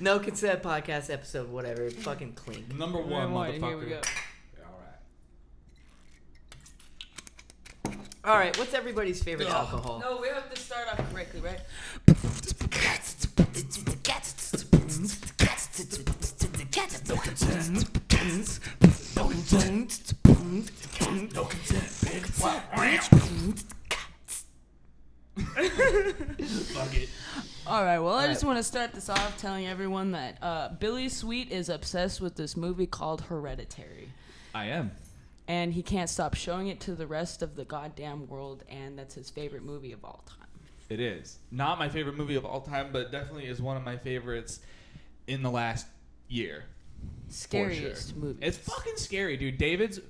No Consent Podcast episode, whatever. Fucking clink. Number one, motherfucker. Here we go. All right, what's everybody's favorite alcohol? No, we have to start off correctly, right? No consent. No consent, bitch. Fuck it. All right, well, I just want to start this off telling everyone that Billy Sweet is obsessed with this movie called Hereditary. I am. And he can't stop showing it to the rest of the goddamn world, and that's his favorite movie of all time. It is. Not my favorite movie of all time, but definitely is one of my favorites in the last year. Scariest movie. It's fucking scary, dude. David's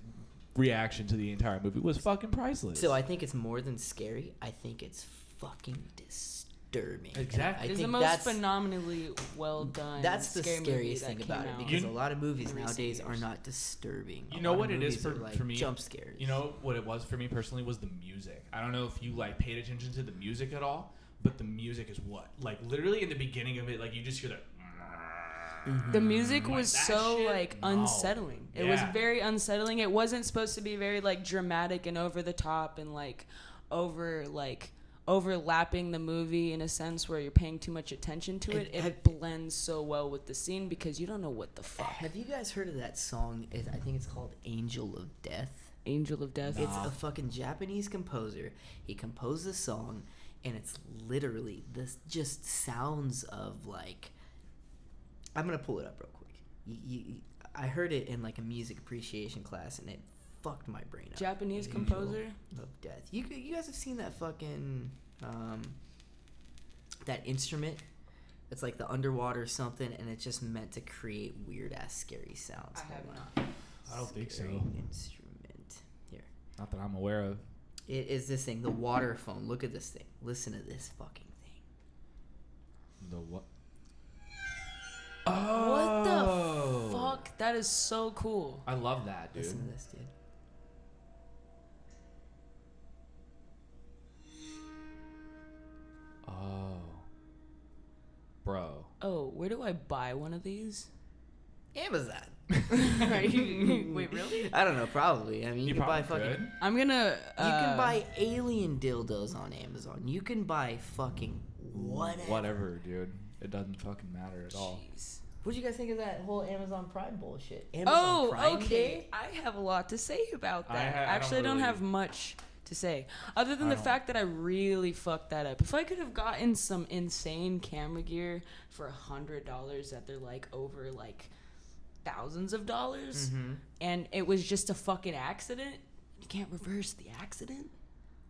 reaction to the entire movie was fucking priceless. So I think it's more than scary. I think it's fucking disturbing. Exactly. It's the most phenomenally well done. That's the scary scariest thing about it, because a lot of movies in recent nowadays years. are not disturbing. You know what it is for me? Jump scares. You know what it was for me personally was the music. I don't know if you like paid attention to the music at all, but the music is what, like, literally in the beginning of it, like, you just hear that. The music was that so shit? like No. unsettling. It was very unsettling. It wasn't supposed to be very like dramatic and over the top and like overlapping the movie in a sense where you're paying too much attention to it. It blends so well with the scene because you don't know what the fuck. Have you guys heard of that song? I think it's called Angel of Death. Angel of Death. It's a fucking Japanese composer. He composed a song, and it's literally this just sounds of like. I'm gonna pull it up real quick. I heard it in like a music appreciation class, and it fucked my brain up. Japanese composer of Death. You guys have seen that fucking that instrument? It's like the underwater something, and it's just meant to create weird ass scary sounds. I have not. I don't think so. Instrument here. Not that I'm aware of. It is this thing, the water phone. Look at this thing. Listen to this fucking thing. The what? What the fuck? That is so cool. I love that, dude. Listen to this, dude. Oh. Bro. Oh, where do I buy one of these? Amazon. Wait, really? I don't know. Probably. I mean, you can buy fucking. could. I'm gonna. You can buy alien dildos on Amazon. You can buy fucking whatever. Whatever, dude. It doesn't fucking matter at all. Jeez. What do you guys think of that whole Amazon Prime bullshit? Amazon Prime okay. Day? I have a lot to say about that. I Actually, I don't really- have much to say, other than the fact that I really fucked that up. If I could have gotten some insane camera gear for $100 that they're like over like thousands of dollars, and it was just a fucking accident, you can't reverse the accident.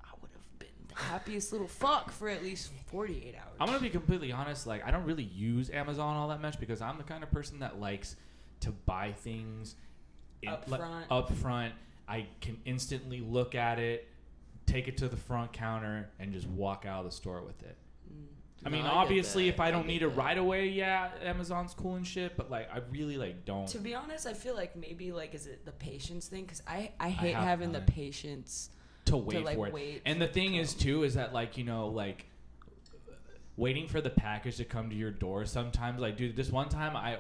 I would have been the happiest little fuck for at least 48 hours. I'm gonna be completely honest. Like, I don't really use Amazon all that much because I'm the kind of person that likes to buy things up front. I can instantly look at it, take it to the front counter, and just walk out of the store with it. I mean, No, I get obviously, that. if I don't I need get it that. right away, yeah, Amazon's cool and shit. But like, I really like don't. To be honest, I feel like maybe like is it the patience thing? Because I hate have having the none. patience to wait like, for it. wait And for the it to thing is come. too is that like, you know, like waiting for the package to come to your door sometimes, like, dude, this one time I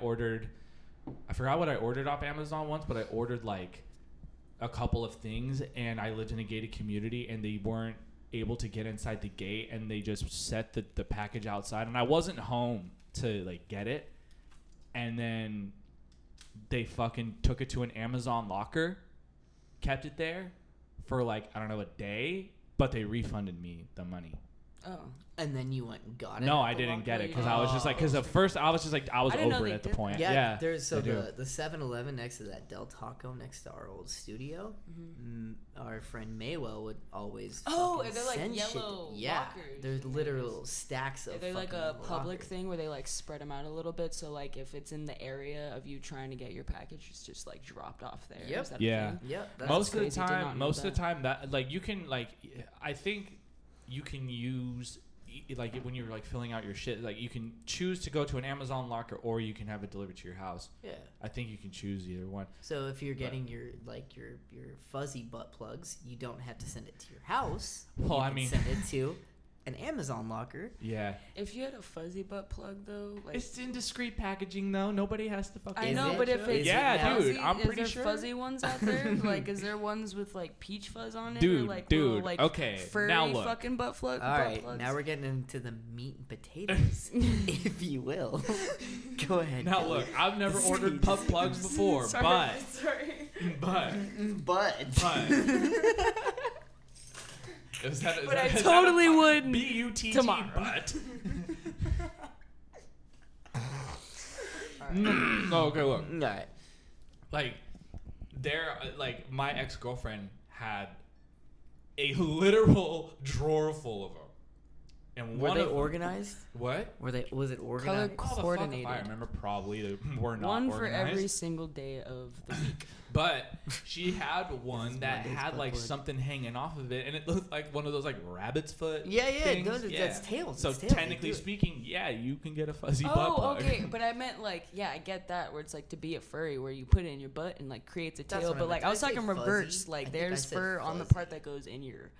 forgot what I ordered off Amazon once, but I ordered like a couple of things, and I lived in a gated community, and they weren't able to get inside the gate, and they just set the package outside, and I wasn't home to like get it, and then they fucking took it to an Amazon locker, kept it there for like, I don't know, a day, but they refunded me the money. Oh. And then you went and got it? No, I didn't get it because I was just like, because at first I was just like, I was I didn't know over it they at the did point. Yeah, Yeah, there's they do. the 7-Eleven next to that Del Taco next to our old studio. Our friend Maywell would always. Oh, fucking they're like send yellow shit. Yeah, lockers. there's literal stacks of. They're like a fucking public lockers. thing where they like spread them out a little bit. So like if it's in the area of you trying to get your package, it's just like dropped off there. Yep. Is that a Yeah. thing? Yep. That's Most of the crazy. Did not time, know most of the that. time that like you can like, I think you can use like when you're like filling out your shit, like you can choose to go to an Amazon locker or you can have it delivered to your house. Yeah. I think you can choose either one. So if you're getting your fuzzy butt plugs, you don't have to send it to your house. Well, You I can mean- send it to an Amazon locker. Yeah. If you had a fuzzy butt plug though, like It's in discreet packaging though. Nobody has to fucking. I Is know, it? but if Is it's it yeah, now? dude, fuzzy, I'm is pretty there sure. fuzzy ones out there? Like, is there ones with like peach fuzz on it? Dude, or like dude, little, like, okay, furry now look. fucking butt plug. All butt right, plugs? now we're getting into the meat and potatoes, if you will. Go ahead. Now Kelly. look, I've never Sorry, ordered pup plugs before, sorry. but is But I totally would B-U-T-T, tomorrow. but. No, okay, look. All right. Like, like, my ex-girlfriend had a literal drawer full of them. And Were one they of them- organized? What? Was it organized? Oh, the fuck if Coordinated. I remember, probably they were not One for organized. every single day of the week. But she had one that Monday's had like Buckboard. something hanging off of it, and it looked like one of those like rabbit's foot. Yeah, things. those are- that's tails, So it's tails, they technically do it. speaking, yeah, you can get a fuzzy butt Oh, plug. okay, but I meant like, yeah, I get that where it's like to be a furry, where you put it in your butt and like creates a That's tail. what I But meant. like, Did I I was say talking fuzzy? reverse. I Like, think I there's said fur on the fuzzy. part that goes in your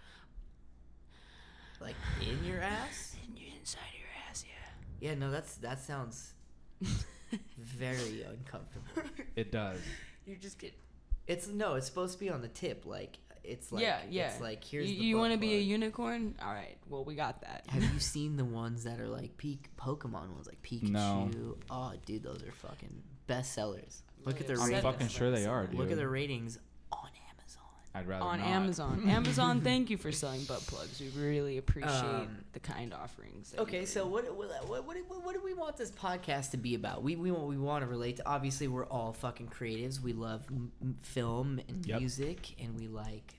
Like in your ass? inside your ass. Yeah, no, that sounds very uncomfortable. It does. You just get. It's supposed to be on the tip, like it's like yeah. It's like here's the You butt want to be a plug. unicorn? All right. Well, we got that. Have you seen the ones that are like Pokemon ones, like Pikachu? No. Oh, dude, those are fucking bestsellers. Look at Really their I'm upset ratings. fucking sure they are, dude. Look at their ratings on Amazon. I'd rather On not. Amazon. Amazon, thank you for selling butt plugs. We really appreciate the kind offerings. that you Okay, bring. so what do we want this podcast to be about? We want to relate to. Obviously, we're all fucking creatives. We love film and Yep. music, and we like.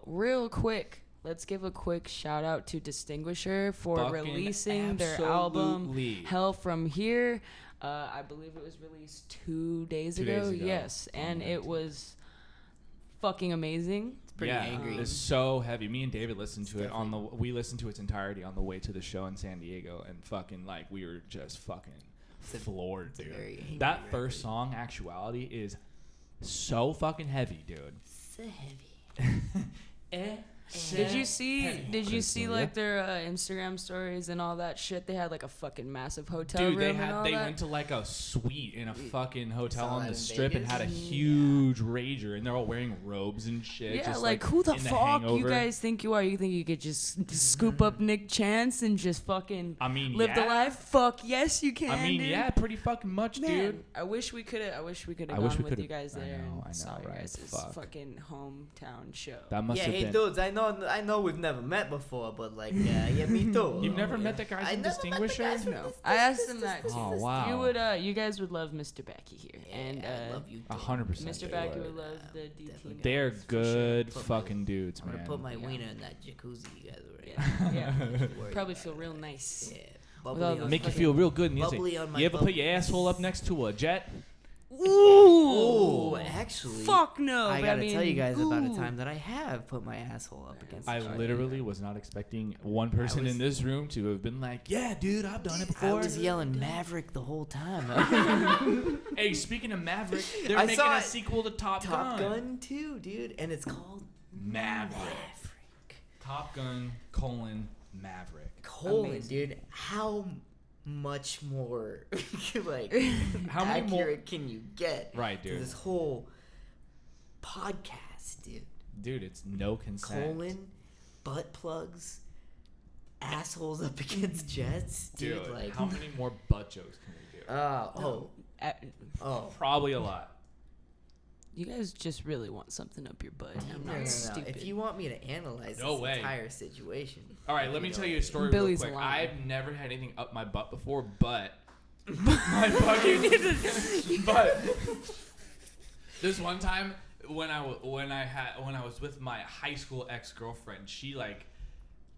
Real quick. Let's give a quick shout out to Distinguisher for Fucking releasing their album absolutely. Hell From Here. I believe it was released 2 days 2 ago. days ago. Yes, and Oh, it was fucking amazing. It's pretty yeah, angry. It's so heavy. Me and David listened to it definitely- we listened to its entirety on the way to the show in San Diego, and fucking like we were just fucking a- floored, a dude. very angry That record. first song, Actuality, is so fucking heavy, dude. So heavy. Did you see like their Instagram stories and all that shit? They had like a fucking massive hotel Dude, room and all they that. went to like a suite in a fucking hotel saw on that the in strip and Vegas? had a Yeah. huge rager, and they're all wearing robes and shit. Yeah, just, like who the in fuck you Hangover. guys think you are? You think you could just scoop up Nick Chance and just fucking I mean, live the yeah. life? Fuck yes, you can. I mean, dude. yeah, pretty fucking much, Man, dude. I wish we could have. I wish we could have I wish gone we with you coulda- guys I there know, and saw you right? guys' Fuck. fucking hometown show. That must Yeah, have hey been. dudes, I know we've never met before, but like, yeah, me too. You've never Yeah. met the guys I in never met the Distinguisher? guys from No, this- I asked this- them this- that. this- Oh this- wow. You would. You guys would love Mr. Becky here, and I love you. too. 100%. Mr. they Becky would. would love the Definitely. DT. They're guys, for good Put my- fucking dudes, I'm man. gonna put my Yeah. wiener in that jacuzzi you guys were in. Yeah, Don't you worry Probably about feel it. real nice. Yeah. all Bubbly the on Make you my- feel real good music. bubbly on my You ever put your bubbles. asshole up next to a jet? Ooh, actually, Fuck no. I but gotta tell you mean, guys about a ooh. time that I have put my asshole up against. I a jet. literally was not expecting one person was- in this room to have been like, "Yeah, dude, I've done it I before." was yelling Maverick the whole time. Hey, speaking of Maverick, they're I making saw a it. sequel to Top Top Gun. Gun too, dude, and it's called Maverick. Top Gun : Maverick. Colon, Amazing. dude. How much more like How many more- accurate can you get? Right, to dude. this whole podcast, dude. Dude, it's no consent. Colon, butt plugs, assholes up against jets, dude. Dude, like, how many more butt jokes can we do? Uh, oh. Probably a lot. You guys just really want something up your butt. I'm No, not no, no. stupid. If you want me to analyze No this way. entire situation, All right, let me tell you a story Billy's real quick. lying. I've never had anything up my butt before, but my fucking but this one time when I was with my high school ex-girlfriend, she like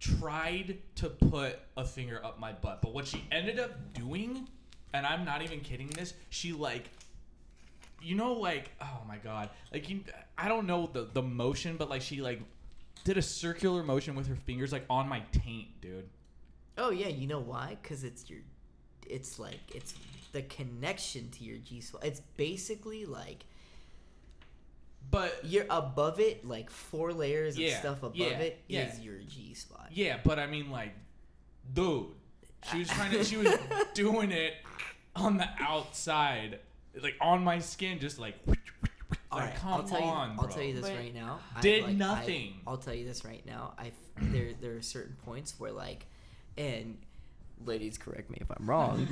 tried to put a finger up my butt, but what she ended up doing, and I'm not even kidding this, she like, you know, like, oh my god, like, I don't know the motion, but like she like did a circular motion with her fingers like on my taint, dude. oh yeah, you know why? Because it's the connection to your G spot. It's basically like But you're above it, like 4 layers of Yeah, stuff above yeah, it is yeah. your G spot. yeah, but I mean, like, dude, she was doing it on the outside, like on my skin, just like. All right, come I'll tell on, you. bro. I'll tell you this But right now. did nothing. I'll tell you this right now. There are certain points where like, and ladies, correct me if I'm wrong,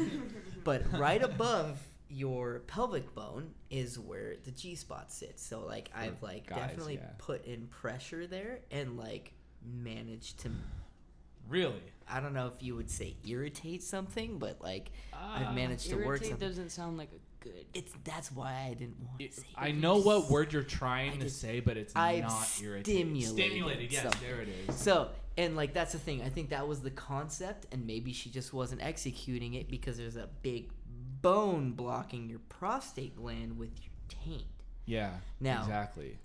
but right above your pelvic bone is where the G spot sits. So like I've like guys, definitely yeah. put in pressure there and like managed to. Really? I don't know if you would say irritate something, but like I've managed to work Irritate something. doesn't sound like a good. That's why I didn't want to say. I know what word you're trying to just- say, but it's I've not irritating. Stimulated, yes, something. there it is. So, and like that's the thing. I think that was the concept, and maybe she just wasn't executing it because there's a big bone blocking your prostate gland with your taint. Yeah, Now- exactly.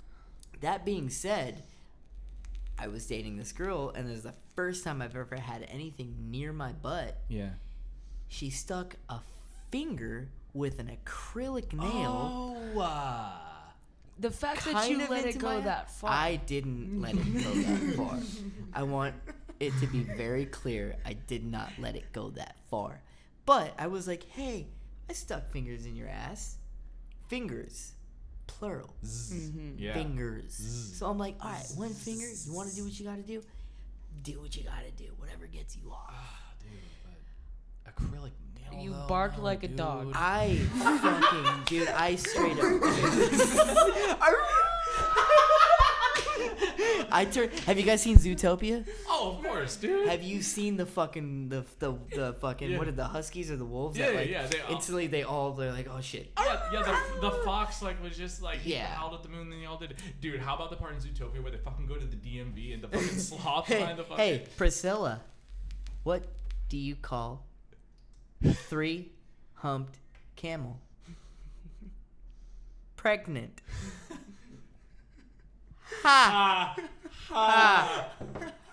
That being said, I was dating this girl, and it was the first time I've ever had anything near my butt. Yeah. She stuck a finger with an acrylic nail. Oh, The fact that kind you of let it into go my- that far. I didn't let it go that far. I want it to be very clear. I did not let it go that far. But I was like, hey, I stuck fingers in your ass. Fingers. Plural. yeah. Fingers. So I'm like, all right, one finger. You want to do what you got to do? Do what you got to do. Whatever gets you off. Dude, but acrylic nail. You though? barked No, like a dog. dude. I fucking, dude, I straight up. I turned. Have you guys seen Zootopia? Oh, of course, dude. Have you seen the fucking the fucking Yeah. what are the huskies or the wolves? Yeah, that, like, yeah, they all- instantly they're like, oh shit. Yeah, the fox like was just like he Yeah. howled at the moon, and they all did. Dude, how about the part in Zootopia where they fucking go to the DMV and the fucking sloth Hey, behind the fucking. hey, Priscilla, what do you call 3-humped camel? Pregnant. Ha! Ha!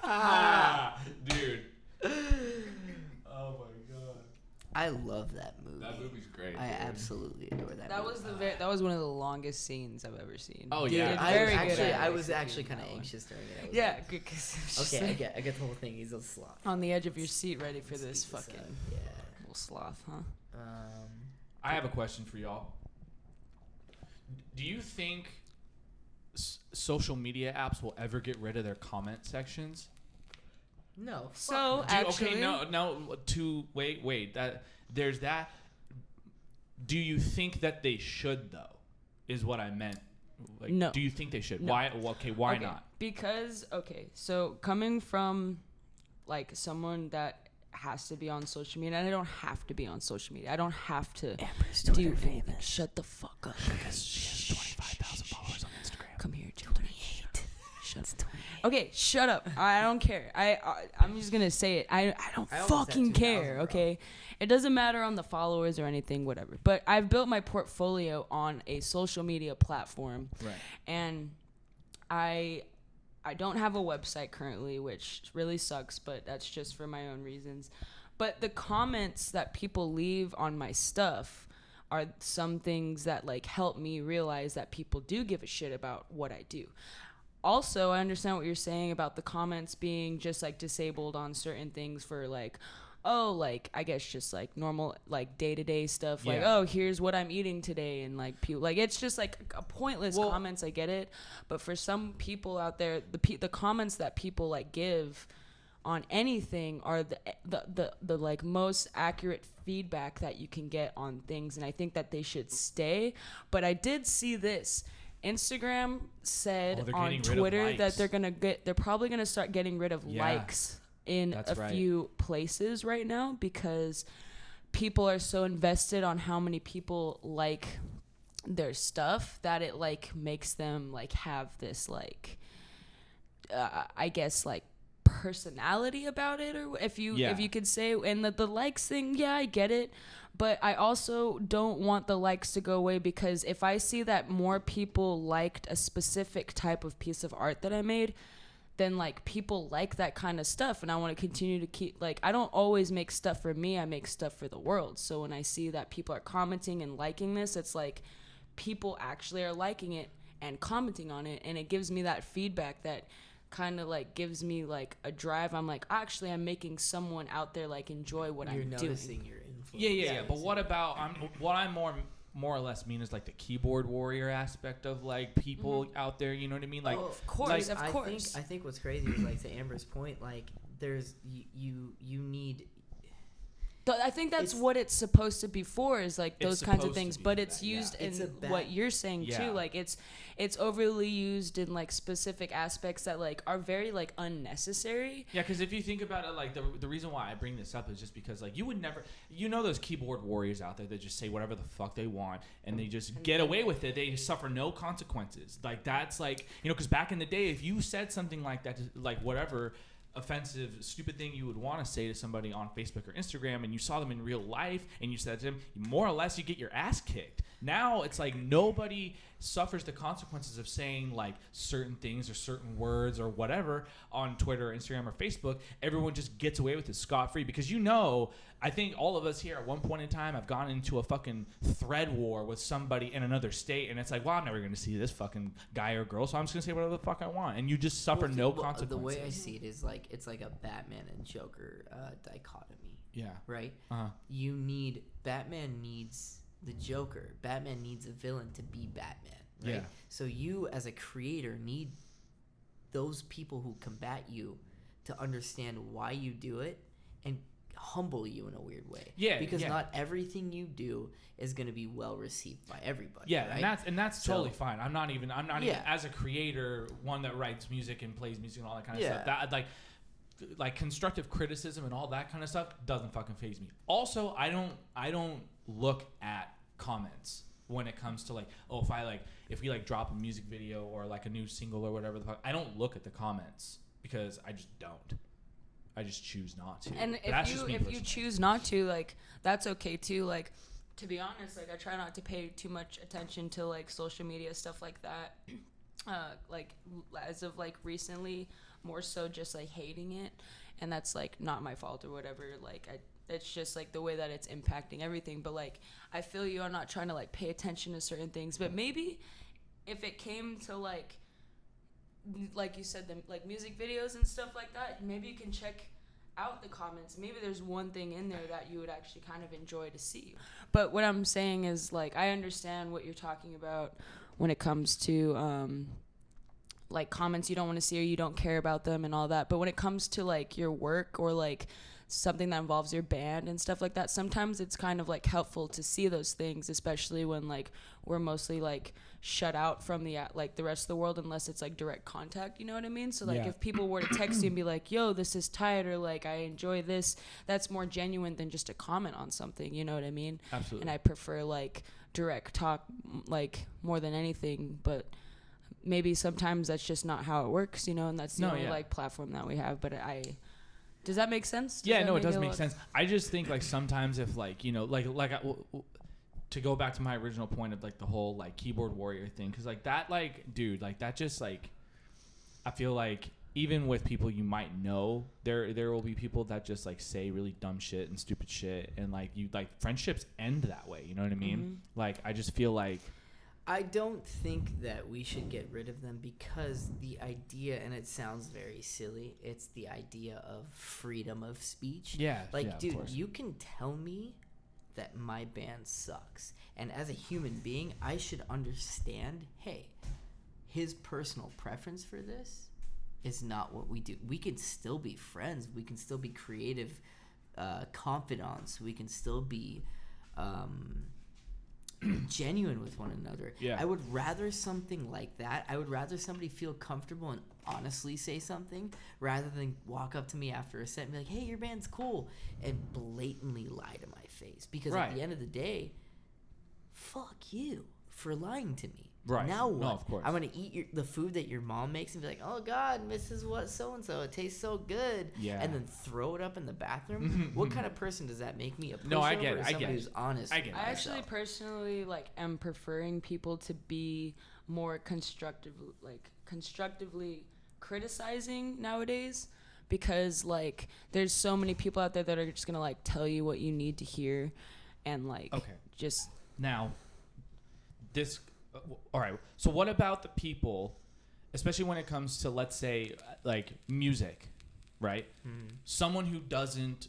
Ha! Dude. Oh my god. I love that movie. That movie's great. I dude. absolutely adore that. That movie. was that was one of the longest scenes I've ever seen. Oh, Dude, yeah. I Very was good actually, at I was actually executing kind of that one. anxious during it. I was Yeah, like, because it's just okay, I like get the whole thing. He's a sloth. on the edge of your seat, ready for Let's this speed fucking up. Yeah. little sloth, huh? I have a question for y'all. Do you think social media apps will ever get rid of their comment sections? No. So Do- actually, okay, no. Wait. That there's that. Do you think that they should though? Is what I meant. Like, No. Do you think they should? No. Why? Okay. Why Okay, not? Because so coming from like someone that has to be on social media, and I don't have to be on social media. I don't have to Amber's do Twitter anything. famous. Shut the fuck up. Because she has 25,000 followers on Instagram. Come here, children. Shut up. Okay, shut up. I don't care. I'm just gonna say it. I don't I almost had fucking 2,000, care. bro. Okay, it doesn't matter on the followers or anything, whatever. But I've built my portfolio on a social media platform, Right. and I don't have a website currently, which really sucks, but that's just for my own reasons. But the comments that people leave on my stuff are some things that like help me realize that people do give a shit about what I do. Also, I understand what you're saying about the comments being just like disabled on certain things for like, oh, like I guess just like normal like day-to-day stuff, like, Yeah. oh, here's what I'm eating today, and like people like it's just like a pointless Well- comments. I get it, but for some people out there, the comments that people like give on anything are the like most accurate feedback that you can get on things, and I think that they should stay. But I did see this. Instagram said they're on getting rid of Twitter likes. that they're probably gonna start getting rid of Yeah. likes in That's a right. few places right now because people are so invested on how many people like their stuff that it like makes them like have this like I guess like personality about it, or if you could say. And the likes thing, yeah, I get it, but I also don't want the likes to go away, because if I see that more people liked a specific type of piece of art that I made, then like people like that kind of stuff, and I want to continue to keep like, I don't always make stuff for me, I make stuff for the world. So when I see that people are commenting and liking this, it's like people actually are liking it, and commenting on it, and it gives me that feedback that kind of like gives me like a drive. I'm like, actually, I'm making someone out there like enjoy what You're I'm noticing doing. your influence. Yeah. But what about what I'm more or less mean is like the keyboard warrior aspect of like people out there. You know what I mean? Like, Of course, like, of course. I think what's crazy is like to Amber's point, like there's you need. I think that's It's- what it's supposed to be for, is like It's those kinds of supposed to things, be but for it's that, yeah. used It's a in bad- what you're saying Yeah. too. Like it's overly used in like specific aspects that like are very like unnecessary. Yeah, because if you think about it, like the reason why I bring this up is just because like you would never, those keyboard warriors out there that just say whatever the fuck they want and they just get away with it. They suffer no consequences. Like that's like, because back in the day, if you said something like that, like whatever offensive, stupid thing you would want to say to somebody on Facebook or Instagram, and you saw them in real life and you said to them, more or less you get your ass kicked. Now it's like nobody suffers the consequences of saying like certain things or certain words or whatever on Twitter, Instagram, or Facebook. Everyone just gets away with it scot-free because I think all of us here at one point in time have gone into a fucking thread war with somebody in another state, and it's like, well, I'm never going to see this fucking guy or girl, so I'm just going to say whatever the fuck I want, and you just suffer no consequences. The way I see it is like it's like a Batman and Joker dichotomy. Yeah. Right. Uh-huh. Batman needs the Joker. Batman needs a villain to be Batman. Right? Yeah. So you as a creator need those people who combat you to understand why you do it and humble you in a weird way. Yeah, because yeah. not everything you do is going to be well received by everybody. Yeah, right? and that's So- totally fine. I'm not even Yeah. as a creator, one that writes music and plays music and all that kind of Yeah. stuff. That like constructive criticism and all that kind of stuff doesn't fucking faze me. Also, I don't look at comments when it comes to like, oh, if we drop a music video or like a new single or whatever the fuck, I don't look at the comments because I just don't. I just choose not to. And But that's just me if you personally. choose not to, like, that's okay too. Like, to be honest, like I try not to pay too much attention to like social media stuff like that. Like as of like recently, more so just like hating it, and that's like not my fault or whatever. Like it's just like the way that it's impacting everything. But like I feel you. I'm not trying to like pay attention to certain things, but maybe if it came to like you said, the like music videos and stuff like that, maybe you can check out the comments. Maybe there's one thing in there that you would actually kind of enjoy to see. But what I'm saying is, like, I understand what you're talking about when it comes to like comments you don't want to see or you don't care about them and all that. But when it comes to like your work or like something that involves your band and stuff like that, sometimes it's kind of like helpful to see those things, especially when like we're mostly like shut out from the like the rest of the world unless it's like direct contact, you know what I mean? So like Yeah. if people were to text you and be like, yo, this is tight, or like I enjoy this, that's more genuine than just a comment on something, you know what I mean? Absolutely. And I prefer like direct talk like more than anything, but maybe sometimes that's just not how it works, you know, and that's the only like platform that we have. But does that make sense? Yeah, no, it does make sense. I just think like sometimes if like, to go back to my original point of like the whole like keyboard warrior thing, because like that, like, dude, like that just like, I feel like even with people you might know, there will be people that just like say really dumb shit and stupid shit, and like friendships end that way, you know what I mean? Mm-hmm. Like I just feel like I don't think that we should get rid of them, because the idea, and it sounds very silly, it's the idea of freedom of speech. Yeah, Like, yeah, of dude, course. you can tell me that my band sucks, and as a human being, I should understand, hey, his personal preference for this is not what we do. We can still be friends. We can still be creative confidants. We can still be genuine with one another. Yeah. I would rather something like that. I would rather somebody feel comfortable and honestly say something rather than walk up to me after a set and be like, hey, your band's cool, and blatantly lie to my face. Because Right. at the end of the day, fuck you for lying to me. Right. Now what? No, of course. I'm going to eat the food that your mom makes and be like, oh, God, Mrs. What so-and-so, it tastes so good. Yeah. And then throw it up in the bathroom? What kind of person does that make me? A No, I pushover get it, or I somebody get it. who's honest I with get it. I actually myself? personally like am preferring people to be more constructively criticizing nowadays, because like there's so many people out there that are just gonna like tell you what you need to hear, and like Okay. just Now, this All right. So what about the people, especially when it comes to, let's say, like music, right? Someone who doesn't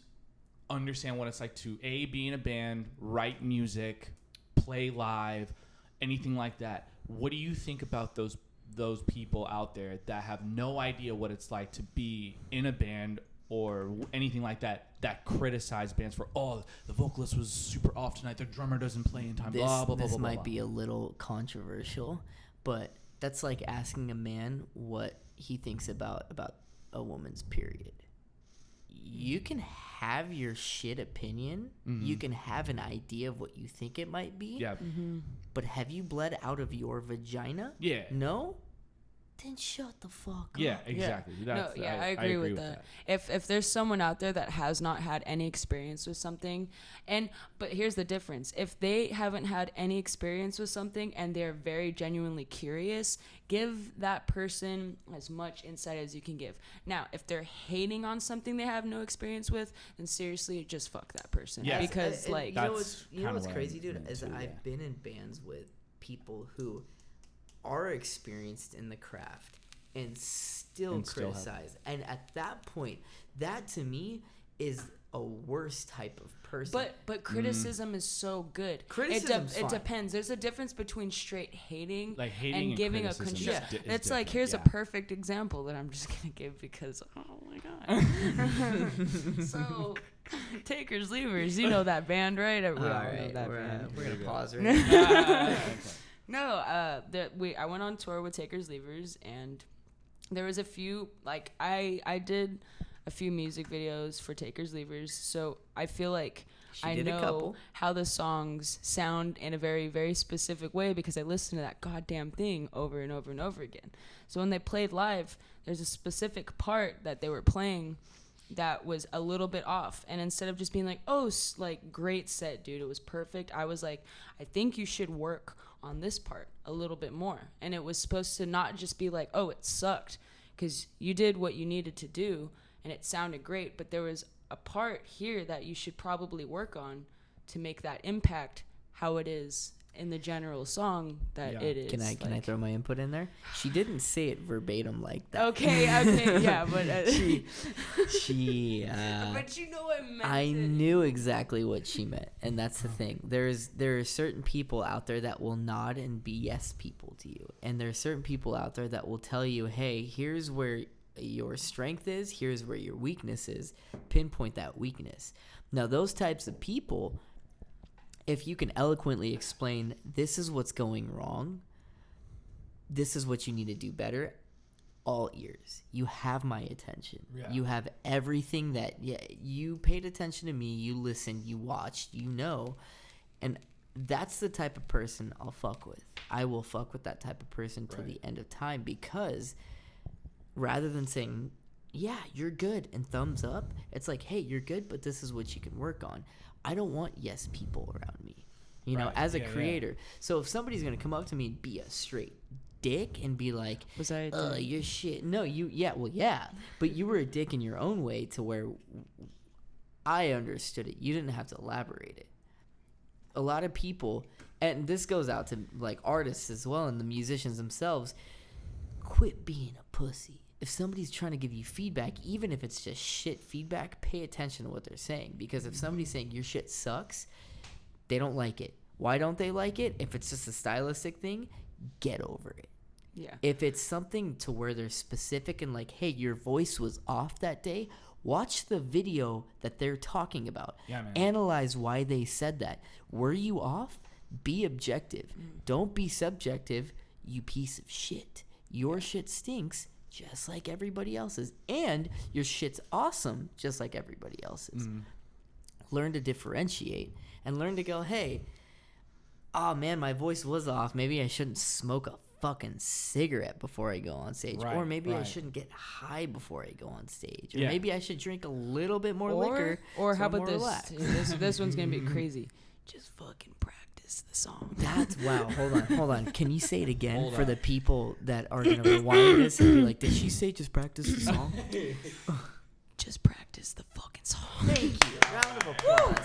understand what it's like to be in a band, write music, play live, anything like that. What do you think about those people out there that have no idea what it's like to be in a band or anything like that criticize bands for, oh, the vocalist was super off tonight, their drummer doesn't play in time, blah, blah, blah, This blah, blah, might blah. be a little controversial, but that's like asking a man what he thinks about a woman's period. You can have your shit opinion. You can have an idea of what you think it might be. Yeah. But have you bled out of your vagina? Yeah. No? Then shut the fuck Yeah, up. exactly. That's, I agree with that. If there's someone out there that has not had any experience with something, but here's the difference: if they haven't had any experience with something and they're very genuinely curious, give that person as much insight as you can give. Now, if they're hating on something they have no experience with, then seriously, just fuck that person. Yeah. Because And like you know That's what's, kinda what crazy, I'm dude, into is too, I've yeah. been in bands with people who are experienced in the craft and still still have- criticize. And at that point, that to me is a worse type of person. But criticism is so good. Criticism's it fine. depends. There's a difference between straight hating, Like hating and giving a criticism is construct. di- is It's like different, here's yeah. a perfect example that I'm just gonna give because oh my god. So Takers Leavers, you know that band, right? We all know Alright, that we're band. gonna go. pause right now. No, I went on tour with Takers Leavers, and there was a few, like, I did a few music videos for Takers Leavers, so I feel like She I did a know couple. how the songs sound in a very, very specific way because I listened to that goddamn thing over and over and over again. So when they played live, there's a specific part that they were playing that was a little bit off, and instead of just being like, oh, like, great set, dude, it was perfect, I was like, I think you should work on this part a little bit more. And it was supposed to not just be like, oh, it sucked, because you did what you needed to do and it sounded great, but there was a part here that you should probably work on to make that impact how it is in the general song that Yeah. it is. Can I throw my input in there? She didn't say it verbatim like that. Okay, yeah, but She but you know I meant I it. knew exactly what she meant, and that's the thing. There are certain people out there that will nod and be yes people to you, and there are certain people out there that will tell you, hey, here's where your strength is, here's where your weakness is, pinpoint that weakness. Now those types of people, if you can eloquently explain, this is what's going wrong, this is what you need to do better, all ears. You have my attention. Yeah. You have everything that, you paid attention to me, you listened, you watched, you know. And that's the type of person I'll fuck with. I will fuck with that type of person till the end of time, because rather than saying, yeah, you're good and thumbs up, it's like, hey, you're good, but this is what you can work on. I don't want yes people around me, you know, Right. as a Yeah, yeah. creator. So if somebody's going to come up to me and be a straight dick and be like, Was I a dick? you're shit. No, but you were a dick in your own way to where I understood it. You didn't have to elaborate it. A lot of people, and this goes out to like artists as well and the musicians themselves, quit being a pussy. If somebody's trying to give you feedback, even if it's just shit feedback, pay attention to what they're saying. Because if somebody's saying your shit sucks, they don't like it. Why don't they like it? If it's just a stylistic thing, get over it. Yeah. If it's something to where they're specific and like, hey, your voice was off that day, watch the video that they're talking about. Yeah, man. Analyze why they said that. Were you off? Be objective. Don't be subjective, you piece of shit. Your shit stinks just like everybody else's. And your shit's awesome just like everybody else's. Learn to differentiate and learn to go, hey, oh man, my voice was off. Maybe I shouldn't smoke a fucking cigarette before I go on stage. Right, or maybe I right. shouldn't get high before I go on stage. Or Yeah. maybe I should drink a little bit more liquor. Or so how I'm about more this? relaxed. This one's gonna be crazy. Just fucking practice the song. That's wow. Hold on. Can you say it again Hold for on. the people that are gonna rewind this and be like, did she say just practice the song? Just practice the fucking song. Thank you. Round of applause.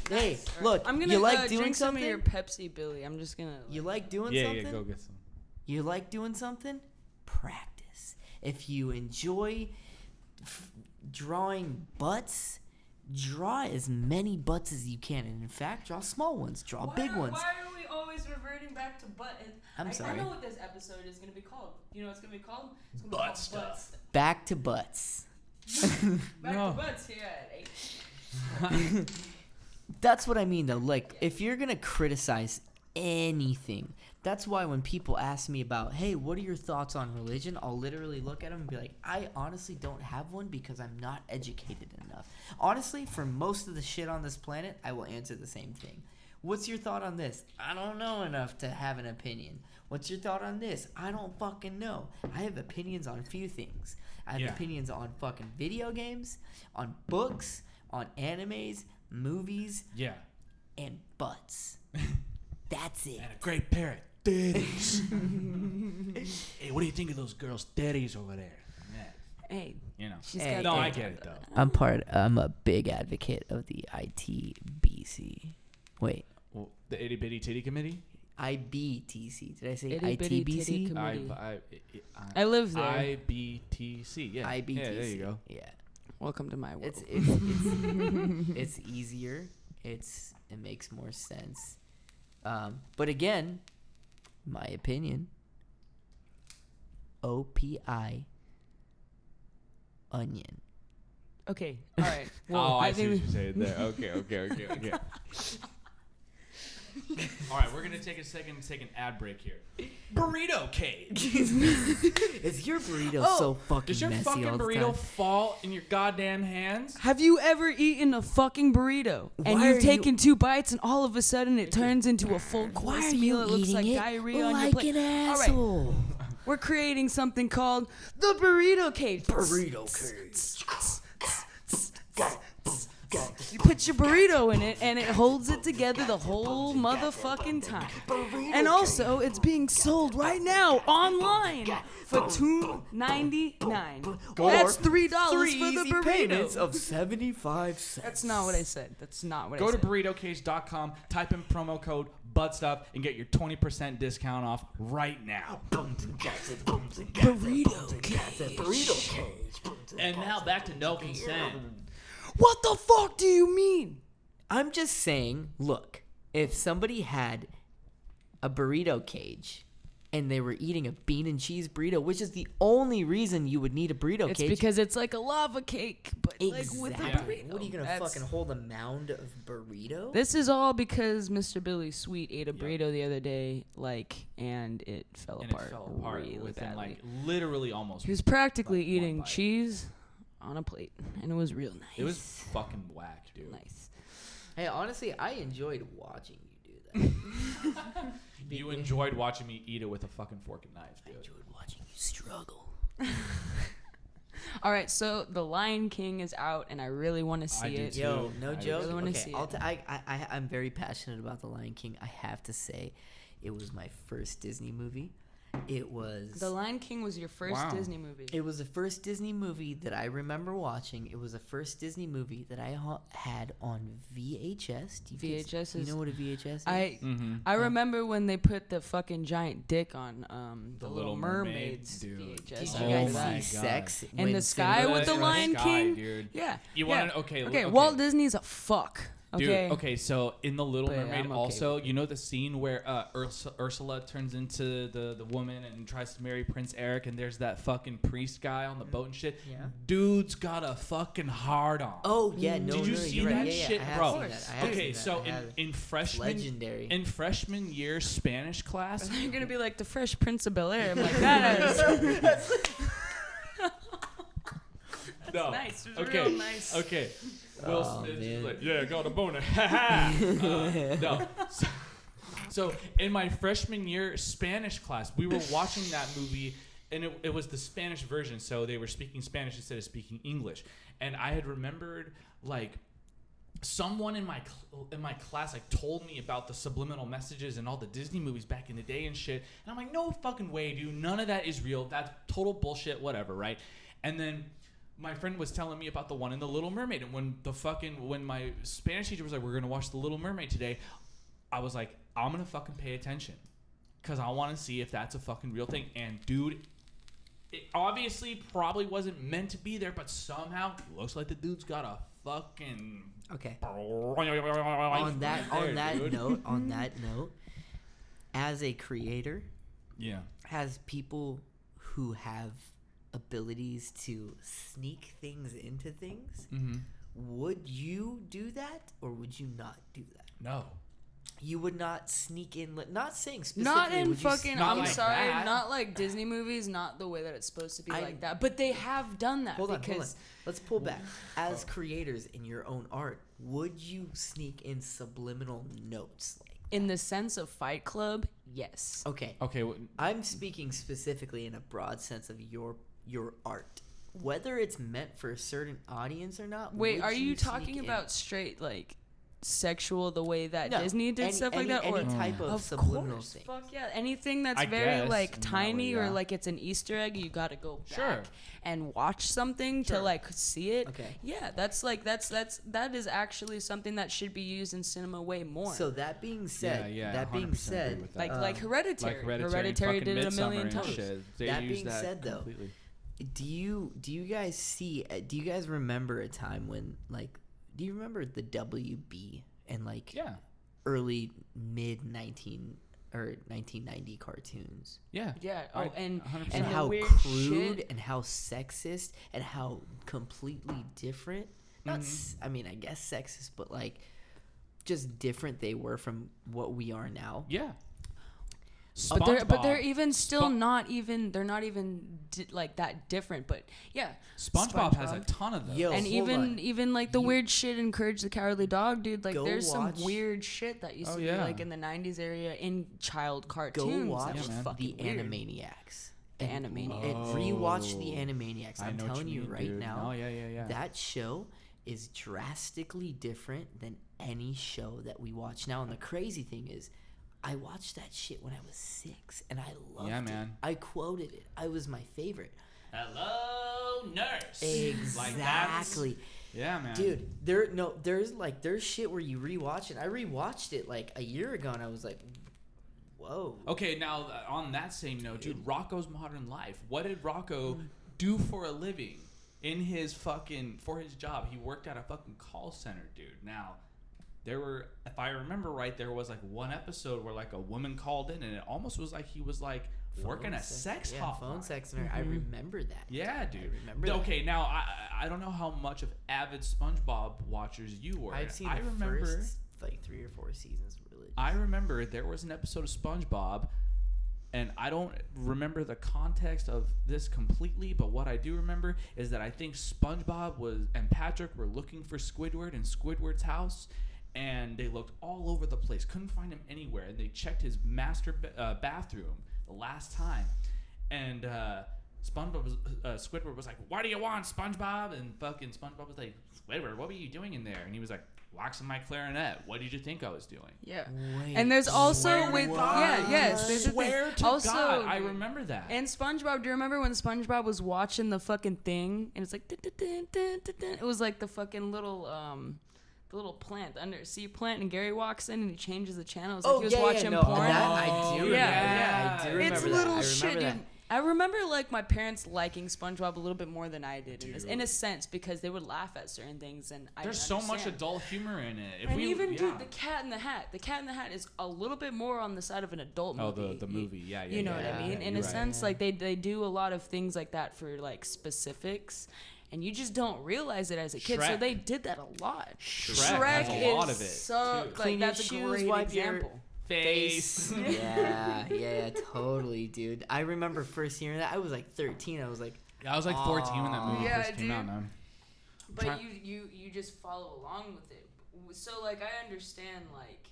Hey, look, I'm gonna you like doing drink some something? of your Pepsi, Billy. I'm just gonna. You like doing Yeah, something? yeah, go get some. You like doing something? Practice. If you enjoy drawing butts, draw as many butts as you can. And in fact, draw small ones, draw big ones. Why are we always reverting back to butt? I'm sorry. I know what this episode is gonna be called. You know what it's gonna be called? It's gonna be Butt called stuff. Back to butts. Back No. to butts here at 8. That's what I mean, though. Like, if you're going to criticize anything, that's why when people ask me about, hey, what are your thoughts on religion? I'll literally look at them and be like, I honestly don't have one because I'm not educated enough. Honestly, for most of the shit on this planet, I will answer the same thing. What's your thought on this? I don't know enough to have an opinion. What's your thought on this? I don't fucking know. I have opinions on a few things. I have opinions on fucking video games, on books, on animes, movies, Yeah. and butts. That's it. And a great pair of titties. Hey, what do you think of those girls' titties over there? Yeah. Hey, You know. she's Hey, got. No, hey. I get it though. I'm a big advocate of the ITBC. Wait, Well, the itty bitty titty committee. IBTC. Did I say Itty bitty titty ITBC? committee. I I live there. IBTC. Yeah. IBTC. Yeah, there you go. Yeah. Welcome to my world. It's easier. It makes more sense. But again, my opinion. OPI onion. Okay, all right. Oh, I see think what you're saying there. Okay. All right, we're gonna take an ad break here. Burrito cage. Is your burrito so fucking Does your messy fucking all the burrito time? fall in your goddamn hands? Have you ever eaten a fucking burrito and Why you've are taken you- 2 bites and all of a sudden it turns into a full Why course are meal? you It looks eating like it diarrhea on your like plate. an All right, asshole? we're creating something called the burrito cage. Burrito cage. You put your burrito in it and it holds it together the whole motherfucking time. And also, it's being sold right now online for $2.99. That's $3 for the burrito. of 75 cents. That's not what I said. That's not what Go I to said. burritocage.com, type in promo code BUTTSTUFF, and get your 20% discount off right now. Burrito cage. And now back to no consent. What the fuck do you mean? I'm just saying, look, if somebody had a burrito cage and they were eating a bean and cheese burrito, which is the only reason you would need a burrito It's cage. because it's like a lava cake, but like with a Exactly. burrito. What are you gonna That's- fucking hold a mound of burrito? This is all because Mr. Billy Sweet ate a burrito the other day, and it fell And apart. it fell apart really within badly. like literally almost. He was practically like, one eating bite. cheese on a plate, and it was real nice. It was fucking whack, dude. nice. Hey, honestly, I enjoyed watching you do that. You enjoyed watching me eat it with a fucking fork and knife, I dude. enjoyed watching you struggle. All right, so The Lion King is out, and I really want to see do it. too. Yo, no I joke. really wanna Okay, see I'll it. I'm very passionate about The Lion King. I have to say, it was my first Disney movie. It was The Lion King was your first Wow. Disney movie. It was the first Disney movie that I remember watching. It was the first Disney movie that I had on VHS. Do you guys- VHS you is- know what a VHS is? Mm-hmm. I remember when they put the fucking giant dick on the The Little Little Mermaid, Mermaids dude. VHS. Did I you remember guys that. see God. sex In the sky cinema with was the running? Lion Sky, King? dude. Yeah. You yeah. want to okay? Okay, Walt Disney's a fuck. Okay. Dude, okay, so in The Little But Mermaid, I'm okay also, with it. you know the scene where Ursula turns into the woman and tries to marry Prince Eric, and there's that fucking priest guy on the boat and shit? Yeah. Dude's got a fucking hard on. Oh yeah, no, Did you no, see you're right. that Yeah, shit, I have bro? seen that. I have Okay, seen so that. I have. in freshman Legendary. in freshman year Spanish class, You're gonna be like the Fresh Prince of Bel Air. I'm like that is no, nice. It was okay, real nice. okay. Will Oh, Smith man. is like, yeah, got a boner. No. So in my freshman year Spanish class, we were watching that movie, and it was the Spanish version, so they were speaking Spanish instead of speaking English. And I had remembered like someone in my class like told me about the subliminal messages and all the Disney movies back in the day and shit. And I'm like, no fucking way, dude. None of that is real. That's total bullshit. Whatever, right? And then my friend was telling me about the one in The Little Mermaid, and when my Spanish teacher was like, "We're gonna watch The Little Mermaid today," I was like, "I'm gonna fucking pay attention, cause I want to see if that's a fucking real thing." And dude, it obviously probably wasn't meant to be there, but somehow it looks like the dude's got a fucking Okay. on On that note, as a creator, yeah, as people who have abilities to sneak things into things, would you do that or would you not do that? no. You would not sneak in, not saying specifically. Not in would you fucking. not I'm like sorry, that. not like Disney movies. Not the way that it's supposed to be I- like that. But they have done that Hold on. because Let's pull back. As creators in your own art, would you sneak in subliminal notes? in the sense of Fight Club, yes. Okay. Okay. I'm speaking specifically in a broad sense of your art. Whether it's meant for a certain audience or not. Wait, would are you sneak talking in? about straight like sexual the way that No, Disney did stuff like that, or any type of of subliminal course, thing? fuck yeah, anything that's I very guess, like in that tiny way, or yeah. like it's an Easter egg, you gotta go back Sure. and watch something to Sure. like see it. Okay. Yeah, that is actually something that should be used in cinema way more. So that being said, Yeah, that being 100% agree said, with that. like Hereditary. Like Hereditary fucking did it a million Midsommar and times. shit. They That use being said, though, completely. do you guys see? Do you guys remember a time when do you remember the WB and Yeah. early mid 1990 cartoons? Yeah. Yeah. Oh, I- and 100%. and And the how weird crude shit. and how sexist and how completely different. Not, I mean, I guess sexist, but just different they were from what we are now. Yeah. But they're even still Spon- not even like that different. But yeah, SpongeBob has a ton of those. Yo, and hold on. even like the You- weird shit in Courage the Cowardly Dog, dude. Like Go there's watch- some weird shit that used Oh, to be yeah. like in the '90s area in child Go cartoons. watch that was man. fucking the weird. Animaniacs. The And- Animaniacs. And rewatch the Oh. Animaniacs. I I'm know what telling you mean, right dude. now. Oh yeah. That show is drastically different than any show that we watch now. And the crazy thing is, I watched that shit when I was 6, and I loved Yeah, it. man. I quoted it. I was my favorite. Hello, nurse. Exactly. Yeah, man. Dude, there's shit where you rewatch it. I rewatched it like a year ago, and I was like, whoa. Okay, now on that same note, dude, Rocco's Modern Life. What did Rocco do for a living? For his job, he worked at a fucking call center, dude. Now, if I remember right, there was like one episode where like a woman called in, and it almost was like he was like working a sex hotline. phone sex center. I remember that. Yeah, dude. I remember that. Okay, now I don't know how much of avid SpongeBob watchers you were. I've seen I the remember, first 3 or 4 seasons. Really. I remember there was an episode of SpongeBob, and I don't remember the context of this completely, but what I do remember is that I think SpongeBob and Patrick were looking for Squidward in Squidward's house, and they looked all over the place, couldn't find him anywhere, and they checked his master bathroom the last time, and Squidward was like, "What do you want, SpongeBob?" And fucking SpongeBob was like, "Squidward, what were you doing in there?" And he was like, "Waxing my clarinet. What did you think I was doing?" Yeah. Wait, And there's also swear with to yes, there's a Swear thing. to Also, God, I remember that. And SpongeBob, do you remember when SpongeBob was watching the fucking thing and it's like dun, dun, dun, dun, dun, dun. It was like the fucking little the little plant, the undersea plant, and Gary walks in and he changes the channel. It was like he was watching porn. That, I do remember Yeah, that. I do remember It's that. little I shit, remember dude. that. I remember like my parents liking SpongeBob a little bit more than I did in a sense because they would laugh at certain things and I There's didn't so much understand. adult humor in it. Dude, the Cat in the Hat. The Cat in the Hat is a little bit more on the side of an adult Oh, movie. the movie, yeah. You know what I mean? In a you're right. sense, like they do a lot of things like that for like specifics, and you just don't realize it as a kid. So Shrek. they did that a lot. Shrek has a lot of it, So too. like Clean your that's a shoes, great wipe your example. Face. yeah, totally, dude. I remember first hearing that. I was like 13. I was like, I was like 14 when that movie Yeah, first came dude. out, man. But you just follow along with it. So like I understand like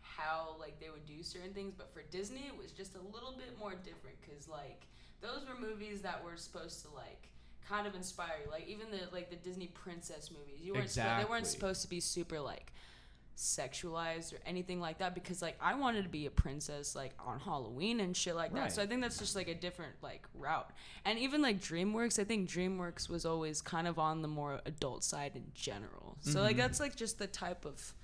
how like they would do certain things, but for Disney it was just a little bit more different because like those were movies that were supposed to like kind of inspire you. Like even the Disney princess movies, they weren't Exactly. supposed to be super like sexualized or anything like that, because like I wanted to be a princess like on Halloween and shit like that. So I think that's just like a different like route. And even like DreamWorks, I think DreamWorks was always kind of on the more adult side in general. So like that's like just the type of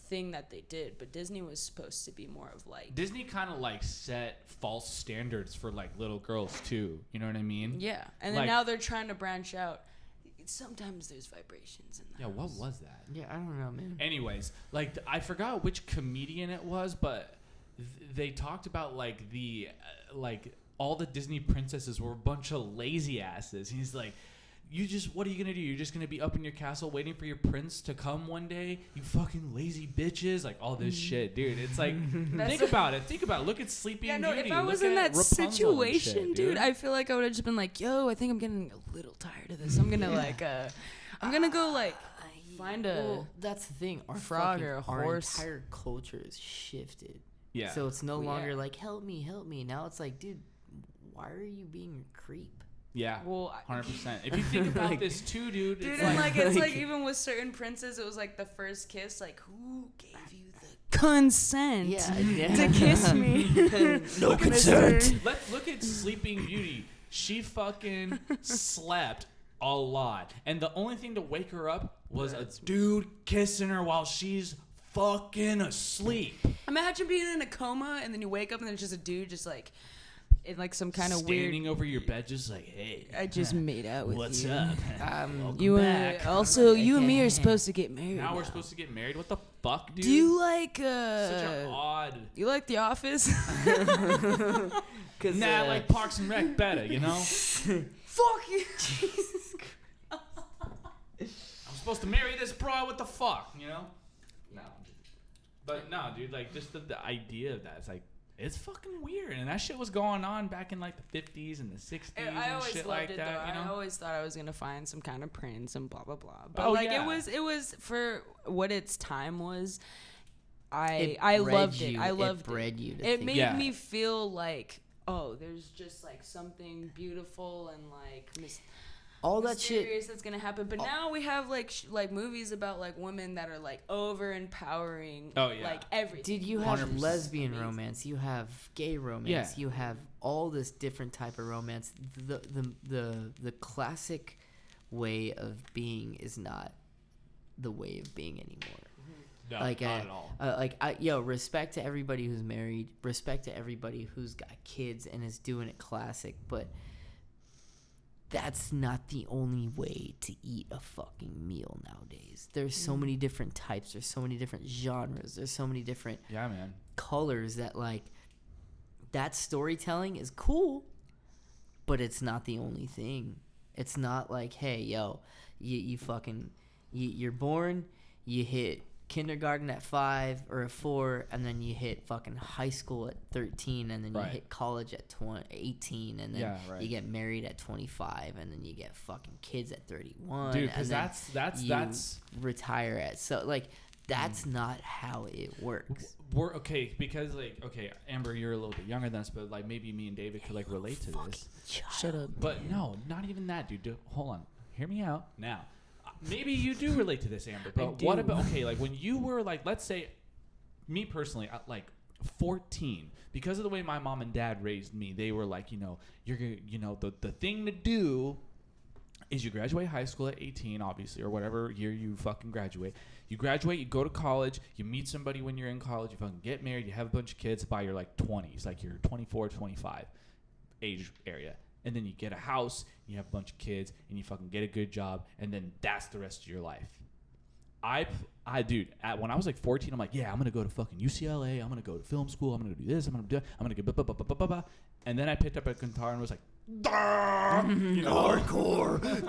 thing that they did. But Disney was supposed to be more of like Disney kind of like set false standards for like little girls too. You know what I mean? yeah. And then Like- now they're trying to branch out. Sometimes there's vibrations in the Yeah, what house. was that? Yeah, I don't know, man. Anyways, like I forgot which comedian it was, but they talked about like the like all the Disney princesses were a bunch of lazy asses. He's like, what are you gonna do? You're just gonna be up in your castle waiting for your prince to come one day? You fucking lazy bitches! Like all this shit, dude. It's like think about it. Look at Sleeping Yeah, no, Beauty. if I was Look in at that Rapunzel and situation, shit, dude, I feel like I would have just been like, yo, I think I'm getting a little tired of this. I'm gonna like, I'm gonna go like find a Well, that's the thing. Our frog fucking, or a our horse. entire culture is shifted. yeah. So it's no Well, longer yeah. like help me. Now it's like, dude, why are you being a creep? yeah. well, 100%. If you think about Like- this too, dude, dude, it's and like like it's like like- even with certain princes, it was like the first kiss. Like, who gave you the consent to kiss me? No Mister- consent. Let's look at Sleeping Beauty. She fucking slept a lot. And the only thing to wake her up was a dude kissing her while she's fucking asleep. Imagine being in a coma and then you wake up and there's just a dude just like in like some kind of weird. Standing over your bed just like, hey. I just made out with What's you. up? Um, You back. also you and me are supposed to get married. Now we're now. supposed to get married? What the fuck, dude? Do you like Such an odd... you like The Office? Cause, Nah, I like Parks and Rec better, you know? Fuck you. I'm supposed to marry this bro. What the fuck, you know? No. But no, dude, like just the idea of that, it's like it's fucking weird, and that shit was going on back in like the 50s and the 60s I and always shit loved like it that. though. You know? I always thought I was gonna find some kind of prince and blah blah blah. But Oh, like yeah. it was for what its time was. I It loved bred it. you- I loved it. Bred you to It think made Yeah. me feel like, oh, there's just like something beautiful and like all that shit. mysterious that's gonna happen. But now we have like like movies about like women that are like over empowering. Oh, yeah. like everything. Dude, you have 100%. lesbian Amazing. romance, you have gay romance, Yeah. you have all this different type of romance. The classic way of being is not the way of being anymore. No, Like, not at all. Respect to everybody who's married, respect to everybody who's got kids and is doing it classic, but that's not the only way to eat a fucking meal nowadays. There's so many different types, there's so many different genres, there's so many different Yeah, man. colors that like that storytelling is cool, but it's not the only thing. It's not like, hey, yo, you're born, you hit kindergarten at 5 or at 4, and then you hit fucking high school at 13, and then Right. you hit college at 18, and then Yeah, right. you get married at 25, and then you get fucking kids at 31. Dude, and because then that's you retire at so like that's not how it works. we're okay because like okay, Amber, you're a little bit younger than us, but like maybe me and David could like relate to this. Shut up. But no, not even that, dude. Hold on, hear me out now. Maybe you do relate to this, Amber. But what do. about okay? Like when you were like, let's say, me personally, at like 14, because of the way my mom and dad raised me, they were like, you're gonna, the thing to do is you graduate high school at 18, obviously, or whatever year you fucking graduate. You graduate, you go to college, you meet somebody when you're in college, you fucking get married, you have a bunch of kids by your like 20s, like you're 24, 25 age area. And then you get a house, you have a bunch of kids, and you fucking get a good job, and then that's the rest of your life. Dude, when I was like 14, I'm like, yeah, I'm gonna go to fucking UCLA, I'm gonna go to film school, I'm gonna do this, I'm gonna get blah, blah, blah, blah, blah, blah. And then I picked up a guitar and was like, Hardcore. and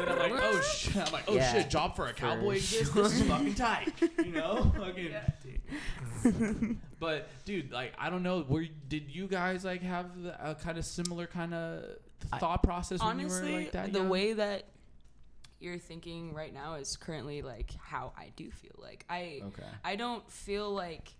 then I'm like, oh shit, Yeah. shit, job for a cowboy exists? This is fucking tight, fucking. But dude, like I don't know, did you guys like have a kind of similar kind of thought process when you Honestly, were like that? the young? way that you're thinking right now is currently like how I do feel. Like I don't feel like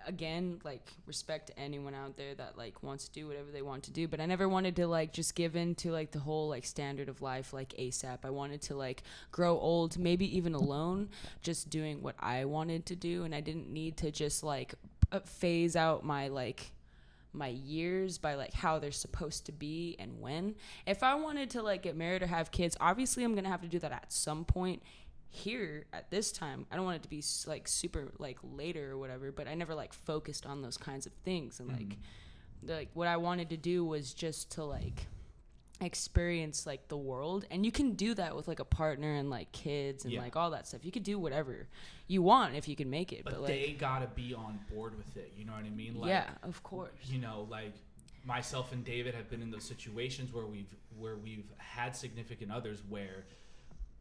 again, like, respect to anyone out there that like wants to do whatever they want to do, but I never wanted to like just give in to like the whole like standard of life like ASAP. I wanted to like grow old, maybe even alone, just doing what I wanted to do, and I didn't need to just like phase out my like my years by like how they're supposed to be and when. If I wanted to like get married or have kids, obviously I'm gonna have to do that at some point. Here at this time, I don't want it to be like super like later or whatever, but I never like focused on those kinds of things. And like what I wanted to do was just to like experience like the world, and you can do that with like a partner and like kids and like all that stuff. You could do whatever you want if you can make it, but like, they gotta be on board with it, you know what I mean? Like, yeah, of course. You know, like myself and David have been in those situations where we've had significant others where,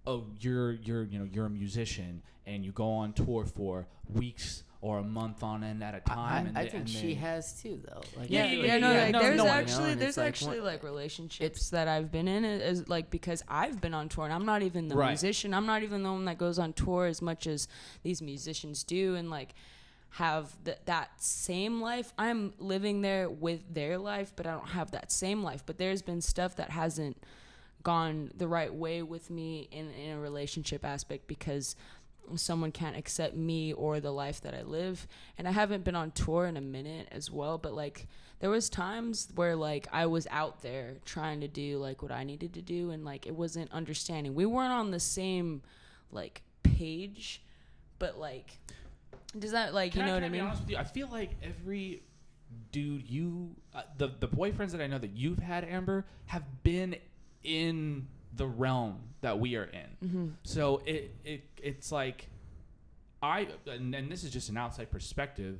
oh, you're a musician and you go on tour for weeks or a month on end at a time. I think she has too, though. Like, there's actually like relationships that I've been in as like, because I've been on tour and I'm not even the musician. I'm not even the one that goes on tour as much as these musicians do, and like have that same life. I'm living there with their life, but I don't have that same life. But there's been stuff that hasn't gone the right way with me in a relationship aspect because someone can't accept me or the life that I live. And I haven't been on tour in a minute as well, but like there was times where like I was out there trying to do like what I needed to do, and like it wasn't understanding. We weren't on the same like page, but like, does that like, you know what I mean? Be honest with you? I feel like every dude the boyfriends that I know that you've had, Amber, have been in the realm that we are in. Mm-hmm. So it's like and this is just an outside perspective,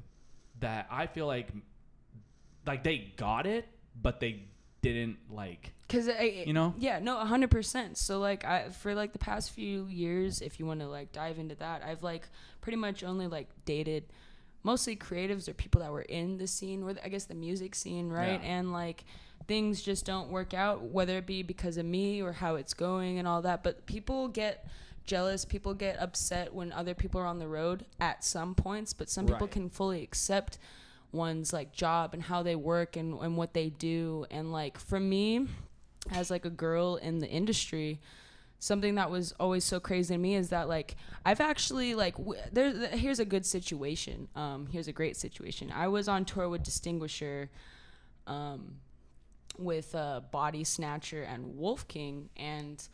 that I feel like they got it, but they didn't like, because you know, 100%. So like for like the past few years, if you want to like dive into that, I've like pretty much only like dated mostly creatives or people that were in the scene, or I guess the music scene, right? Yeah. And like things just don't work out, whether it be because of me or how it's going and all that. But people get jealous, people get upset when other people are on the road at some points, but some people can fully accept one's like job and how they work and what they do. And like for me, as like a girl in the industry, something that was always so crazy to me is that like I've actually like here's a good situation. Here's a great situation. I was on tour with Distinguisher, with Body Snatcher and Wolf King, and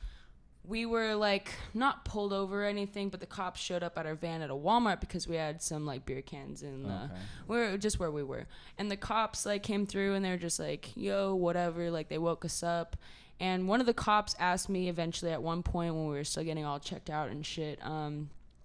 we were like not pulled over or anything, but the cops showed up at our van at a Walmart because we had some like beer cans and we were just where we were, and the cops like came through and they were just like, yo, whatever, like they woke us up. And one of the cops asked me eventually at one point when we were still getting all checked out and shit,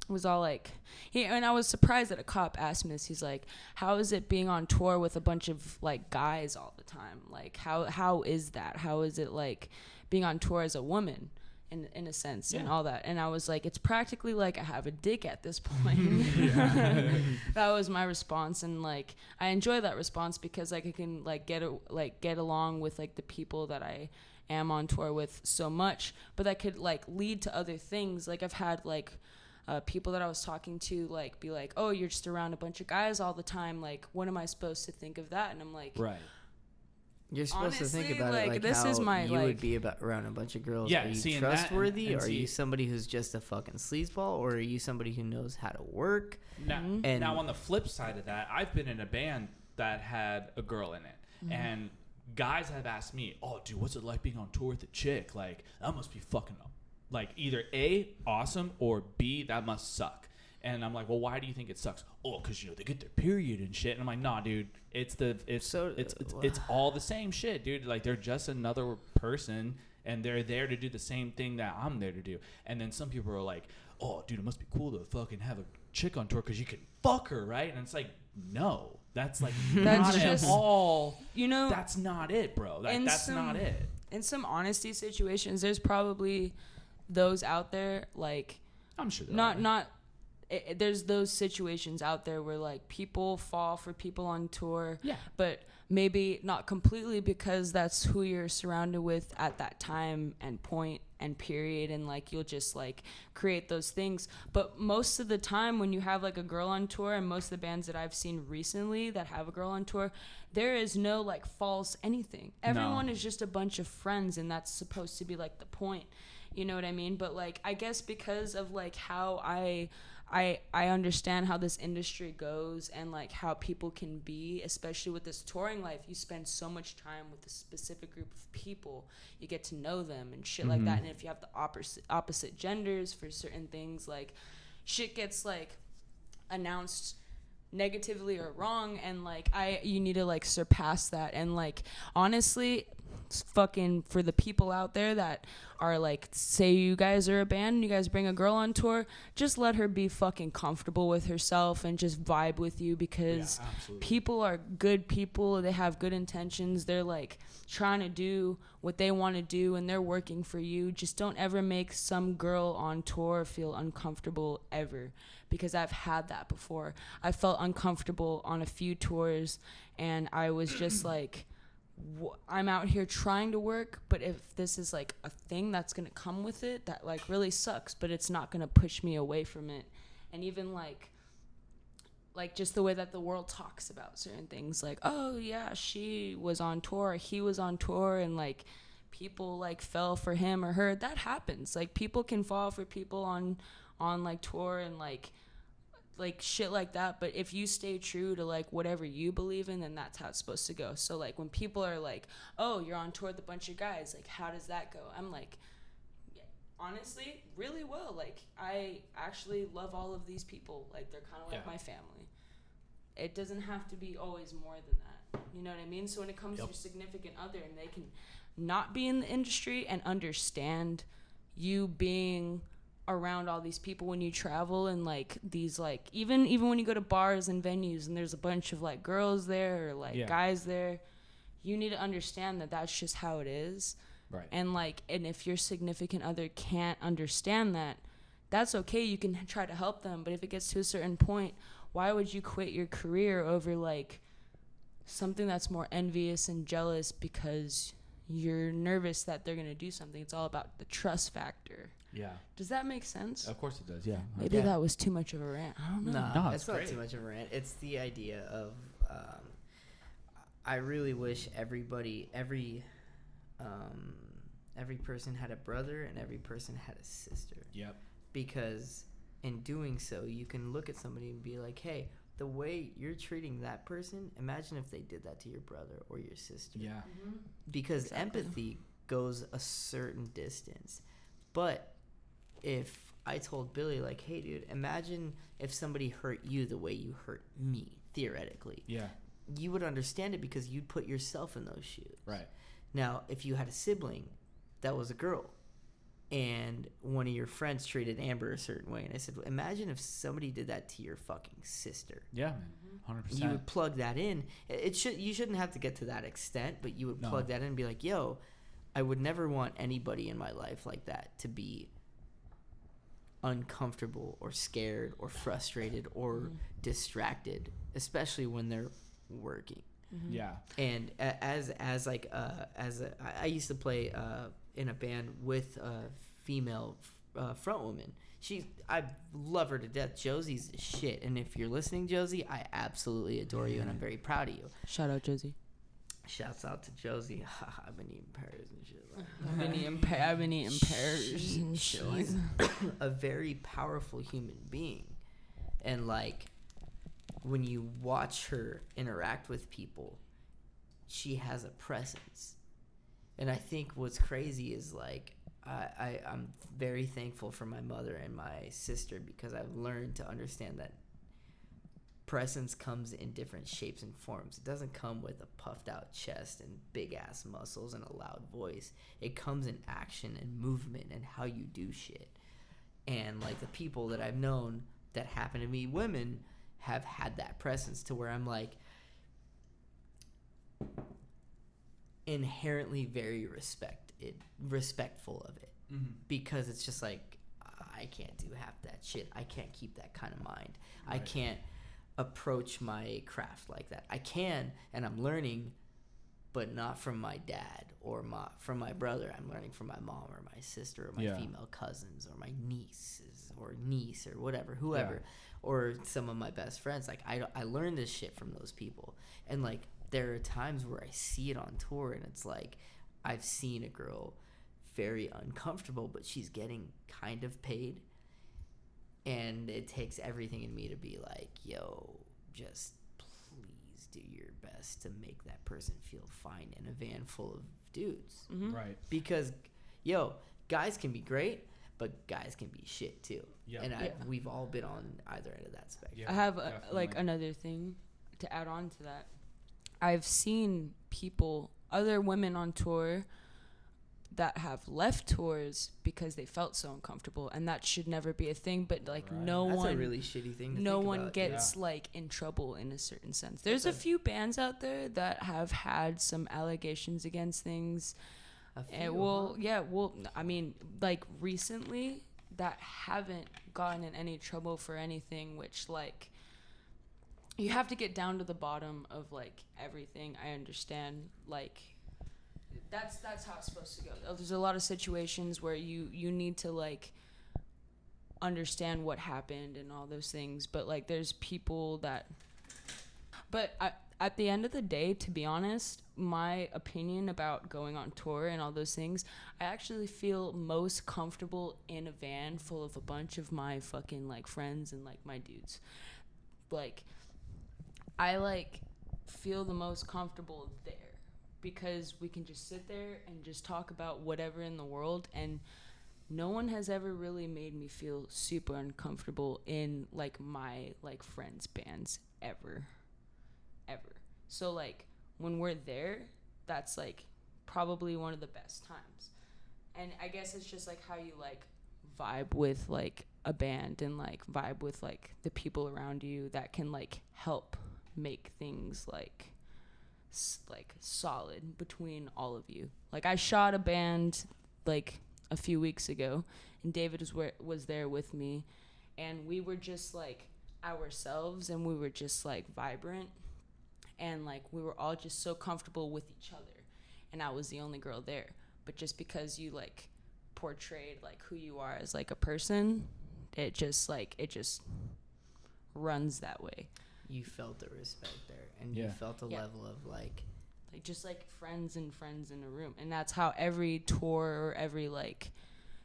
was all like, and I was surprised that a cop asked me this. He's like, how is it being on tour with a bunch of like guys all the time? Like, how is that? How is it like being on tour as a woman in a sense and all that? And I was like, it's practically like I have a dick at this point. That was my response. And like, I enjoy that response because like I can like get along with like the people that I am on tour with so much, but that could like lead to other things. Like I've had like people that I was talking to like be like, oh, you're just around a bunch of guys all the time, like what am I supposed to think of that? And I'm like, right, you're supposed honestly, to think about like, it like this how is my, you would be around a bunch of girls. Yeah, are you trustworthy, or are you somebody who's just a fucking sleazeball, or are you somebody who knows how to work? Now on the flip side of that, I've been in a band that had a girl in it, and guys have asked me, oh dude, what's it like being on tour with a chick? Like that must be fucking like either A, awesome, or B, that must suck. And I'm like, well, why do you think it sucks? Oh, because you know they get their period and shit. And I'm like, nah, dude, it's all the same shit, dude. Like they're just another person, and they're there to do the same thing that I'm there to do. And then some people are like, oh, dude, it must be cool to fucking have a chick on tour because you can fuck her, right? And it's like, no, that's like not at all. You know, that's not it, bro. That's not it. In some honesty situations, there's probably those out there, like, I'm sure not there's those situations out there where like people fall for people on tour, Yeah. but maybe not completely because that's who you're surrounded with at that time and point and period, and like you'll just like create those things. But most of the time when you have like a girl on tour, and most of the bands that I've seen recently that have a girl on tour, there is no like false anything. Everyone is just a bunch of friends, and that's supposed to be like the point. You know what I mean? But like I guess because of like how I understand how this industry goes and like how people can be, especially with this touring life. You spend so much time with a specific group of people. You get to know them and shit like that. And if you have the opposite genders for certain things, like shit gets like announced negatively or wrong, and like you need to like surpass that. And like honestly, fucking for the people out there that are like, say you guys are a band and you guys bring a girl on tour, just let her be fucking comfortable with herself and just vibe with you, because people are good people. They have good intentions. They're like trying to do what they want to do, and they're working for you. Just don't ever make some girl on tour feel uncomfortable ever, because I've had that before. I felt uncomfortable on a few tours, and I was just like, I'm out here trying to work, but if this is like a thing that's gonna come with it, that like really sucks, but it's not gonna push me away from it. And even like just the way that the world talks about certain things, like, oh yeah, she was on tour, he was on tour, and like people like fell for him or her. That happens. Like people can fall for people on like tour and like shit like that. But if you stay true to like whatever you believe in, then that's how it's supposed to go. So like when people are like, oh, you're on tour with a bunch of guys, like how does that go? I'm like, yeah, honestly, really well. Like I actually love all of these people. Like they're kind of like my family. It doesn't have to be always more than that. You know what I mean? So when it comes to your significant other, and they can not be in the industry and understand you being around all these people when you travel, and like these like even when you go to bars and venues and there's a bunch of like girls there or like guys there, you need to understand that that's just how it is. Right. And like, and if your significant other can't understand that, that's okay. You can try to help them, but if it gets to a certain point, why would you quit your career over like something that's more envious and jealous because you're nervous that they're gonna do something? It's all about the trust factor. Yeah. Does that make sense? Of course it does, yeah. Maybe that was too much of a rant. I don't know. No, it's not too much of a rant. It's the idea of I really wish every person had a brother and every person had a sister. Yep. Because in doing so, you can look at somebody and be like, hey, the way you're treating that person, imagine if they did that to your brother or your sister. Yeah. Mm-hmm. Because empathy goes a certain distance. But if I told Billy, like, hey, dude, imagine if somebody hurt you the way you hurt me, theoretically. Yeah. You would understand it because you'd put yourself in those shoes. Right. Now, if you had a sibling that was a girl and one of your friends treated Amber a certain way, and I said, well, imagine if somebody did that to your fucking sister. Yeah, 100%. You would plug that in. You shouldn't have to get to that extent, but you would plug that in and be like, yo, I would never want anybody in my life like that to be uncomfortable or scared or frustrated or distracted, especially when they're working. Yeah. And I used to play in a band with a female front woman. I love her to death. Josie's the shit. And if you're listening, Josie, I absolutely adore you and I'm very proud of you. Shout out, Josie. Shouts out to Josie. I've been eating pears and shit. I've been eating pears and shit. She's a very powerful human being. And like, when you watch her interact with people, she has a presence. And I think what's crazy is like, I'm very thankful for my mother and my sister, because I've learned to understand that presence comes in different shapes and forms. It doesn't come with a puffed out chest and big ass muscles and a loud voice. It comes in action and movement and how you do shit. And like the people that I've known that happen to be women have had that presence to where I'm like inherently very respectful of it. Mm-hmm. Because it's just like, I I can't do half that shit. I can't keep that kind of mind. I Right. can't approach my craft like that. I can, and I'm learning, but not from my dad or from my brother. I'm learning from my mom or my sister or my Yeah. female cousins or my nieces or niece or whatever, whoever, or some of my best friends. Like I learned this shit from those people, and like there are times where I see it on tour, and it's like I've seen a girl very uncomfortable, but she's getting kind of paid, and it takes everything in me to be like, yo, just please do your best to make that person feel fine in a van full of dudes. Right. Because, yo, guys can be great, but guys can be shit too. Yeah. And Yeah. we've all been on either end of that spectrum. Yeah. I have definitely. another thing to add on to that. I've seen other women on tour that have left tours because they felt so uncomfortable, and that should never be a thing. But like Right. no That's one, a really shitty thing to no think one about. gets Yeah. like in trouble in a certain sense. There's a That's a- few bands out there that have had some allegations against things. A few, And I mean, like recently that haven't gotten in any trouble for anything, which like you have to get down to the bottom of like everything. I understand, like that's how it's supposed to go. There's a lot of situations where you need to like understand what happened and all those things, but like there's people that at the end of the day, to be honest, my opinion about going on tour and all those things, I actually feel most comfortable in a van full of a bunch of my fucking like friends and like my dudes. Like I like feel the most comfortable there because we can just sit there and just talk about whatever in the world, and no one has ever really made me feel super uncomfortable in like my like friends' bands ever. So like when we're there, that's like probably one of the best times. And I guess it's just like how you like vibe with like a band and like vibe with like the people around you that can like help make things like solid between all of you. Like I shot a band like a few weeks ago, and David was there with me, and we were just like ourselves, and we were just like vibrant, and like we were all just so comfortable with each other, and I was the only girl there. But just because you like portrayed like who you are as like a person, it just runs that way. You felt the respect there, and Yeah. you felt a Yeah. level of like Just like friends and friends in a room. And that's how every tour or every like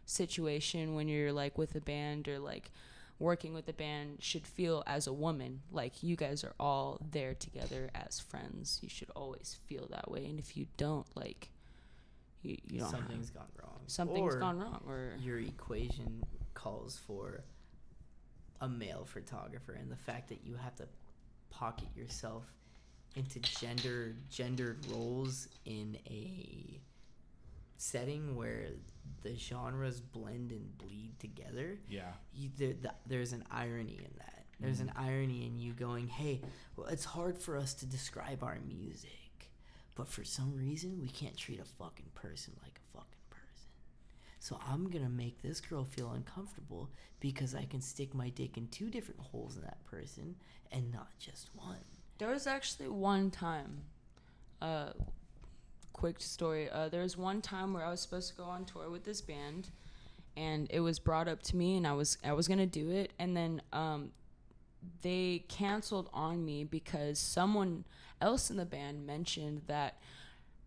situation when you're like with a band or like working with a band should feel as a woman. Like you guys are all there together as friends. You should always feel that way. And if you don't, like you don't something's gone wrong. something's Or gone wrong, or your equation calls for a male photographer, and the fact that you have to pocket yourself into gendered roles in a setting where the genres blend and bleed together. Yeah. There's an irony in that. There's an irony in you going, hey, well, it's hard for us to describe our music, but for some reason we can't treat a fucking person like a fucking person. So I'm gonna make this girl feel uncomfortable because I can stick my dick in 2 different holes in that person and not just one. there was actually one time, quick story. There was one time where I was supposed to go on tour with this band, and it was brought up to me, and I was gonna do it, and then they canceled on me because someone else in the band mentioned that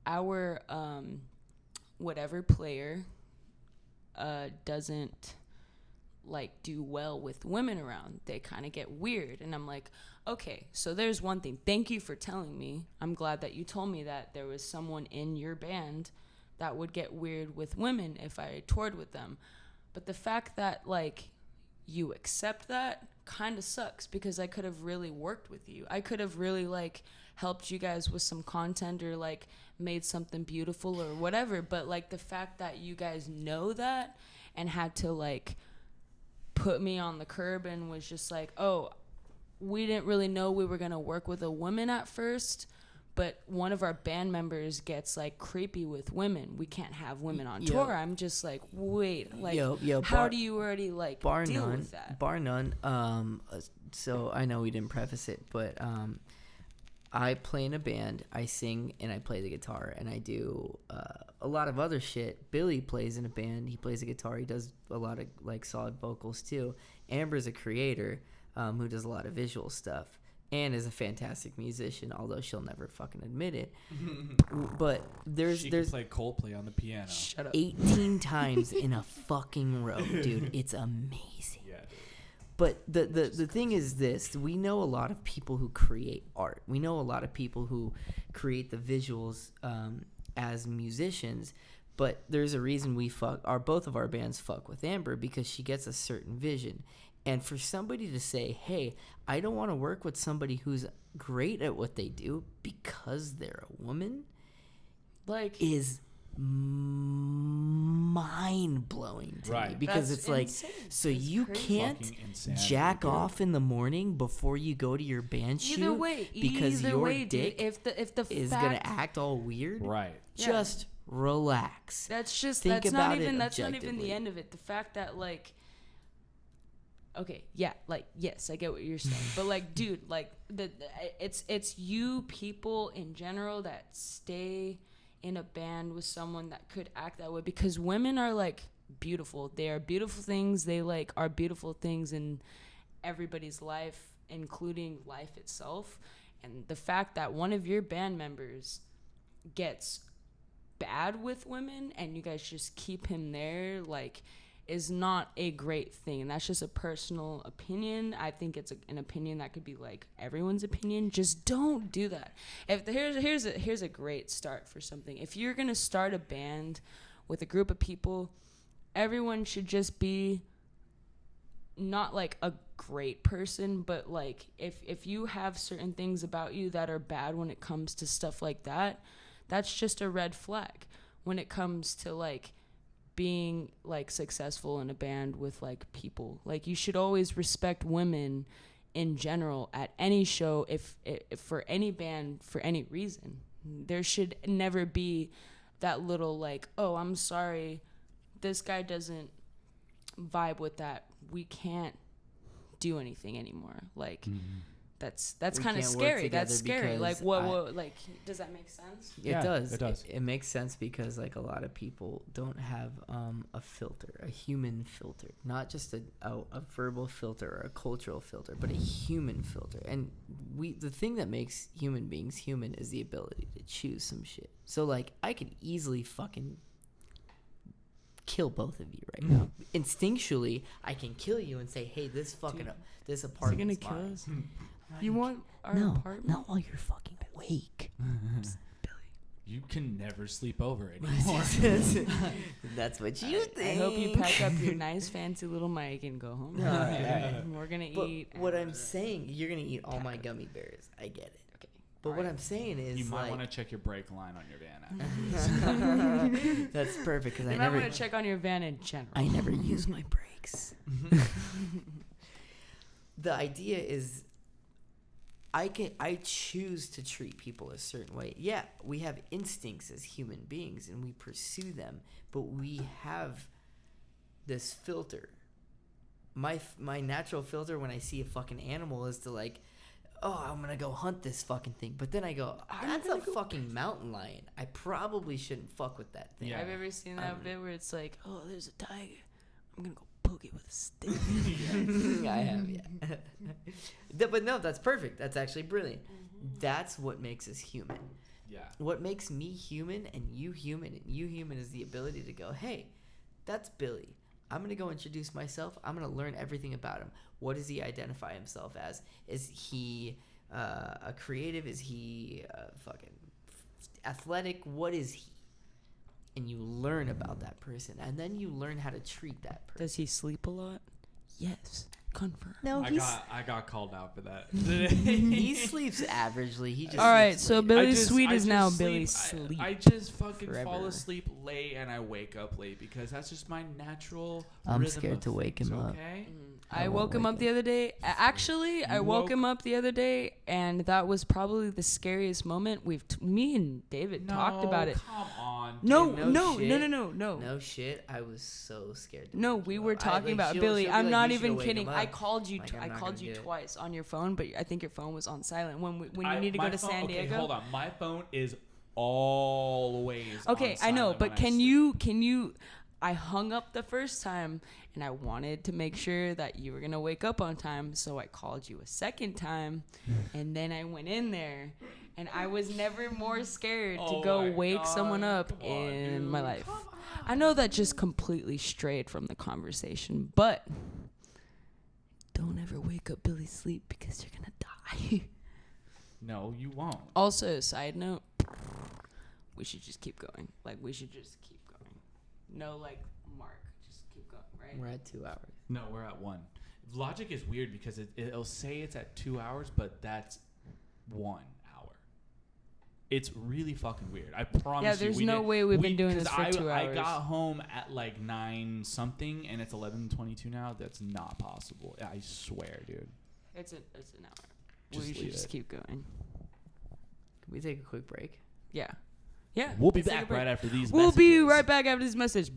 our whatever player doesn't like do well with women around. They kind of get weird, and I'm like, okay, so there's one thing. Thank you for telling me. I'm glad that you told me that there was someone in your band that would get weird with women if I toured with them. But the fact that like you accept that kind of sucks, because I could have really worked with you. I could have really like helped you guys with some content or like made something beautiful or whatever. But like the fact that you guys know that and had to like put me on the curb and was just like, oh, we didn't really know we were going to work with a woman at first, but one of our band members gets like creepy with women. We can't have women on Yo. tour. I'm just like, wait, like, Yo, how do you already like bar deal none, with that? bar none. So I know we didn't preface it, but I play in a band. I sing and I play the guitar, and I do a lot of other shit. Billy plays in a band. He plays the guitar. He does a lot of like solid vocals too. Amber's a creator who does a lot of visual stuff and is a fantastic musician, although she'll never fucking admit it. But She can play Coldplay on the piano. Shut up. 18 times in a fucking row, dude. It's amazing. Yeah, dude. But the thing is this, we know a lot of people who create art. We know a lot of people who create the visuals as musicians, but there's a reason both of our bands fuck with Amber, because she gets a certain vision. And for somebody to say, hey, I don't want to work with somebody who's great at what they do because they're a woman, Like, is mind-blowing to me, because That's it's like, insane. so That's you crazy. can't Fucking insanity, jack dude. off in the morning before you go to your band shoot because your dick dude, if the is fact, gonna act all weird. Right. Yeah. Just relax. That's just Think that's about not it even that's not even objectively. the end of it. The fact that like, okay, yeah, like yes, I get what you're saying, but like, dude, like it's you people in general that stay in a band with someone that could act that way, because women are like beautiful. They are beautiful things. They like are beautiful things in everybody's life, including life itself. And the fact that one of your band members gets bad with women and you guys just keep him there, like, is not a great thing. And that's just a personal opinion. I think it's an opinion that could be like everyone's opinion. Just don't do that. If here's a great start for something. If you're gonna start a band with a group of people, everyone should just be not like a great person, but like if you have certain things about you that are bad when it comes to stuff like that, that's just a red flag when it comes to like being like successful in a band with like people. Like, you should always respect women in general at any show. If for any band, for any reason, there should never be that little like, oh, I'm sorry, this guy doesn't vibe with that, we can't do anything anymore. Like, that's We kind of can't work scary. That's together scary. Like, because what like, does that make sense? Yeah, It does. it does. It makes sense because like a lot of people don't have a filter, a human filter, not just a verbal filter or a cultural filter, but a human filter. And the thing that makes human beings human is the ability to choose some shit. So like, I could easily fucking kill both of you right now. Instinctually, I can kill you and say, hey, this fucking this Is he apartment's gonna kill mine. us? You want our No, apartment? not while you're fucking awake. You can never sleep over anymore. That's what you think. I hope you pack up your nice fancy little mic and go home. All right. We're gonna But eat. what I'm saying, you're gonna eat all my gummy bears. I get it. Okay. But what Alright. I'm saying is, You might like, want to check your brake line on your van after. that's perfect because You might want to check on your van in general. I never use my brakes. The idea is, I choose to treat people a certain way. Yeah, we have instincts as human beings and we pursue them, but we have this filter. My natural filter when I see a fucking animal is to like, oh, I'm gonna go hunt this fucking thing. But then I go, that's a fucking mountain lion. I probably shouldn't fuck with that thing. Yeah. Have you ever seen that I'm- bit where it's like, oh, there's a tiger, I'm gonna go poke it with a stick? I have, yeah. But no, that's perfect. That's actually brilliant. That's what makes us human. Yeah. What makes me human and you human is the ability to go, hey, that's Billy. I'm going to go introduce myself. I'm going to learn everything about him. What does he identify himself as? Is he a creative? Is he fucking athletic? What is he? And you learn about that person. And then you learn how to treat that person. Does he sleep a lot? Yes. Confirm. No, I got called out for that. he sleeps averagely. He just All right, sleeps so late. Billy I just- Sweet I is now just Billy sleep- Sleep. I just fucking fall Forever. asleep late and I wake up late because that's just my natural I'm rhythm scared of to wake things, him up. Okay. I woke him up the other day. Actually, I woke him up the other day, and that was probably the scariest moment. Me and David talked about it. Come on. No, Dude, no, shit. no, no, no, no. No shit. I was so scared. To No, wake we you were up. talking about she'll Billy. be I'm like, not "You shoulda even wake kidding. him I up." called you. Like, I'm I not called gonna you do it. twice on your phone, but I think your phone was on silent when you need to go to San Diego. Okay, hold on. My phone is always Okay, on I know, silent but when I can sleep. you I hung up the first time and I wanted to make sure that you were going to wake up on time, so I called you a second time and then I went in there and I was never more scared to Oh go my wake someone God, up come on, in my dude, life. come on. I know that just completely strayed from the conversation, but don't ever wake up Billy's sleep because you're going to die. No, you won't. Also, side note, we should just keep going. Like, we should just keep going. No, like, mark. Just keep going, right? We're at 2 hours. No, we're at 1. Logic is weird because it'll say it's at 2 hours, but that's 1 hour. It's really fucking weird. I promise you. Yeah, there's no way we've been doing this for 2 hours. I got home at like 9 something, and it's 11:22 now. That's not possible. I swear, dude. It's an hour. Just We should leave just it. keep going. Can we take a quick break? Yeah. Yeah. We'll be let's take a back break. right after these We'll be messages. right back after this message.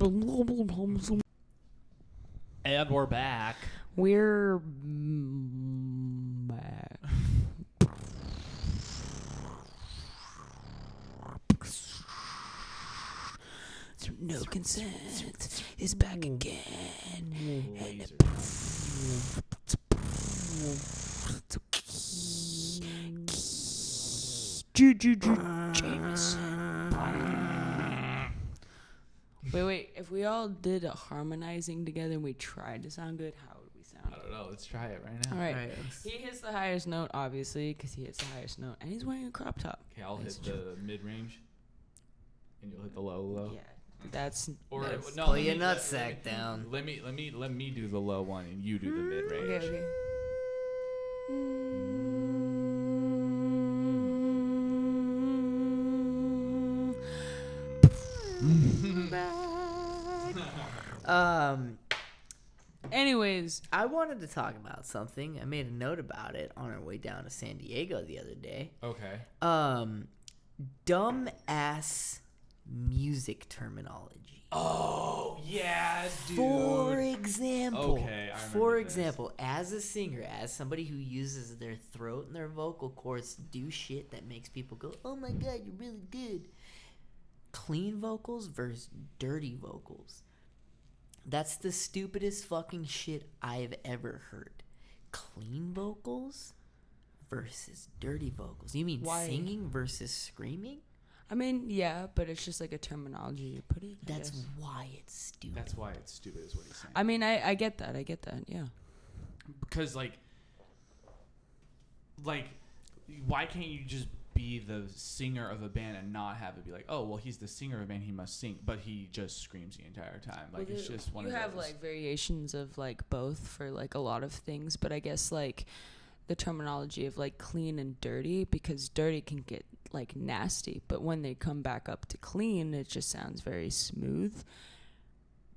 And we're back. We're back. No consent is back again. Laser. Wait. If we all did a harmonizing together and we tried to sound good, how would we sound? I don't know. Let's try it right now. All right. Alright, He hits the highest note, obviously, because he hits the highest note, and he's wearing a crop top. Okay, I'll hit It's the mid range, and you'll hit the low. Yeah, that's. Or that's no, pull let your me- nutsack down. Let me do the low one, and you do the mid range. okay. Anyways, I wanted to talk about something. I made a note about it on our way down to San Diego the other day. Okay. Dumb ass music terminology. Oh yeah, dude. For example, Okay, I for remember this. example, as a singer, as somebody who uses their throat and their vocal cords to do shit that makes people go, "Oh my god, you're really good." Clean vocals versus dirty vocals. That's the stupidest fucking shit I've ever heard. Clean vocals versus dirty vocals. You mean Why? singing versus screaming? I mean, yeah, but it's just like a terminology you put it. I That's guess. why it's stupid. That's why it's stupid, is what he's saying. I mean, I get that. Yeah. Because like, why can't you just be the singer of a band and not have it be like, oh well, he's the singer of a band, he must sing, but he just screams the entire time. Like, Well, it's just one you of have those. like variations of like both for like a lot of things, but I guess like the terminology of like clean and dirty, because dirty can get like nasty, but when they come back up to clean, it just sounds very smooth.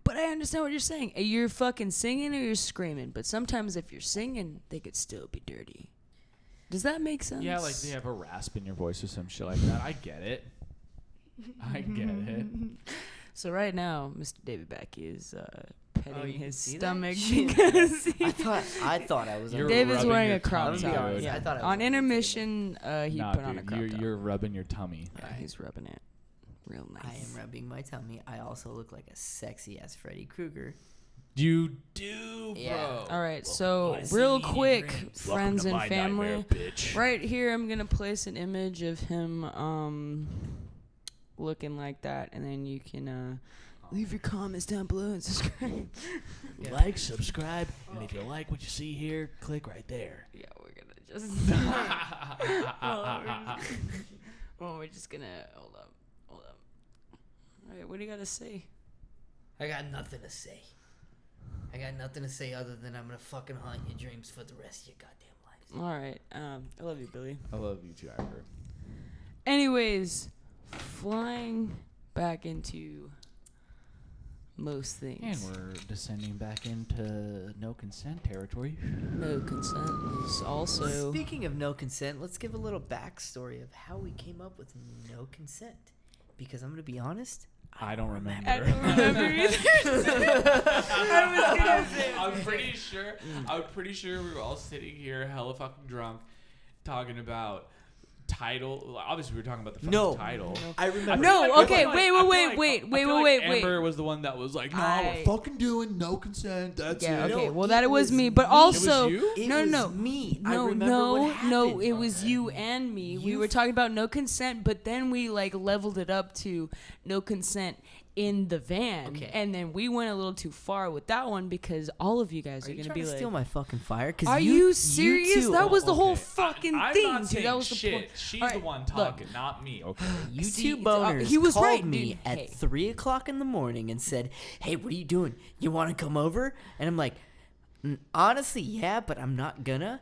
But I understand what you're saying. You're fucking singing or you're screaming, but sometimes if you're singing, they could still be dirty. Does that make sense? Yeah, like they have a rasp in your voice or some shit like that. I get it. I get it. So right now, Mr. David Backey is petting Oh, you can his see that? stomach Shit. because I thought I was. You're David's rubbing wearing your a crop tummy, top. I'm dude. Yeah. I thought I was on on the intermission, he Nah, put on a dude, crop top. you're rubbing your tummy. Yeah, he's rubbing it real nice. I am rubbing my tummy. I also look like a sexy ass Freddy Krueger. You do, bro. Yeah. All right, so I see real you in quick, dreams. friends and family, bitch. right here, I'm gonna place an image of him looking like that, and then you can leave your comments down below and subscribe. Yeah. Like, subscribe, and if you like what you see here, click right there. Yeah, we're gonna just. We're just gonna hold up. All right, what do you gotta say? I got nothing to say. I got nothing to say other than I'm gonna fucking haunt your dreams for the rest of your goddamn lives. All right, I love you, Billy. I love you too, Ivor. Anyways, flying back into most things. And we're descending back into no consent territory. No consent is also. Speaking of no consent, let's give a little backstory of how we came up with no consent. Because I'm going to be honest, I don't remember. I don't remember either. I was gonna say. I'm pretty sure we were all sitting here, hella fucking drunk, talking about title. Obviously, we were talking about the fucking title. I remember. No, okay, wait. Amber was the one that was like, "No, we're fucking doing no consent." That's Yeah, it. okay. No, Well, it that was was me, but me. also It was you? It no, was no, me. I no, remember what happened. no. It was Okay. you and me. We You were talking about no consent, but then we like leveled it up to no consent in the van, Okay. and then we went a little too far with that one because all of you guys Are are you gonna trying be to like, steal my fucking fire? 'Cause "Are you serious? two- That was the whole Okay. fucking I'm thing, not dude. saying That was the shit. point." She's All the right, one look. talking, not me. Okay. You See, two boners he was called right, me dude. at Hey. 3 o'clock in the morning and said, "Hey, what are you doing? You want to come over?" And I'm like, honestly, yeah, but I'm not gonna."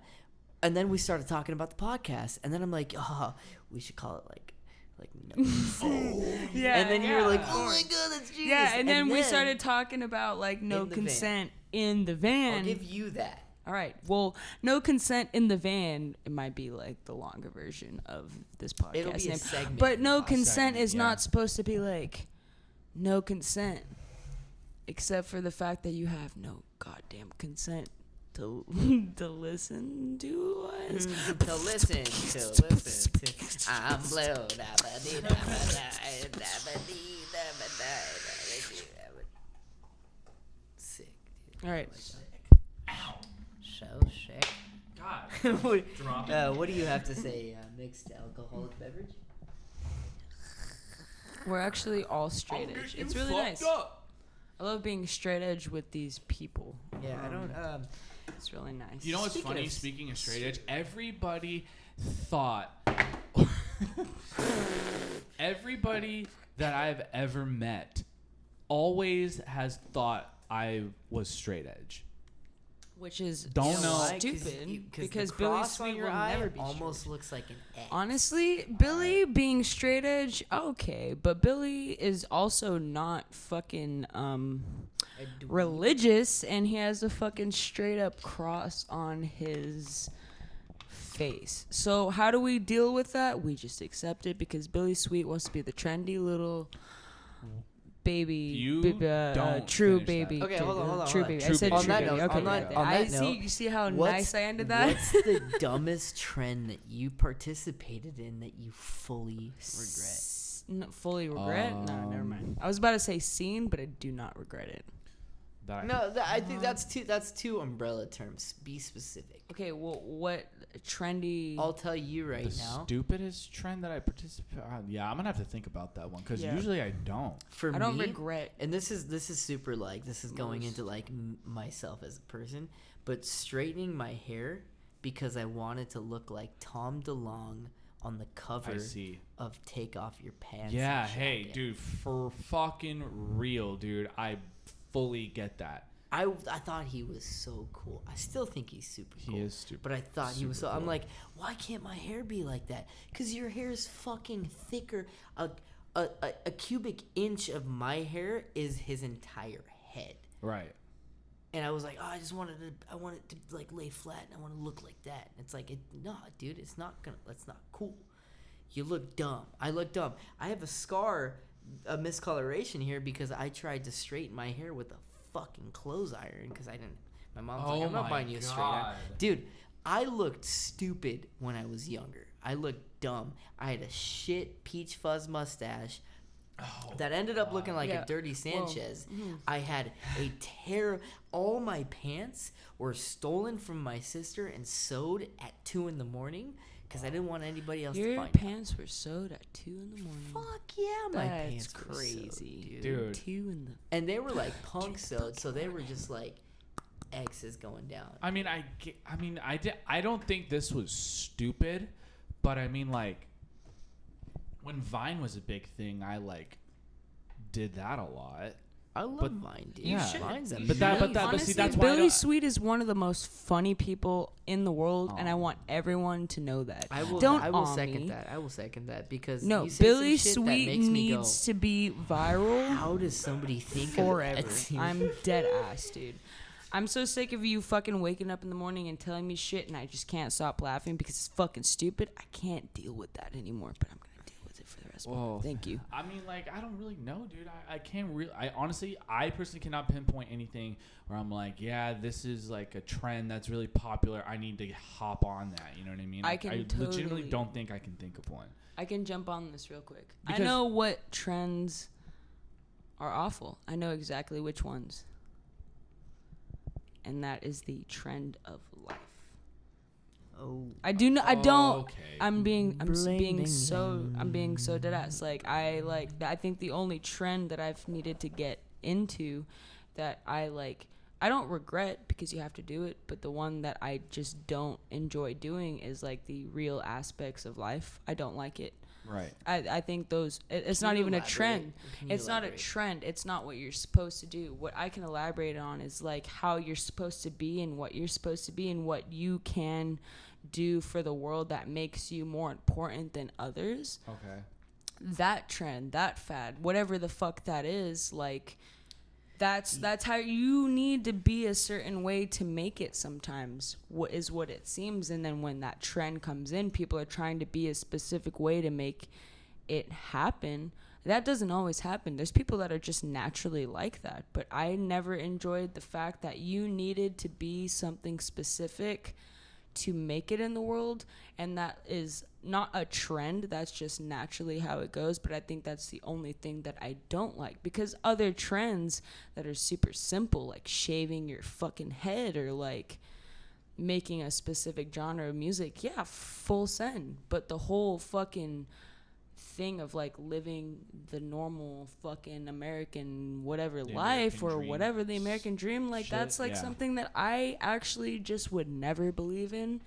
And then we started talking about the podcast, and then I'm like, "Oh, we should call it like no consent." Yeah, And then you were like, yeah. "Oh my god, that's genius!" Yeah, and then we started talking about like no In the van. consent in the van. I'll give you that. All right. Well, no consent in the van. It might be like the longer version of this podcast It'll be a name. segment. But no A consent segment, is yeah. not supposed to be like no consent, except for the fact that you have no goddamn consent to listen to us. To listen to. I'm blue. Sick. All right. So sick. God. What do you have to say, mixed alcoholic beverage? We're actually all straight edge. It's really nice. I love being straight edge with these people. Yeah, I don't. It's really nice. You know what's Speaking funny? of Speaking of straight edge, everybody that I've ever met always has thought I was straight edge. Which is Don't You know know. why? stupid the because Billy cross on Sweet your will eye never be almost straight. looks like an X. Honestly, Billy being straight edge, okay, but Billy is also not fucking A dweeb. religious, and he has a fucking straight up cross on his face. So how do we deal with that? We just accept it because Billy Sweet wants to be the trendy little baby, You don't true finish baby. that. Okay, hold on. True baby. I True said baby. true On that baby. note- Okay, on that- yeah. on I that see. note, You see how What's- nice I ended that? What's the dumbest trend that you participated in that you fully regret? No, fully regret? No, never mind. I was about to say seen, but I do not regret it. That I No, I think that's two umbrella terms. Be specific. Okay, well, what trendy? I'll tell you right the now. stupidest trend that I participate. Yeah, I'm gonna have to think about that one because Yeah. usually I don't. For I don't me, regret. and this is super like this is going Most. into like myself as a person, but straightening my hair because I wanted to look like Tom DeLonge on the cover I see. of Take Off Your Pants. Yeah, and hey, Jacket. dude, for fucking real, dude. I fully get that. I thought he was so cool. I still think he's super cool. He is stupid. But I thought he was so. super I'm cool. like, why can't my hair be like that? Because your hair is fucking thicker. A cubic inch of my hair is his entire head. Right. And I was like, oh, I want it to like lay flat, and I want to look like that. It's like, nah, dude, that's not cool. You look dumb. I look dumb. I have a scar, a miscoloration here because I tried to straighten my hair with a fucking clothes iron because I didn't. My mom's like, I'm not buying you a straight iron, dude. I looked stupid when I was younger. I looked dumb. I had a shit peach fuzz mustache. That ended up looking like Yeah. a dirty Well, Sanchez. I had a all my pants were stolen from my sister and sewed at 2 a.m. because I didn't want anybody else to Your find pants were sewed at 2 a.m. out. Fuck yeah, my That's pants were crazy, sewed, Dude. 2 in the. And they were like punk sewed, so they were just like X's going down. I mean, I don't think this was stupid, but I mean, like, when Vine was a big thing, I like did that a lot. I love But- Vine, dude. yeah. Vine's But amazing. that- but see, Honestly, that's why I Billy don't- Sweet is one of the most funny people in the world, and I Aw. want everyone to know that. I will. Don't I will awe second me. that. I will second that because No, you say some Billy shit that Sweet makes me go, needs to be viral how does somebody think forever. of that? I'm dead ass, dude. I'm so sick of you fucking waking up in the morning and telling me shit, and I just can't stop laughing because it's fucking stupid. I can't deal with that anymore, but I'm gonna deal with it for the rest of my Whoa. life. Thank you. I mean, like, I don't really know, dude. I can't really. I honestly, I personally cannot pinpoint anything where I'm like, yeah, this is like a trend that's really popular. I need to hop on that. You know what I mean? I can legitimately totally- don't think I can think of one. I can jump on this real quick. I Because- know what trends are awful. I know exactly which ones. And that is the trend of life. Oh, I do know. I don't. Okay. I'm being Bling, so bling. dead ass. I think the only trend that I've needed to get into that I don't regret because you have to do it, but the one that I just don't enjoy doing is like the real aspects of life. I don't like it. Right. I think it's Can not you even a elaborate? trend. Can you It's not a elaborate? trend. It's not what you're supposed to do. What I can elaborate on is like how you're supposed to be and what you're supposed to be and what you can do for the world that makes you more important than others. Okay. That trend, that fad, whatever the fuck that is, like that's how you need to be a certain way to make it sometimes. What is what it seems, and then when that trend comes in, people are trying to be a specific way to make it happen. That doesn't always happen. There's people that are just naturally like that, but I never enjoyed the fact that you needed to be something specific to make it in the world, and that is not a trend. That's just naturally how it goes. But I think that's the only thing that I don't like, because other trends that are super simple, like shaving your fucking head or like making a specific genre of music, yeah, full send. But the whole fucking thing of like living the normal fucking American whatever The life American or dream. whatever the American dream, like Shit, that's like yeah. something that I actually just would never believe in.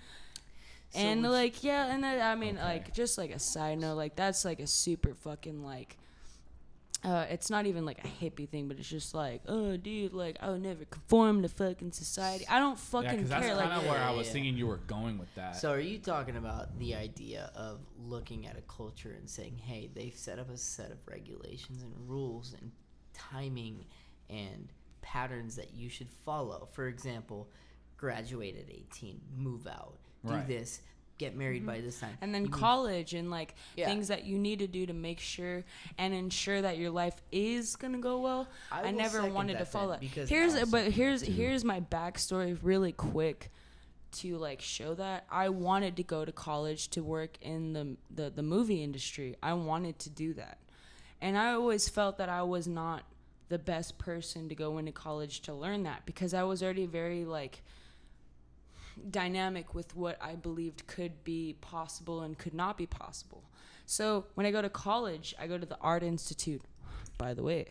So And would like yeah, and then, I mean Okay. like just like a side note, like that's like a super fucking like it's not even like a hippie thing, but it's just like, oh dude, like I would never conform to fucking society. I don't Yeah, fucking because that's care. kind Like of where I Yeah, was yeah. thinking you were going with that. So are you talking about the idea of looking at a culture and saying, hey, they've set up a set of regulations and rules and timing and patterns that you should follow? For example, graduate at 18, move out, do Right. this, get married by this time. and then You mean- college and like Yeah. things that you need to do to make sure and ensure that your life is gonna go well. I will never second wanted to that follow then, that. because Here's also- but here's my backstory really quick to like show that I wanted to go to college to work in the movie industry. I wanted to do that, and I always felt that I was not the best person to go into college to learn that, because I was already very like dynamic with what I believed could be possible and could not be possible. So when I go to college, I go to the Art Institute. By the way,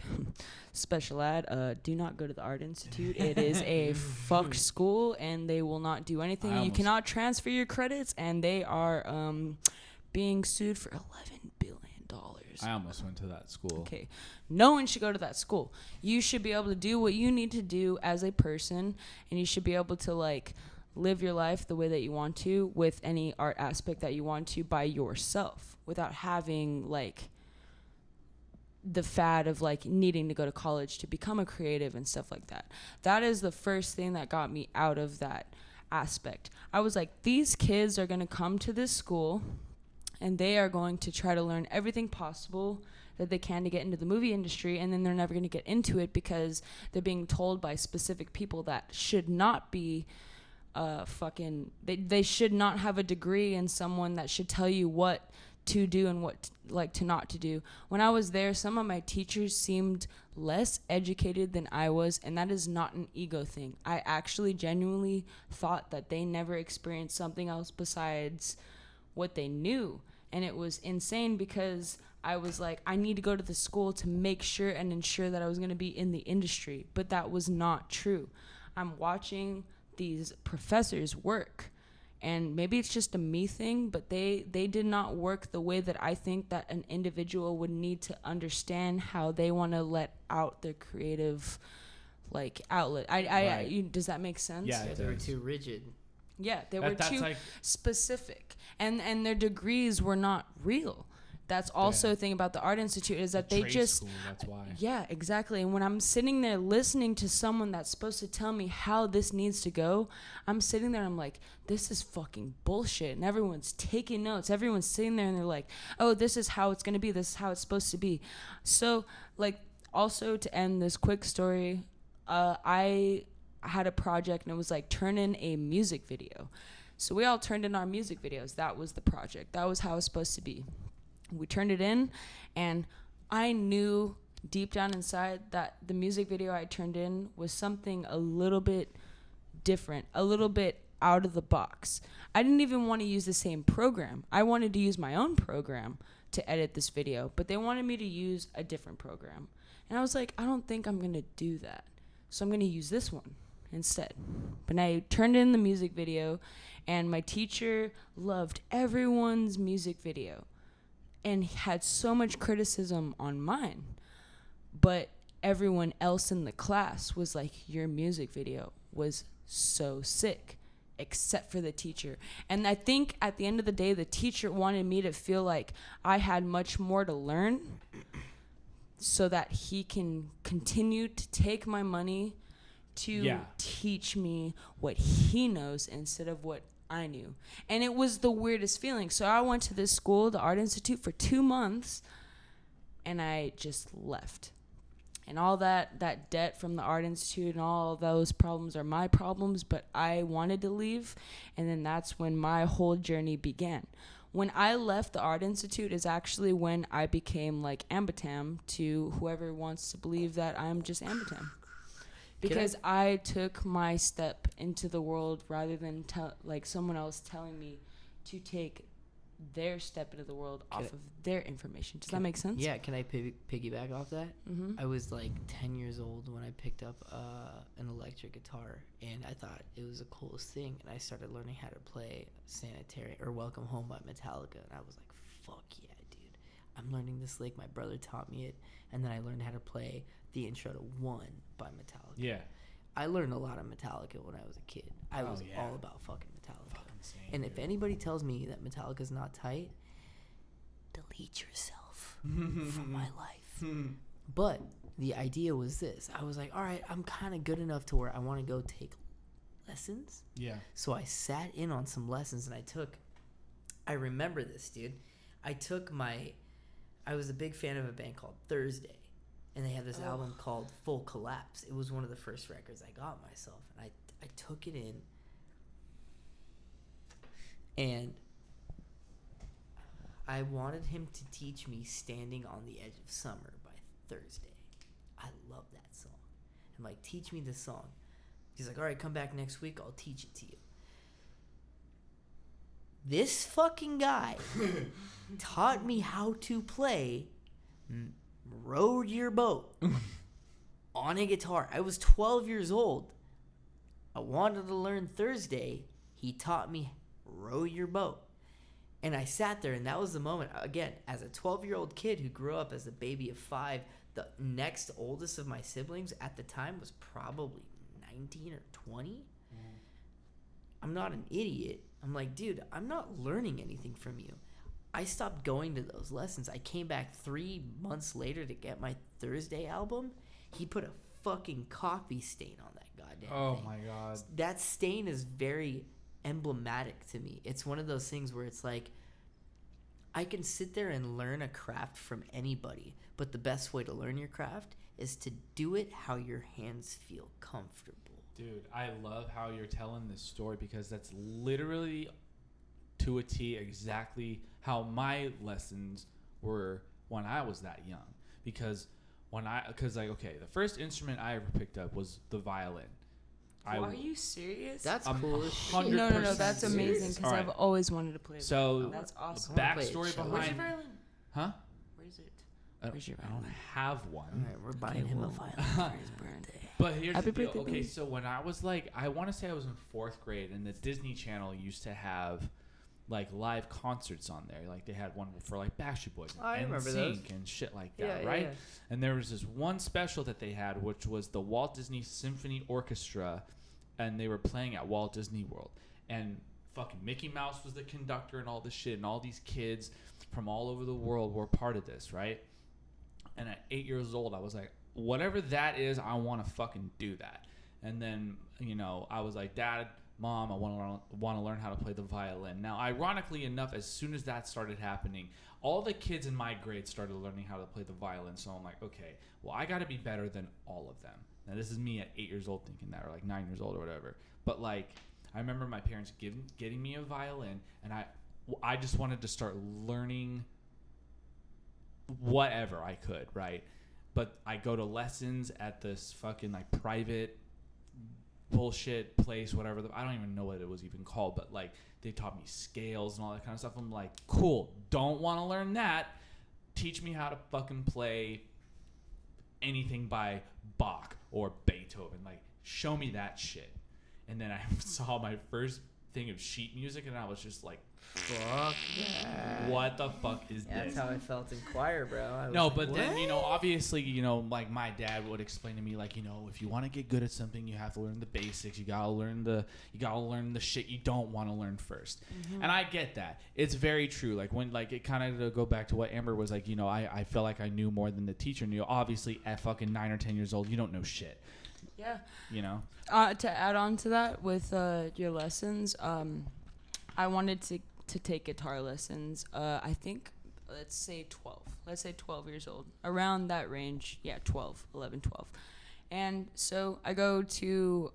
special ad, do not go to the Art Institute. It is a fuck school, and they will not do anything. I You almost- cannot transfer your credits, and they are being sued for $11 billion. I almost went to that school. Okay. No one should go to that school. You should be able to do what you need to do as a person, and you should be able to like live your life the way that you want to with any art aspect that you want to by yourself, without having like the fad of like needing to go to college to become a creative and stuff like that. That is the first thing that got me out of that aspect. I was like, these kids are going to come to this school and they are going to try to learn everything possible that they can to get into the movie industry, and then they're never going to get into it because they're being told by specific people that should not be they should not have a degree in someone that should tell you what to do and what to not to do. When I was there, some of my teachers seemed less educated than I was, and that is not an ego thing. I actually genuinely thought that they never experienced something else besides what they knew, and it was insane because I was like, I need to go to the school to make sure and ensure that I was going to be in the industry, but that was not true. I'm watching these professors work, And maybe it's just a me thing, but they did not work the way that I think that an individual would need to understand how they want to let out their creative, like, outlet. Does that make sense? Yeah, They were too rigid. Yeah, they were That's too like, specific, and their degrees were not real. That's also a thing about the Art Institute, is that they trade just school, that's why. Yeah, exactly. And when I'm sitting there listening to someone that's supposed to tell me how this needs to go, I'm sitting there and I'm like, this is fucking bullshit. And everyone's taking notes. Everyone's sitting there and they're like, oh, this is how it's going to be. This is how it's supposed to be. So, like, also to end this quick story, I had a project and it was like, turn in a music video. So we all turned in our music videos. That was the project. That was how it was supposed to be. We turned it in, and I knew deep down inside that the music video I turned in was something a little bit different, a little bit out of the box. I didn't even want to use the same program. I wanted to use my own program to edit this video, but they wanted me to use a different program. And I was like, I don't think I'm going to do that. So I'm going to use this one instead. But I turned in the music video, and my teacher loved everyone's music video and had so much criticism on mine. But everyone else in the class was like, your music video was so sick, except for the teacher. And I think at the end of the day, the teacher wanted me to feel like I had much more to learn so that he can continue to take my money to teach me what he knows instead of what I knew. And it was the weirdest feeling. So I went to this school, the Art Institute, for 2 months, and I just left. And all that debt from the Art Institute and all those problems are my problems, but I wanted to leave, and then that's when my whole journey began. When I left the Art Institute is actually when I became like Ambitam to whoever wants to believe that I'm just Ambitam. Because I took my step into the world rather than like someone else telling me to take their step into the world off of their information. Does that make sense? Yeah, can I piggyback off that? Mm-hmm. I was like 10 years old when I picked up an electric guitar, and I thought it was the coolest thing, and I started learning how to play Sanitarium or Welcome Home by Metallica, and I was like, fuck yeah, dude. I'm learning this like my brother taught me it, and then I learned how to play the intro to One by Metallica. Yeah. I learned a lot of Metallica when I was a kid. I was all about fucking Metallica. Insane, and dude. if anybody tells me that Metallica's not tight, delete yourself from my life. But the idea was this. I was like, all right, I'm kind of good enough to where I want to go take lessons. Yeah. So I sat in on some lessons, and I remember this, dude. I was a big fan of a band called Thursday. And they had this album called Full Collapse. It was one of the first records I got myself. And I took it in. And I wanted him to teach me Standing on the Edge of Summer by Thursday. I love that song. I'm like, teach me this song. He's like, all right, come back next week. I'll teach it to you. This fucking guy taught me how to play Row Your Boat on a guitar. I was 12 years old. I wanted to learn Thursday. He taught me Row Your Boat. And I sat there, and that was the moment. Again, as a 12-year-old kid who grew up as a baby of 5, the next oldest of my siblings at the time was probably 19 or 20. I'm not an idiot. I'm like, dude, I'm not learning anything from you. I stopped going to those lessons. I came back 3 months later to get my Thursday album. He put a fucking coffee stain on that goddamn thing. Oh my god. That stain is very emblematic to me. It's one of those things where it's like, I can sit there and learn a craft from anybody, but the best way to learn your craft is to do it how your hands feel comfortable. Dude, I love how you're telling this story, because that's literally to a T exactly how my lessons were when I was that young. Because the first instrument I ever picked up was the violin. Are you serious? That's cool as shit. 100% No, that's amazing, serious. because All I've right. always wanted to play. So that's awesome. backstory Where's Where's behind, your violin? huh? Where is it? Where's your I don't violin? have one. All right, we're buying him a violin for his birthday. But here's Happy the deal. birthday, Okay, baby. so when I was like, I want to say I was in 4th grade, and the Disney Channel used to have like live concerts on there. Like they had one for like Backstreet Boys I and remember those. NSYNC and shit like that, right? And there was this one special that they had, which was the Walt Disney Symphony Orchestra, and they were playing at Walt Disney World. And fucking Mickey Mouse was the conductor and all this shit, and all these kids from all over the world were part of this, right? And at 8 years old, I was like, whatever that is, I want to fucking do that. And then, you know, I was like, Dad, Mom, I want to learn how to play the violin. Now, ironically enough, as soon as that started happening, all the kids in my grade started learning how to play the violin. So I'm like, okay, well, I got to be better than all of them. Now, this is me at 8 years old thinking that, or like 9 years old or whatever. But like, I remember my parents getting me a violin, and I just wanted to start learning whatever I could, right? But I go to lessons at this fucking like private bullshit place, whatever. I don't even know what it was even called, but like they taught me scales and all that kind of stuff. I'm like, cool, don't want to learn that. Teach me how to fucking play anything by Bach or Beethoven. Like, show me that shit. And then I saw my first thing of sheet music, and I was just like, Fuck yeah. what the fuck is Yeah, this? that's how I felt in choir, bro. I was No, like, but then, what? you know, obviously, you know, like my dad would explain to me, like, you know, if you want to get good at something, you have to learn the basics. You gotta learn the shit you don't want to learn first. Mm-hmm. And I get that. It's very true. Like when, like, it kind of to go back to what Amber was like, you know, I felt like I knew more than the teacher knew. Obviously, at fucking 9 or 10 years old, you don't know shit. Yeah. You know. To add on to that with your lessons, I wanted to take guitar lessons. I think let's say 12 years old, around that range. Yeah, 11, 12. And so I go to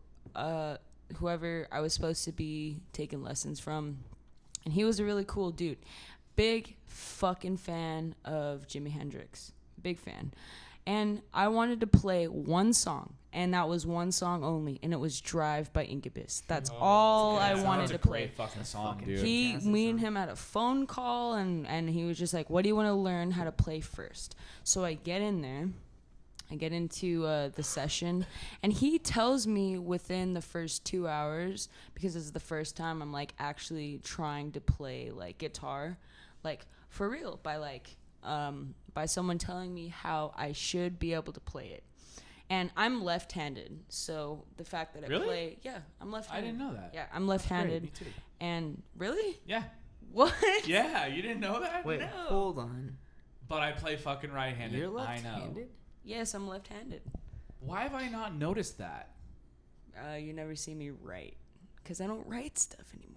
whoever I was supposed to be taking lessons from, and he was a really cool dude. Big fucking fan of Jimi Hendrix. Big fan. And I wanted to play one song, and that was one song only, and it was Drive by Incubus. That's all I wanted to play. Great fucking song, fucking dude. Fantastic Me and song. him had a phone call, and he was just like, what do you want to learn how to play first? So I get in there. I get into the session, and he tells me within the first 2 hours, because this is the first time I'm like actually trying to play like guitar, like for real, by someone telling me how I should be able to play it. And I'm left-handed, so the fact that I Really? play, yeah, I'm I left-handed. didn't know that. Yeah, I'm left-handed. Me too. And really? Yeah. What? Yeah, you didn't know that? Wait, No. hold on. But I play fucking right-handed. You're I know. left-handed? Yes, I'm left-handed. Why have I not noticed that? You never see me write, because I don't write stuff anymore.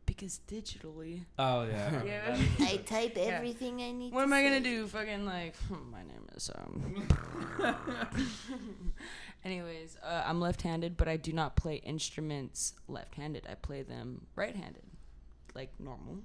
Because digitally. Oh, yeah. Yeah. I type everything I need What to am I gonna say. do? Fucking like, my name is Anyways, I'm left-handed, but I do not play instruments left-handed. I play them right-handed, like normal.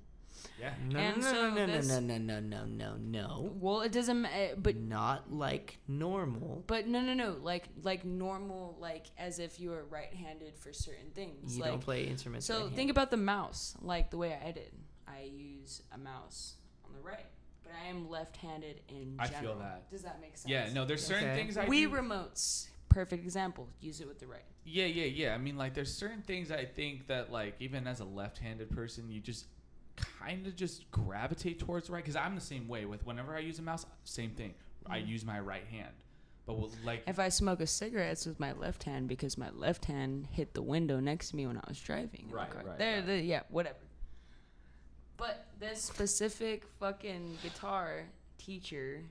Yeah. No, And no, so no, no, this- no, no, no, no, no, no. Well, it doesn't. But Not like normal. no. Like normal, like as if you were right-handed for certain things. You like, don't play instruments. So right-handed. think about the mouse, like the way I edit. I use a mouse on the right, but I am left-handed in I general. feel that. Does that make sense? Yeah, no, there's certain Okay. things I Wii do. remotes, perfect example. Use it with the right. Yeah. I mean, like, there's certain things I think that, like, even as a left-handed person, you just kind of just gravitate towards the right. Because I'm the same way with whenever I use a mouse, same thing. I use my right hand. But, like, If I smoke a cigarette, it's with my left hand because my left hand hit the window next to me when I was driving. in the Right, car. right. Yeah, whatever. But this specific fucking guitar teacher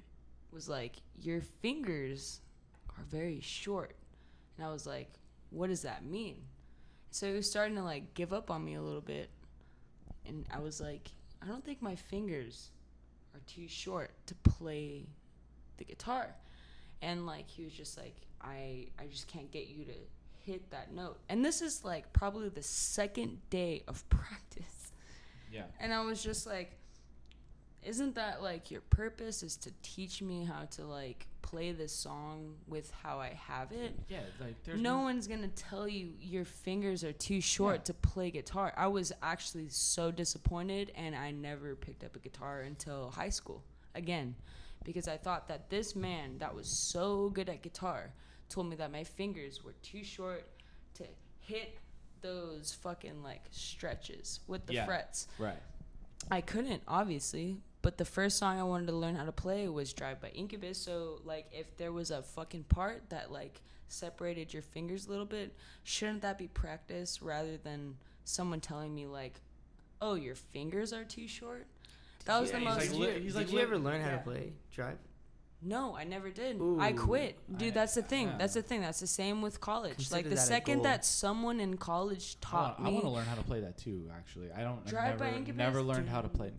was like, your fingers are very short. And I was like, what does that mean? So he was starting to like give up on me a little bit. And I was like, I don't think my fingers are too short to play the guitar. And like he was just like, I just can't get you to hit that note. And this is like probably the second day of practice. yeah. And I was just like, isn't that like your purpose is to teach me how to like play this song with how I have it? Yeah, like, there's No one's gonna tell you your fingers are too short Yeah. to play guitar. I was actually so disappointed, and I never picked up a guitar until high school again, because I thought that this man that was so good at guitar told me that my fingers were too short to hit those fucking like stretches with the frets. Right. I couldn't, obviously, but the first song I wanted to learn how to play was Drive by Incubus. So like if there was a fucking part that like separated your fingers a little bit, shouldn't that be practice rather than someone telling me like, oh, your fingers are too short? That was the most. Did you ever learn how to play Drive? No, I never did. Ooh. I quit. Dude, that's the thing. Yeah. That's the thing. That's the same with college. Consider Like the that a second goal. that someone in college taught I me. want to learn how to play that too. Actually, I don't. Drive by I've Incubus? never learned how to play.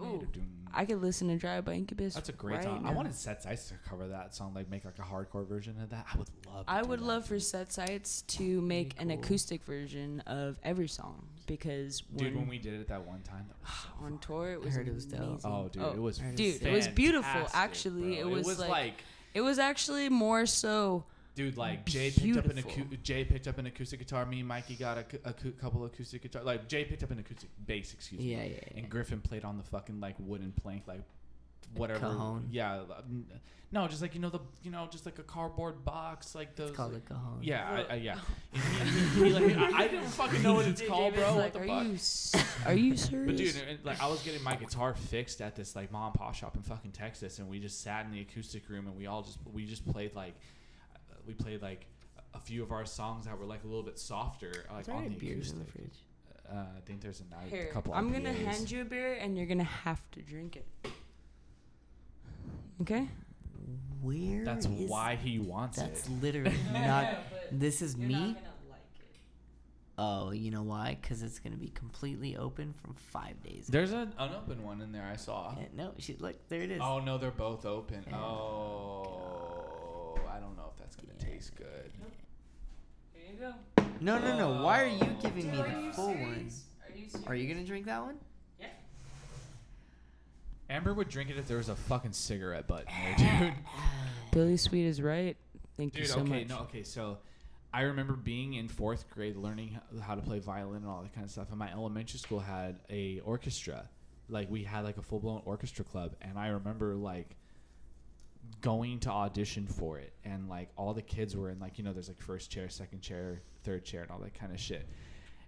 Ooh, I could listen to Drive by Incubus. That's a great right song. now. I wanted Set Sights to cover that song, like make like a hardcore version of that. I would love. I would love for Set Sights to make an acoustic version of every song because when we did it that one time, that was so on fun. tour it was heard it was dope. amazing. Oh, dude, it was. Dude, it was beautiful. fantastic, Actually, bro. it was like it was actually more so. Dude, like Jay picked up Beautiful. Jay picked up an acoustic guitar. Me and Mikey got a couple acoustic guitar. Like Jay picked up an acoustic bass, excuse me. Yeah. And Griffin played on the fucking like wooden plank, like whatever. Cajon. Yeah, no, just like just like a cardboard box, like those. It's called like, a cajon. yeah, yeah. I didn't fucking know what it's called, bro. Like, what the fuck? Are you serious? But dude, like I was getting my guitar fixed at this like mom and pop shop in fucking Texas, and we just sat in the acoustic room and we just played like a few of our songs that were like a little bit softer, like Are on there the beers acoustic. in the fridge? I think there's a Here, couple. I'm gonna IPAs. hand you a beer and you're gonna have to drink it. Okay? Where? That's is- why he wants That's it. literally not. But This is you're me. not gonna like it. Oh, you know why? Because it's gonna be completely open from 5 days. There's an unopened one in there I saw. No, she look there. It is. Oh no, they're both open. Yeah. Oh, I don't know if that's gonna taste good. Here you go. No. Why are you giving me Are the you full one? serious? Are you serious? Are you gonna drink that one? Yeah. Amber would drink it if there was a fucking cigarette butt in there, dude. Billy Sweet is right. Thank you Dude, so okay, much. okay, so I remember being in 4th grade learning how to play violin and all that kind of stuff, and my elementary school had a orchestra. Like, we had, like, a full-blown orchestra club, and I remember, like, going to audition for it, and, like, all the kids were in, like, there's, like, first chair, second chair, third chair, and all that kind of shit.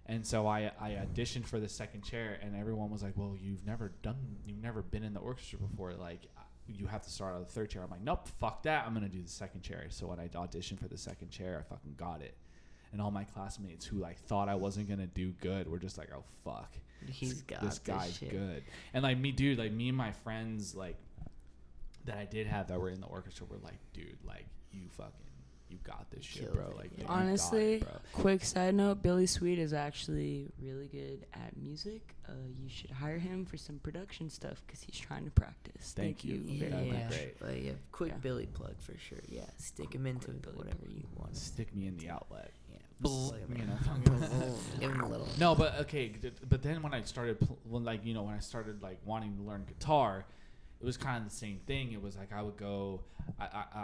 And so I auditioned for the second chair, and everyone was like, well, you've never been in the orchestra before, like, you have to start out the third chair. I'm like, nope, fuck that. I'm going to do the second chair. So when I auditioned for the second chair, I fucking got it. And all my classmates who like thought I wasn't going to do good were just like, oh, fuck. He's got this guy's shit. good. And like me, dude, like me and my friends like that I did have that were in the orchestra were like, dude, like you got this shit, Killed bro. it, Like, yeah. you got Honestly, it, bro. quick side note, Billy Sweet is actually really good at music. You should hire him for some production stuff because he's trying to practice. Thank you. very That'd be Yeah, much. great. but yeah, quick Yeah. Billy plug for sure. Yeah, stick him into Quick Billy whatever plug. you want. Stick me in the outlet. Yeah, Bull, you know. give him a little. No, but okay. But then when I started, when I started like wanting to learn guitar, it was kind of the same thing. It was like I would go.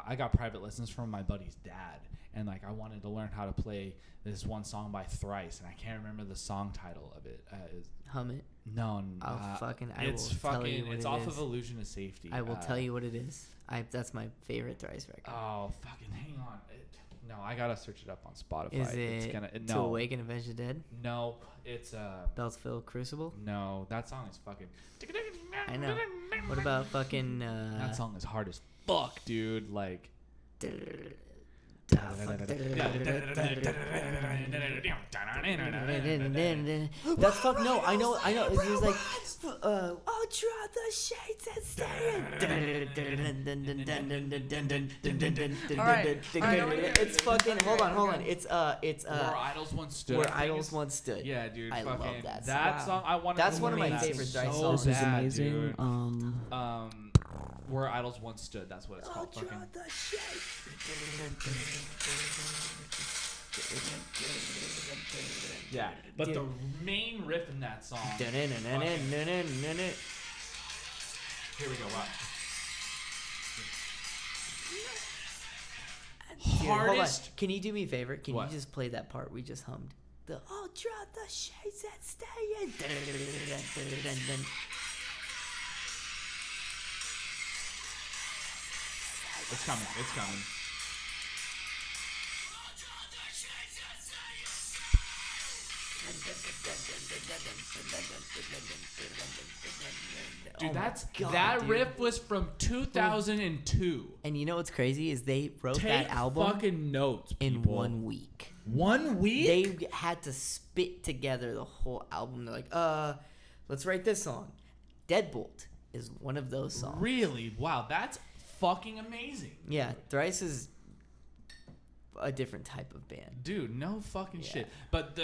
I got private lessons from my buddy's dad, and like I wanted to learn how to play this one song by Thrice, and I can't remember the song title of it. Hum it. No, I'll fucking. I it's will fucking. tell you what It's it off is. of Illusion of Safety. I will tell you what it is. That's my favorite Thrice record. Oh, fucking hang on. No, I gotta search it up on Spotify. Is It's it gonna, To no, Awaken Avenge the Dead? no, it's Beltsville Crucible? no. That song is fucking. I know. What about fucking That song is hard as fuck, dude. Like. That's fuck no, I know. It's just like I'll draw the shades and stay. It's fucking hold on. It's Where Idols Once Stood. Where I think Idols it's- Once Stood. Yeah, dude. I love fucking, that that song. song. I wanted. That's to one of my learn that favorite Thrice so songs. This is bad, amazing. dude. Where Idols Once Stood. That's what it's I'll called. draw Fucking. the shades. Yeah, but Dude. the main riff in that song. Here we go. Wow. Dude, hold on. Hardest. Can you do me a favor? Can What? you just play that part we just hummed? The I'll draw the shades and stay in. It's coming. It's coming. Dude, Oh my that's God, that dude. riff was from 2002. And you know what's crazy is they wrote Take that album fucking notes, in people. 1 week. 1 week? They had to spit together the whole album. They're like, let's write this song. Deadbolt is one of those songs. Really? Wow, that's fucking amazing. Yeah, Thrice is a different type of band. Dude, no fucking Yeah. shit. But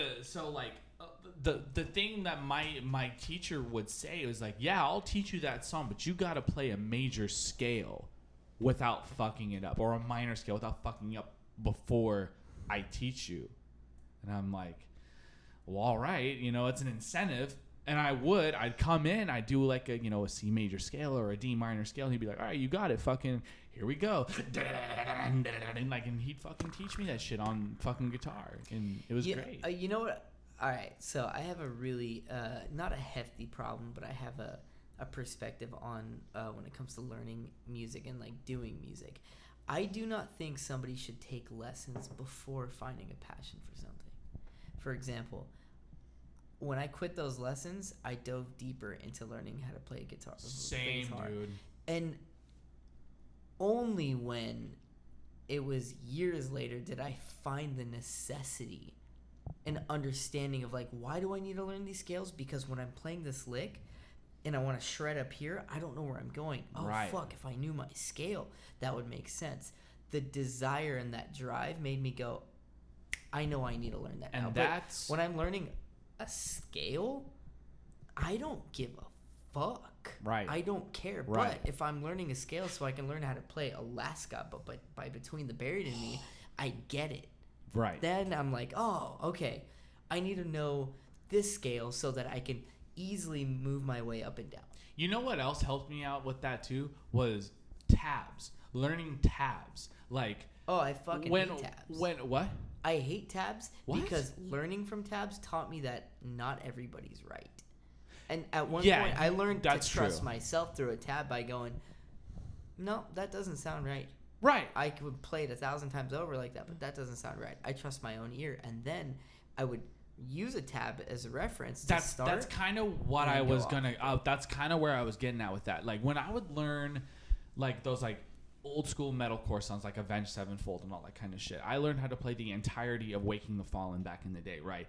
the thing that my teacher would say was like, yeah, I'll teach you that song, but you got to play a major scale without fucking it up, or a minor scale without fucking up before I teach you. And I'm like, well, all right, it's an incentive. And I'd come in, I'd do like a C major scale or a D minor scale, and he'd be like, all right, you got it, fucking, here we go. And he'd fucking teach me that shit on fucking guitar. And it was great. You know what? All right, so I have a really, not a hefty problem, but I have a perspective on when it comes to learning music and like doing music. I do not think somebody should take lessons before finding a passion for something. For example, when I quit those lessons, I dove deeper into learning how to play guitar. Same, dude. And only when it was years later did I find the necessity and understanding of like, why do I need to learn these scales? Because when I'm playing this lick and I want to shred up here, I don't know where I'm going. Oh, right. Fuck, if I knew my scale, that would make sense. The desire and that drive made me go, I know I need to learn that now. And that's... But when I'm learning a scale, I don't give a fuck. Right. I don't care. Right. But if I'm learning a scale so I can learn how to play Alaska, but by Between the Buried and Me, I get it. Right. Then I'm like, oh, okay. I need to know this scale so that I can easily move my way up and down. You know what else helped me out with that too? Was tabs. Learning tabs. Like... Oh, I fucking hate tabs. What? I hate tabs What? because learning from tabs taught me that not everybody's right. And at one Yeah, point, I learned to that's trust true. myself through a tab by going, no, that doesn't sound right. Right. I could play it 1,000 times over like that, but that doesn't sound right. I trust my own ear. And then I would use a tab as a reference to start. That's kind of what and I go was off. gonna. That's kind of where I was getting at with that. Like when I would learn, like those like old school metalcore songs like Avenged Sevenfold and all that kind of shit. I learned how to play the entirety of Waking the Fallen back in the day, right?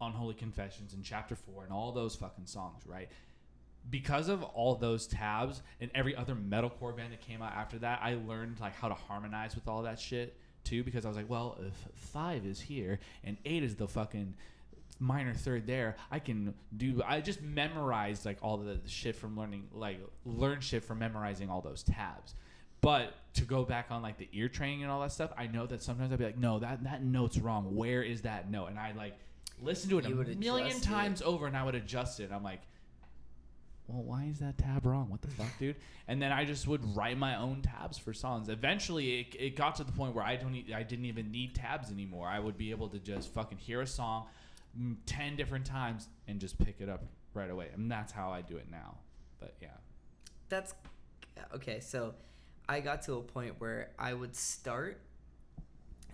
Unholy Confessions and Chapter 4 and all those fucking songs, right? Because of all those tabs and every other metalcore band that came out after that, I learned like how to harmonize with all that shit too, because I was like, well, if 5 is here and 8 is the fucking minor third there, I just memorized like all the shit from learn shit from memorizing all those tabs. But to go back on like the ear training and all that stuff, I know that sometimes I'd be like, no, that note's wrong. Where is that note? And I like listen to it You a would million adjust times over, and I would adjust it. I'm like, well, why is that tab wrong? What the fuck, dude? And then I just would write my own tabs for songs. Eventually, it got to the point where I didn't even need tabs anymore. I would be able to just fucking hear a song 10 different times and just pick it up right away. And that's how I do it now. But yeah. That's okay. So I got to a point where I would start.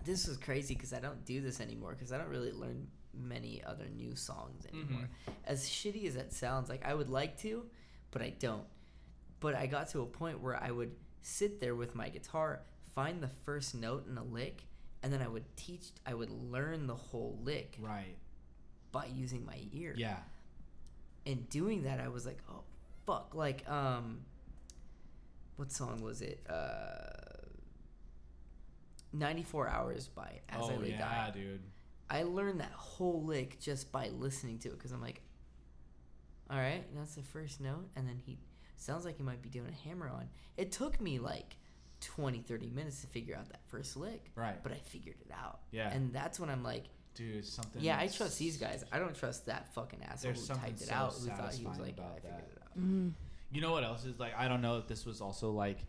This was crazy because I don't do this anymore because I don't really learn many other new songs anymore. Mm-hmm. As shitty as that sounds, like I would like to, but I don't. But I got to a point where I would sit there with my guitar, find the first note in a lick, and then I would learn the whole lick Right. by using my ear. Yeah. And doing that, I was like, oh, fuck. Like, what song was it? 94 Hours by As I Lay Dying. Dude. I learned that whole lick just by listening to it because I'm like, all right, that's the first note. And then he sounds like he might be doing a hammer on. It took me like 20, 30 minutes to figure out that first lick. Right. But I figured it out. Yeah. And that's when I'm like, Dude, something. yeah, I trust these guys. I don't trust that fucking asshole There's who something typed it so out who thought he was satisfying like, about I figured that. it out. Mm. You know what else is like? I don't know if this was also like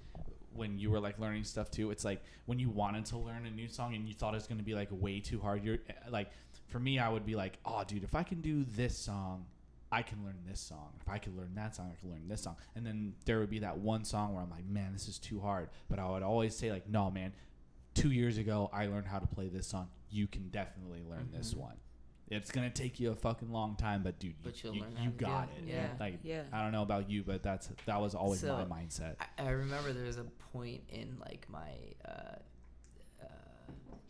when you were like learning stuff too. It's like when you wanted to learn a new song and you thought it was going to be like way too hard. You're like, for me, I would be like, oh, dude, if I can do this song I can learn this song. If I could learn that song, I could learn this song. And then there would be that one song where I'm like, man, this is too hard. But I would always say like, no, man, 2 years ago, I learned how to play this song. You can definitely learn this one. It's going to take you a fucking long time, but dude, you got it. Yeah. Like, Yeah. I don't know about you, but that was always my mindset. I remember there was a point in like my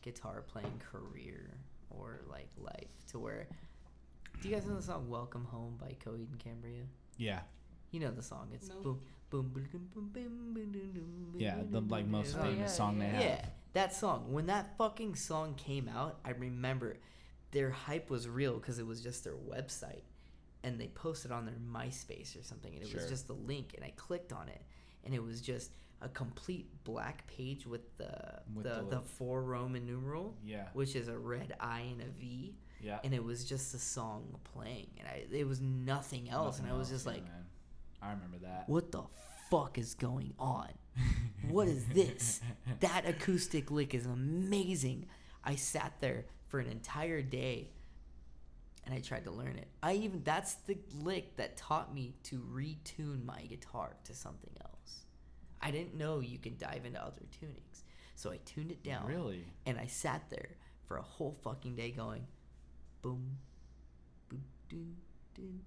guitar playing career or like life to where, do you guys know the song "Welcome Home" by Coheed and Cambria? Yeah. You know the song. It's No. boom, boom, boom, boom, boom, boom, boom, boom, boom, Yeah, the like most boom. famous song they have. Yeah, that song. When that fucking song came out, I remember their hype was real because it was just their website, and they posted on their MySpace or something, and it was just the link, and I clicked on it, and it was just a complete black page with the 4 Roman numeral, which is a red I and a V. Yeah. And it was just a song playing, and it was nothing else, and I was just like, man. I remember that. what the fuck is going on? What is this? That acoustic lick is amazing. I sat there for an entire day, and I tried to learn it. That's the lick that taught me to retune my guitar to something else. I didn't know you can dive into other tunings, so I tuned it down. Really? And I sat there for a whole fucking day going, boom, boom, dun, dun,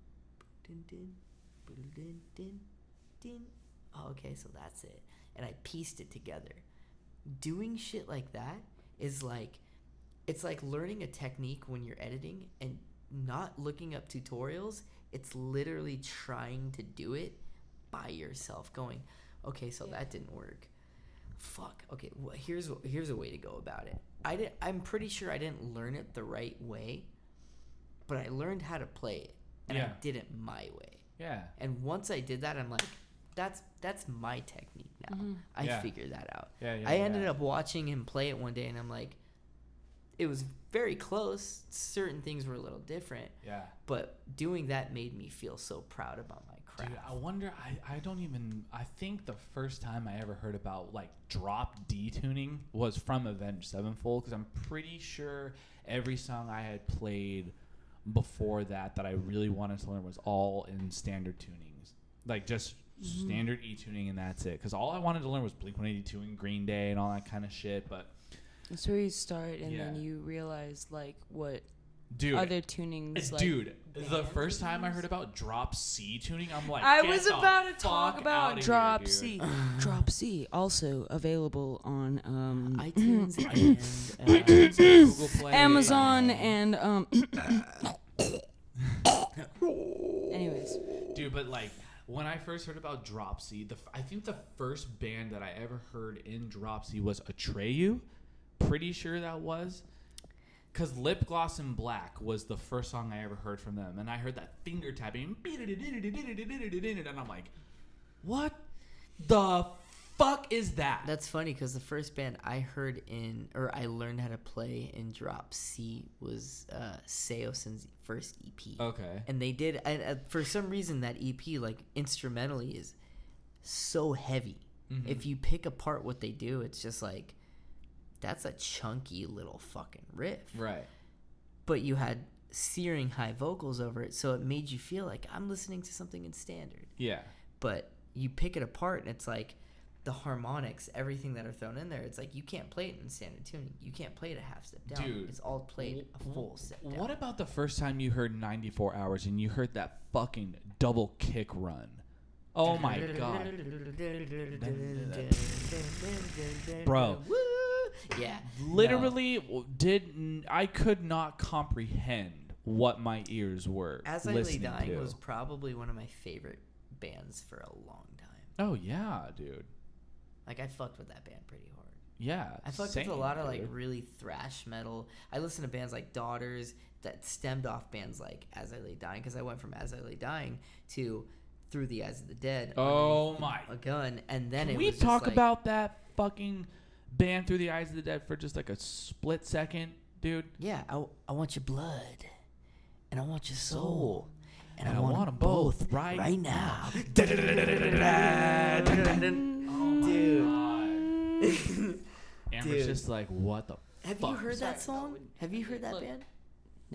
dun, dun, dun, dun, dun, dun. Oh, okay, so that's it. And I pieced it together. Doing shit like that is like, it's like learning a technique when you're editing and not looking up tutorials. It's literally trying to do it by yourself, going, okay, so that didn't work. Fuck. Okay, well, here's a way to go about it. I'm pretty sure I didn't learn it the right way, but I learned how to play it, and I did it my way. Yeah. And once I did that, I'm like, that's my technique now. I figured that out. I ended up watching him play it one day, and I'm like, it was very close. Certain things were a little different. Yeah. But doing that made me feel so proud about my craft. Dude, I wonder, I think the first time I ever heard about like drop D tuning was from Avenged Sevenfold, because I'm pretty sure every song I had played before that I really wanted to learn was all in standard tunings. Like just standard E tuning, and that's it. Because all I wanted to learn was Blink-182 and Green Day and all that kind of shit, but that's where you start, and then you realize like what other tunings. Dude, the first time I heard about drop C tuning, I'm like, I was about to talk about drop C. Drop C, also available on iTunes and iTunes and Google Play, Amazon, and anyways. Dude, but like when I first heard about Drop C, I think the first band that I ever heard in Drop C was Atreyu. Pretty sure that was. Because Lip Gloss in Black was the first song I ever heard from them. And I heard that finger tapping. And I'm like, what the fuck is that? That's funny, because the first band I heard I learned how to play in Drop C was Seosin's first EP. Okay. And they did, and for some reason, that EP, like, instrumentally is so heavy. Mm-hmm. If you pick apart what they do, it's just like, that's a chunky little fucking riff. Right. But you had searing high vocals over it, so it made you feel like I'm listening to something in standard. Yeah. But you pick it apart, and it's like the harmonics, everything that are thrown in there, it's like you can't play it in standard tuning. You can't play it a half step down. Dude, it's all played a full step down. What about the first time you heard 94 Hours and you heard that fucking double kick run? Oh my god. Bro. Yeah. Literally I could not comprehend what my ears were As I Lay listening Dying to. was probably one of my favorite bands for a long time. Oh yeah, dude. Like, I fucked with that band pretty hard. Yeah. I fucked with a lot of like really thrash metal. I listened to bands like Daughters that stemmed off bands like As I Lay Dying, because I went from As I Lay Dying to Through the Eyes of the Dead. Oh my. A gun, and then Can it we was talk just like, about that fucking band Through the Eyes of the Dead for just like a split second, dude? Yeah, I want your blood, and I want your soul, and I want them both right now. Dude. Amber's just like, what the Have fuck? you heard that Sorry, song? Have you heard that Look. band?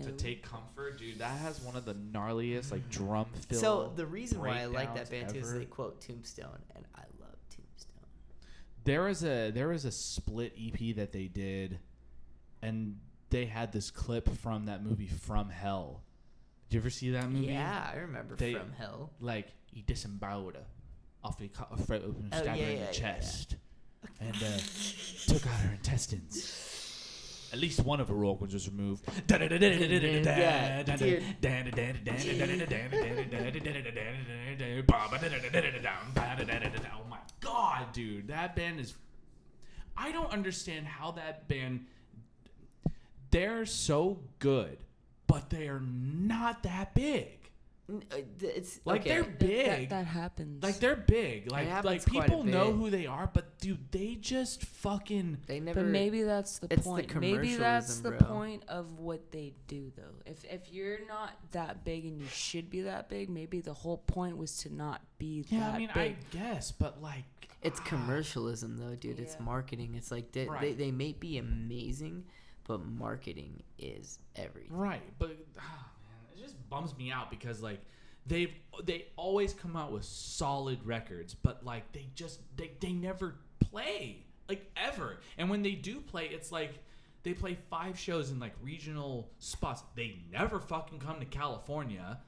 To Take Comfort, dude, that has one of the gnarliest like drum fill. So the reason why I like that breakdowns band too is ever. they quote Tombstone, and I love Tombstone. There was a split EP that they did, and they had this clip from that movie From Hell. Did you ever see that movie? Yeah, I remember From Hell. Like he disemboweled her after he cut her throat open and Oh, stabbed her yeah, in the yeah, chest, and took out her intestines. At least one of her organs was removed. Oh my god, dude. That band is... I don't understand how that band... They're so good, but they are not that big. It's Like, okay. they're big. That happens. Like, they're big. Like happens quite a people know bit. who they are, but, dude, they just fucking... They never. But maybe that's the it's the point. Maybe that's the commercialism, bro. point of what they do, though. If you're not that big and you should be that big, maybe the whole point was to not be Yeah, that I mean, big. I guess, but, like... It's commercialism, though, dude. It's Yeah. marketing. It's like Right. they may be amazing, but marketing is everything. Right, but man, it just bums me out because like they always come out with solid records, but like they never play like ever. And when they do play, it's like they play 5 shows in like regional spots. They never fucking come to California.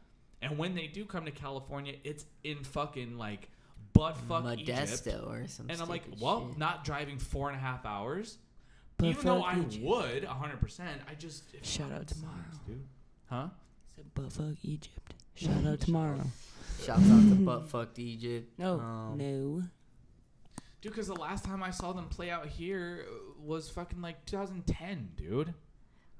And when they do come to California, it's in fucking like buttfuck Egypt. Modesto or something. And I'm like, well, not driving 4.5 hours. But Even though fuck I Egypt. would 100%, I just it Shout out fucking tomorrow. sucks, dude. Huh? Said, but fuck Egypt. Shout out tomorrow. Shouts out to butt fucked Egypt. No, Um, no. Dude, because the last time I saw them play out here was fucking like 2010, dude.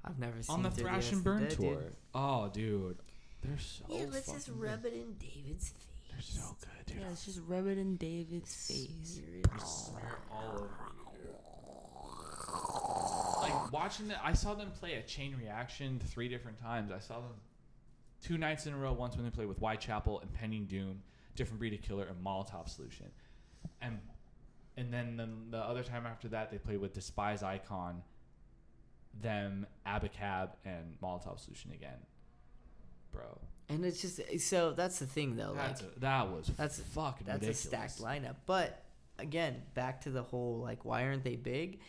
I've never seen On the Through Thrash Yes and to Burn Dead, tour. dude. Oh, dude. They're so Yeah, let's just fucking rub good. it in David's face. They're so good, dude. Yeah, let's just rub it in David's face. Smear all over you. Like watching that, I saw them play a Chain Reaction 3 different times. I saw them 2 nights in a row. Once when they played with Whitechapel, Impending Doom, Different Breed of Killer, and Molotov Solution. And then the other time after that, they played with Despise Icon, them, Abacab, and Molotov Solution again. Bro, And it's just so that's the thing though. that was that's fucking that's ridiculous. a stacked lineup. But again, back to the whole like, why aren't they big?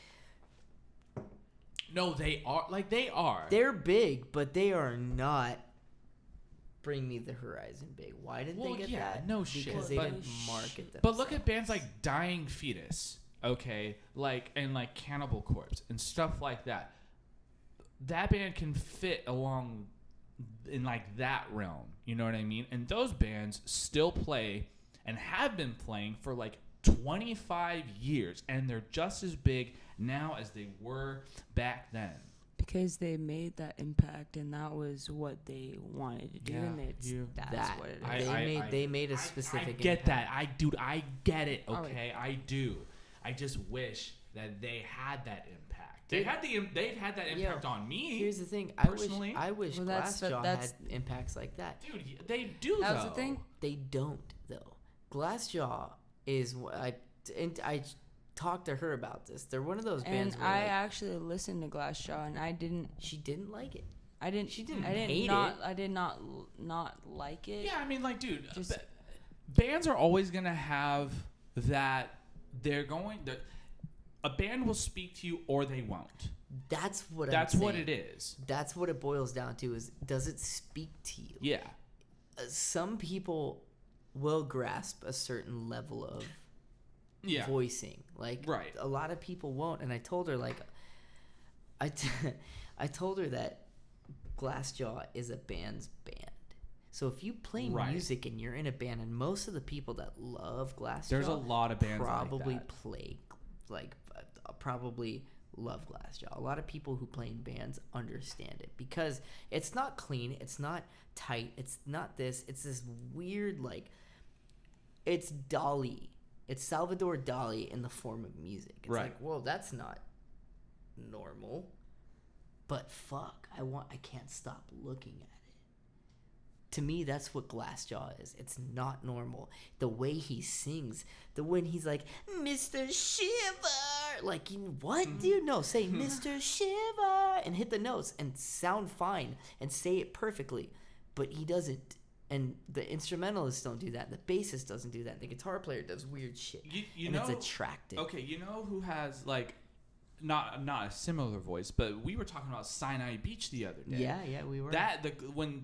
No, they are. Like, they are. They're big, but they are not. Bring Me the Horizon big. Why did Well, they get yeah, that? no shit, Because they but- didn't market them. But look at bands like Dying Fetus, okay? Like, and like Cannibal Corpse and stuff like that. That band can fit along in like that realm. You know what I mean? And those bands still play and have been playing for like 25 years. And they're just as big now as they were back then. Because they made that impact, and that was what they wanted to do, Yeah, and that's that what it is. they made a specific. I get impact. that. I get it. All right. Okay, I do. I just wish that they had that impact. Dude, they've had that yo, impact on me. Here's the thing. Personally? I wish Well, that's- Glassjaw that's- had impacts like that. Dude, they do That was though. the thing. They don't though. Glassjaw is I talked to her about this. They're one of those bands And where I like, actually listened to Glassjaw, and I didn't. she didn't like it. She didn't hate not. it. I did not like it. Yeah, I mean, like, dude, Just- bands are always gonna have that. A band will speak to you or they won't. That's what That's I'm what saying. it is. That's what it boils down to is, does it speak to you? Yeah. Some people will grasp a certain level of Yeah. voicing. Like, Right. a lot of people won't. And I told her, like, I told her that Glassjaw is a band's band. So if you play Right. music and you're in a band, and most of the people that love Glassjaw, There's a lot of bands probably like that. play, like, probably love Glassjaw. A lot of people who play in bands understand it because it's not clean, it's not tight, it's not this. It's this weird, like, it's Dali. It's Salvador Dali in the form of music. It's Right. like, well, that's not normal. But fuck, I can't stop looking at it. to me, that's what Glassjaw is. It's not normal. The way he sings, when he's like, Mr. Shiver, like, what, dude? No, say Mr. Shiver and hit the notes and sound fine and say it perfectly. But he doesn't. And the instrumentalists don't do that. The bassist doesn't do that. The guitar player does weird shit. You know, it's attractive. Okay, you know who has, like, not a similar voice, but we were talking about Sinai Beach the other day. Yeah, we were. When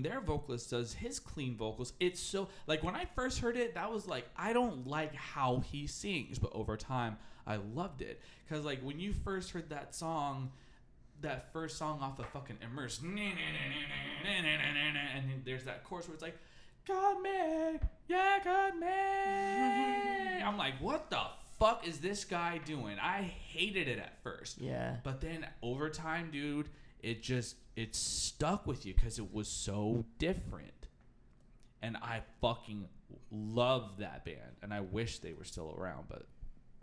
their vocalist does his clean vocals, it's so, like, when I first heard it, that was like, I don't like how he sings, but over time I loved it, because like when you first heard that song, that first song off of fucking Immerse, and there's that chorus where it's like, got me, yeah, got me. I'm like, what the fuck is this guy doing? I hated it at first. Yeah. But then over time, dude, it stuck with you because it was so different. And I fucking love that band. And I wish they were still around, but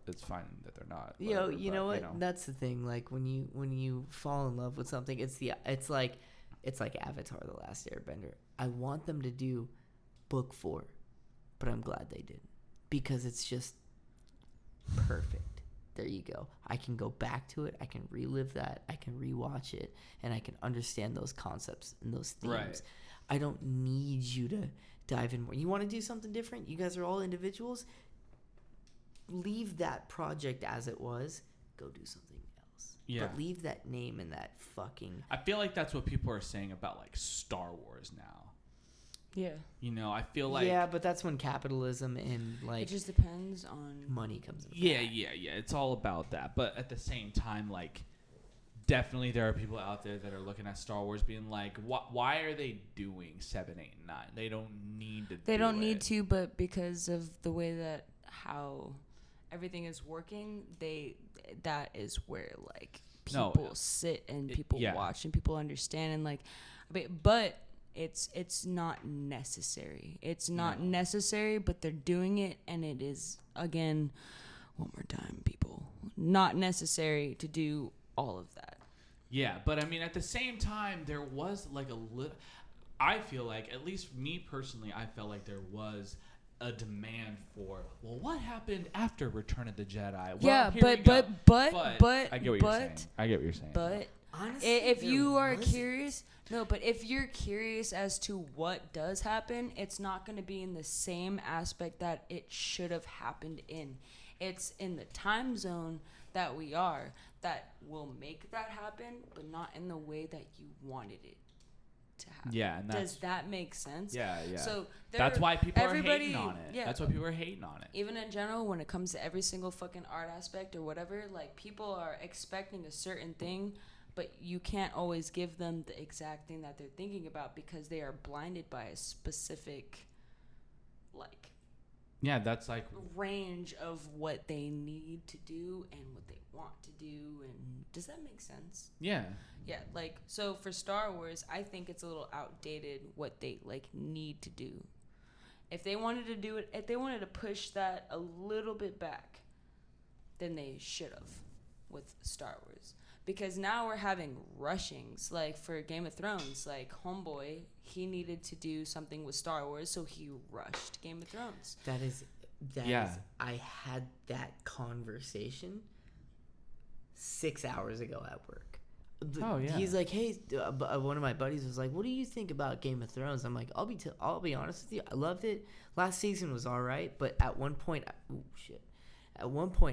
it's fine that they're not. You know what? That's the thing. Like when you fall in love with something, it's like Avatar: The Last Airbender. I want them to do book 4, but I'm glad they didn't, because it's just perfect. There you go. I can go back to it. I can relive that. I can rewatch it, and I can understand those concepts and those themes. Right. I don't need you to dive in more. You want to do something different? You guys are all individuals. Leave that project as it was. Go do something else. Yeah. But leave that name and that fucking... I feel like that's what people are saying about, like, Star Wars now. Yeah. You know, I feel like... Yeah, but that's when capitalism and, like... It just depends on... money comes into Yeah. play. It's all about that. But at the same time, like, definitely there are people out there that are looking at Star Wars being like, why are they doing 7, 8, and 9? They don't need to They don't need to, but because of the way that how everything is working, that is where, like, people sit and people watch and people understand, and, like, but it's not necessary. It's not necessary, but they're doing it, and it is, again, one more time, people, not necessary to do all of that. Yeah, but I mean, at the same time, there was like I feel like, at least me personally, I felt like there was a demand for, well, what happened after Return of the Jedi? Yeah, well, but I get what you're saying. I get what you're saying. But honestly, if you are curious, but if you're curious as to what does happen, it's not going to be in the same aspect that it should have happened in. It's in the time zone that we are that will make that happen, but not in the way that you wanted it to happen. Yeah, and does that make sense? Yeah. So that's why people are hating on it. Yeah. That's why people are hating on it. Even in general, when it comes to every single fucking art aspect or whatever, like, people are expecting a certain thing, but you can't always give them the exact thing that they're thinking about because they are blinded by a specific, like, yeah, that's like range of what they need to do and what they want to do. And does that make sense? Yeah. Yeah, like, so for Star Wars, I think it's a little outdated what they, like, need to do. If they wanted to do it, if they wanted to push that a little bit back, then they should have with Star Wars. Because now we're having rushings. Like, for Game of Thrones, like, Homeboy, he needed to do something with Star Wars, so he rushed Game of Thrones. That is, I had that conversation 6 hours ago at work. Oh, yeah. He's like, hey, one of my buddies was like, what do you think about Game of Thrones? I'm like, I'll be honest with you, I loved it. Last season was all right, but at one point,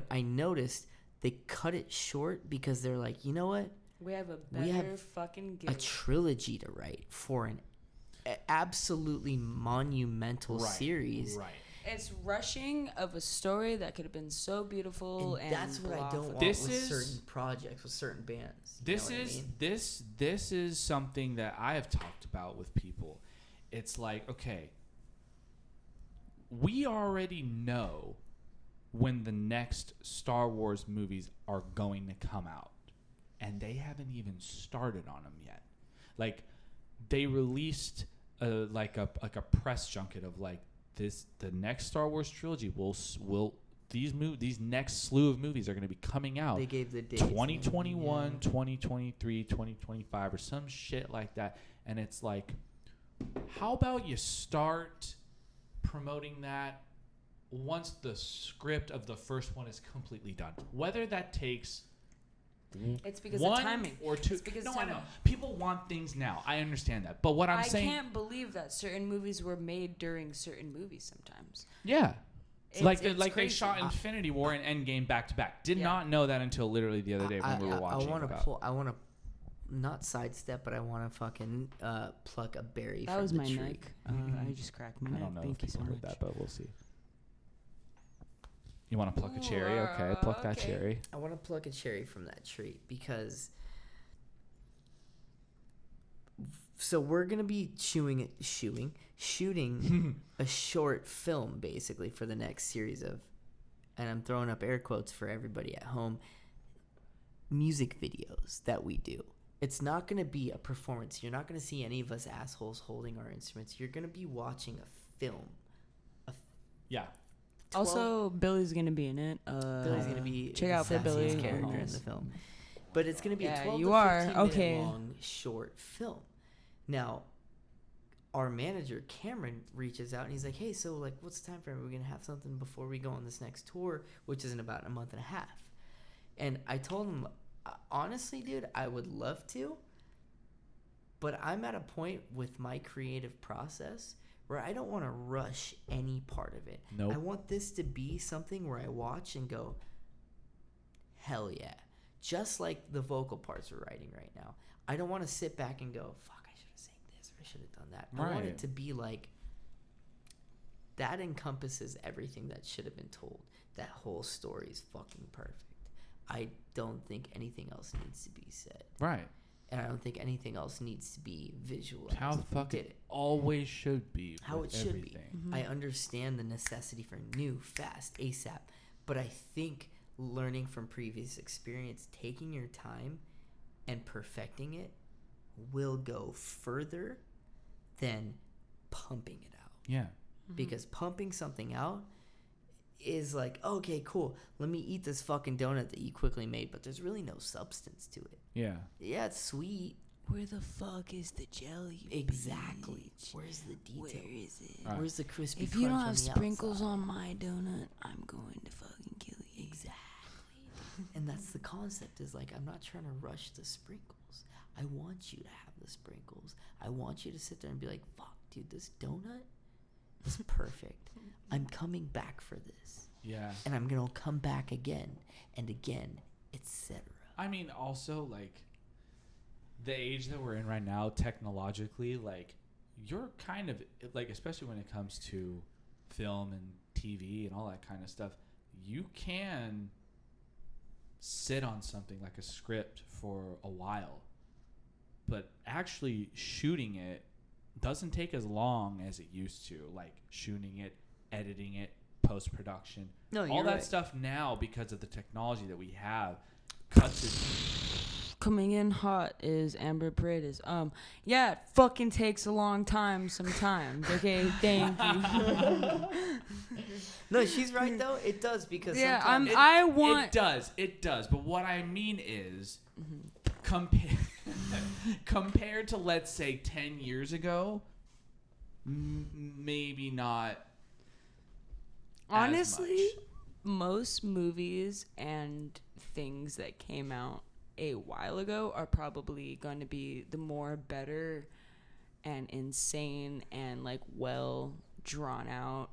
I noticed they cut it short because they're like, you know what? We have a better fucking game. A trilogy to write for an absolutely monumental series. Right. It's rushing of a story that could have been so beautiful, and that's what I don't want with certain projects, with certain bands. This is something that I have talked about with people. It's like, okay, we already know when the next Star Wars movies are going to come out, and they haven't even started on them yet. Like, they released a press junket of, like, the next Star Wars trilogy will these next slew of movies are going to be coming out. They gave the dates 2021, 2023, 2025, or some shit like that. And it's like, how about you start promoting that once the script of the first one is completely done? Whether that takes It's because one of timing. or two. It's because No, of I timing. know. People want things now. I understand that. But what I'm I saying... can't believe that certain movies were made during certain movies sometimes. Yeah. It's They crazy. shot Infinity War and Endgame back to back. Did Yeah. not know that until literally the other day when we were watching. I want about- to I want to not sidestep, but I want to fucking pluck a berry That from was the my tree. neck. I just cracked my I neck. don't know Thank if you so people much. heard that, but we'll see. You want to pluck a cherry? Okay, pluck that Okay. cherry. I want to pluck a cherry from that tree because. So we're gonna be shooting a short film basically for the next series of, and I'm throwing up air quotes for everybody at home, music videos that we do. It's not gonna be a performance. You're not gonna see any of us assholes holding our instruments. You're gonna be watching a film. Yeah. 12 Also, Billy's gonna be in it. Billy's gonna be check the out for sassiest Billy. character in the film, but it's gonna be Yeah, a 12 you to are. 15 Okay. minute long short film. Now, our manager Cameron reaches out and he's like, "Hey, so like, what's the time frame? Are we gonna have something before we go on this next tour, which is in about a month and a half?" And I told him, honestly, dude, I would love to, but I'm at a point with my creative process where I don't want to rush any part of it. Nope. I want this to be something where I watch and go, hell yeah. Just like the vocal parts we're writing right now. I don't want to sit back and go, fuck, I should have sang this or I should have done that. I want Right. it to be like, that encompasses everything that should have been told. That whole story is fucking perfect. I don't think anything else needs to be said. Right. And I don't think anything else needs to be visualized. How the fuck Did it always should be. How with it should everything. be. I understand the necessity for new, fast, ASAP. But I think learning from previous experience, taking your time and perfecting it will go further than pumping it out. Yeah. Because pumping something out is like, okay, cool. Let me eat this fucking donut that you quickly made, but there's really no substance to it. Yeah. Yeah, it's sweet. Where the fuck is the jelly? Exactly. bitch? Where's the detail? Where is it? Right. Where's the crispy If you don't crunch on have the sprinkles outside? on my donut, I'm going to fucking kill you. Exactly. And that's the concept, is like, I'm not trying to rush the sprinkles. I want you to have the sprinkles. I want you to sit there and be like, fuck, dude, this donut is perfect. I'm coming back for this. Yeah. And I'm going to come back again and again, etc. I mean, also, like, the age that we're in right now, technologically, like, you're kind of, like, especially when it comes to film and TV and all that kind of stuff, you can sit on something like a script for a while. But actually shooting it doesn't take as long as it used to. Like, shooting it, editing it, post-production. No, all you're that right. stuff now, because of the technology that we have, cuts it. Coming in hot is Amber Paredes. Yeah, it fucking takes a long time sometimes. Okay, thank you. No, she's right, though. It does, because Yeah, sometimes... It does. But what I mean is, compared to, let's say, 10 years ago, maybe not. Honestly, most movies and things that came out a while ago are probably going to be the more better and insane and like well drawn out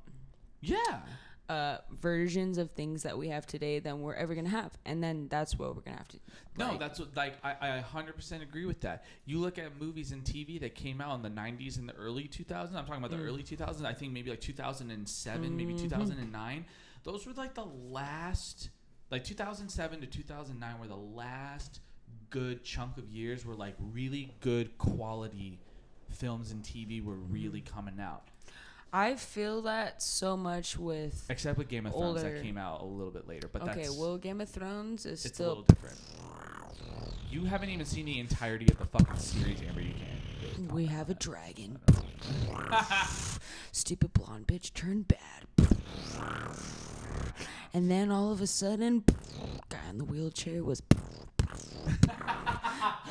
versions of things that we have today than we're ever gonna have, and then that's what we're gonna have to. No, like, that's what, like, I 100% agree with that. You look at movies and TV that came out in the 90s and the early 2000s. I'm talking about the early 2000s. I think maybe like 2007, maybe 2009. Those were like the last, like 2007 to 2009 were the last good chunk of years where like really good quality films and TV were really coming out. I feel that so much with. Except with Game of Thrones Older. that came out a little bit later. But Okay, that's, well, Game of Thrones is it's a still. little different. You haven't even seen the entirety of the fucking series, Amber. You can't. We have a dragon. Stupid blonde bitch turned bad. And then all of a sudden, guy in the wheelchair was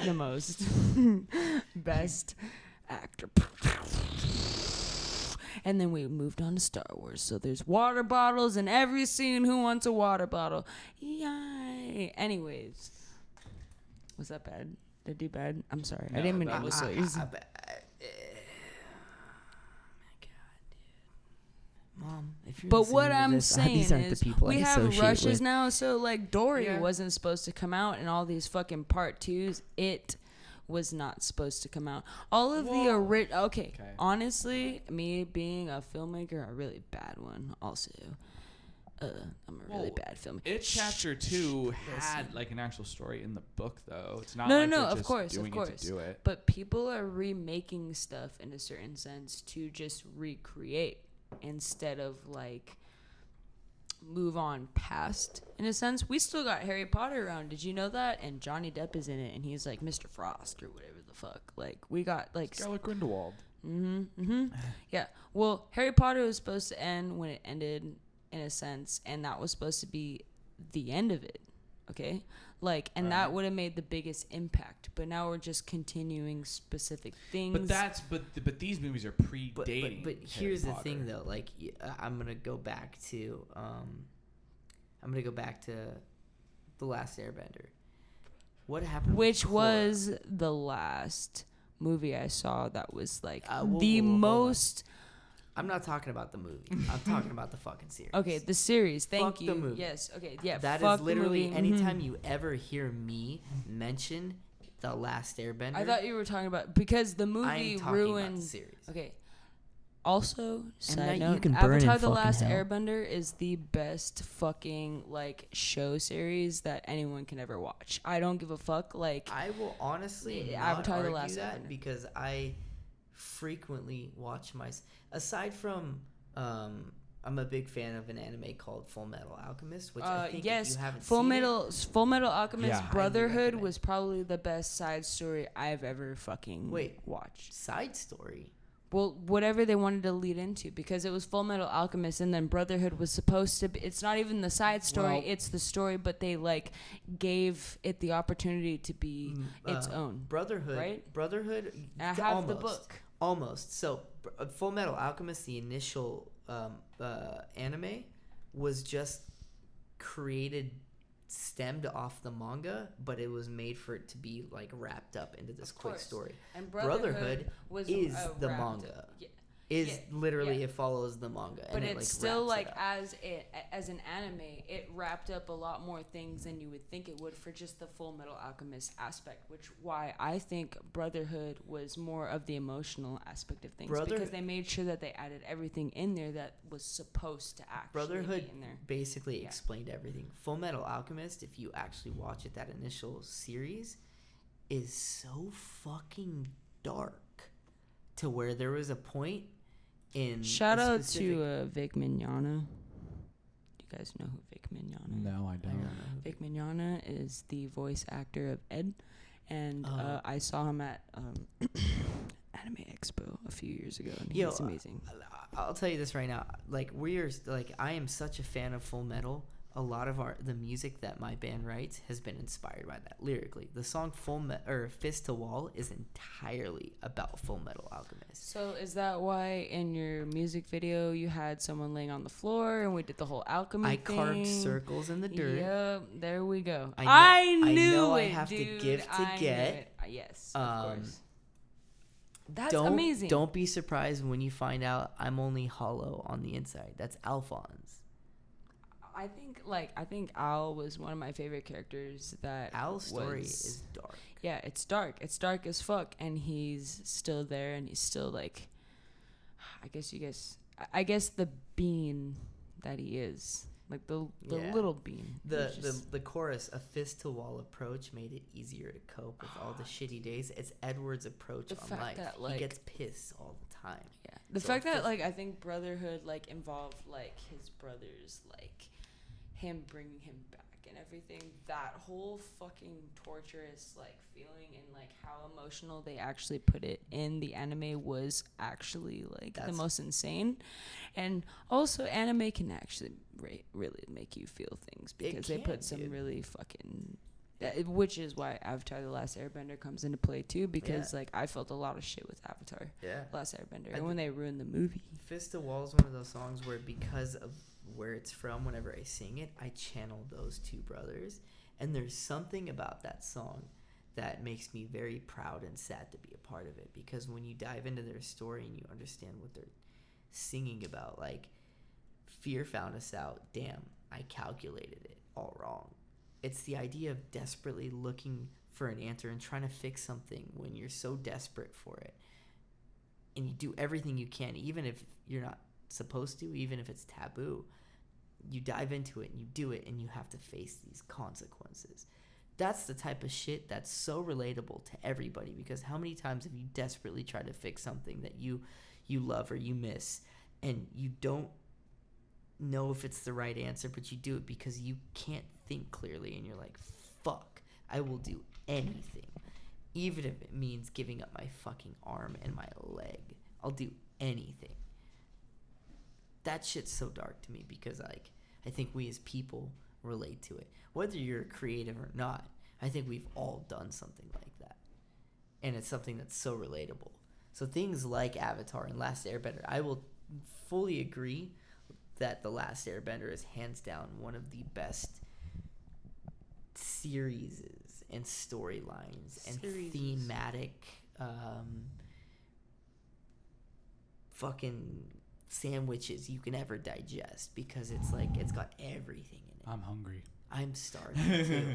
the most best actor. And then we moved on to Star Wars. So there's water bottles in every scene. Who wants a water bottle? Yay. Anyways. Was that bad? Did I do bad? I'm sorry. No, I didn't mean that to was- whistle. Mom, if you're But listening what to I'm this, saying these aren't is, the people we I have associate rushes with. now. So like Dory Yeah. wasn't supposed to come out, and all these fucking part 2s. It was not supposed to come out. All of the okay. Okay. Honestly, me being a filmmaker, a really bad one. Also, I'm a really Well, bad filmmaker. It chapter 2 had listen. like an actual story in the book, though. It's not No, like no, they're of just course, doing of course. it to do it. But people are remaking stuff in a certain sense to just recreate instead of like move on past. In a sense, we still got Harry Potter around. Did you know that? And Johnny Depp is in it, and he's like Mr. Frost or whatever the fuck. Like we got like. Scarlet Grindelwald. Yeah. Well, Harry Potter was supposed to end when it ended, in a sense, and that was supposed to be the end of it. Okay? Like, and that would have made the biggest impact. But now we're just continuing specific things. But these movies are predating. But Harry here's the Potter. thing, though. Like, I'm gonna go back to the Last Airbender. What happened? Which with Korra? was the last movie I saw that was like Whoa, the hold on. most. I'm not talking about the movie. I'm talking about the fucking series. Okay, the series. Thank Fuck you. the movie. Yes. Okay. Yeah. That fuck is literally the movie. anytime you ever hear me mention the Last Airbender. I thought you were talking about because the I'm movie talking ruined. about the series. Okay. Also, side now you note, can burn in Avatar: The fucking Last hell. Airbender is the best fucking like show series that anyone can ever watch. I don't give a fuck. Like, I will honestly Yeah, not Avatar: The argue Last that Airbender. because I frequently watch aside from I'm a big fan of an anime called Full Metal Alchemist, which I think if yes, you haven't Full seen Metal Alchemist Yeah. Highly Brotherhood recommend. was probably the best side story I've ever fucking Wait. watched. it. Side story. Well, whatever they wanted to lead into, because it was Full Metal Alchemist, and then Brotherhood was supposed to be. It's not even the side story; Well- it's the story, but they like gave it the opportunity to be its own. Brotherhood. Right? Brotherhood. I have almost, the book. Almost. So, Full Metal Alchemist, the initial anime, was just created, stemmed off the manga, but it was made for it to be like wrapped up into this Of quick course. story. And Brotherhood was is the wrapped manga. up- yeah. Is Yeah, literally yeah. it follows the manga, But and it it's like still wraps like it up. as an anime, it wrapped up a lot more things than you would think it would for just the Full Metal Alchemist aspect. Which why I think Brotherhood was more of the emotional aspect of things because they made sure that they added everything in there that was supposed to actually Brotherhood be in there. basically Yeah. explained everything. Full Metal Alchemist, if you actually watch it, that initial series is so fucking dark to where there was a point in Shout a out specific- to Vic Mignogna. Do you guys know who Vic Mignogna is? No, I I don't. don't know. Vic Mignogna is the voice actor of Ed, and Oh. I saw him at Anime Expo a few years ago, and Yo, he's amazing. I'll tell you this right now. Like I am such a fan of Full Metal. A lot of the music that my band writes has been inspired by that lyrically. The song Fist to Wall is entirely about Full Metal Alchemist. So is that why in your music video you had someone laying on the floor and we did the whole alchemy I thing? carved circles in the dirt. Yep, there we go. I know- I knew know I it, have to dude. give to I knew get. it. Yes, of course. That's don't, amazing. Don't be surprised when you find out I'm only hollow on the inside. That's Alphonse. I think Al was one of my favorite characters. That Al's story was- is dark. Yeah, it's dark. It's dark as fuck, and he's still there, and he's still like, I guess the bean that he is, like the Yeah. little bean. The, He's just- the chorus, a fist to wall approach made it easier to cope with all the shitty days. It's Edward's approach The on fact life. that, He like- gets pissed all the time. yeah. The So fact that fist- like I think Brotherhood like involved like his brothers, like him bringing him back and everything. That whole fucking torturous like feeling and like how emotional they actually put it in the anime was actually like the That's- most insane. And also anime can actually really make you feel things because they can, put some dude. really fucking Which is why Avatar: The Last Airbender comes into play too, because Yeah. like I felt a lot of shit with Avatar: Yeah. Last Airbender, I and when they ruined the movie. Fist of Wall is one of those songs where, because of where it's from, whenever I sing it, I channel those two brothers. And there's something about that song that makes me very proud and sad to be a part of it. Because when you dive into their story and you understand what they're singing about, like, fear found us out. Damn, I calculated it all wrong. It's the idea of desperately looking for an answer and trying to fix something when you're so desperate for it. And you do everything you can, even if you're not supposed to, even if it's taboo. You dive into it and you do it, and you have to face these consequences. That's the type of shit that's so relatable to everybody, because how many times have you desperately tried to fix something that you love or you miss, and you don't know if it's the right answer, but you do it because you can't think clearly, and you're like, fuck, I will do anything. Even if it means giving up my fucking arm and my leg. I'll do anything. That shit's so dark to me, because like I think we as people relate to it. Whether you're creative or not, I think we've all done something like that. And it's something that's so relatable. So things like Avatar and Last Airbender, I will fully agree that The Last Airbender is hands down one of the best series and storylines and thematic fucking sandwiches you can ever digest, because it's like it's got everything in it. I'm hungry. I'm starving too.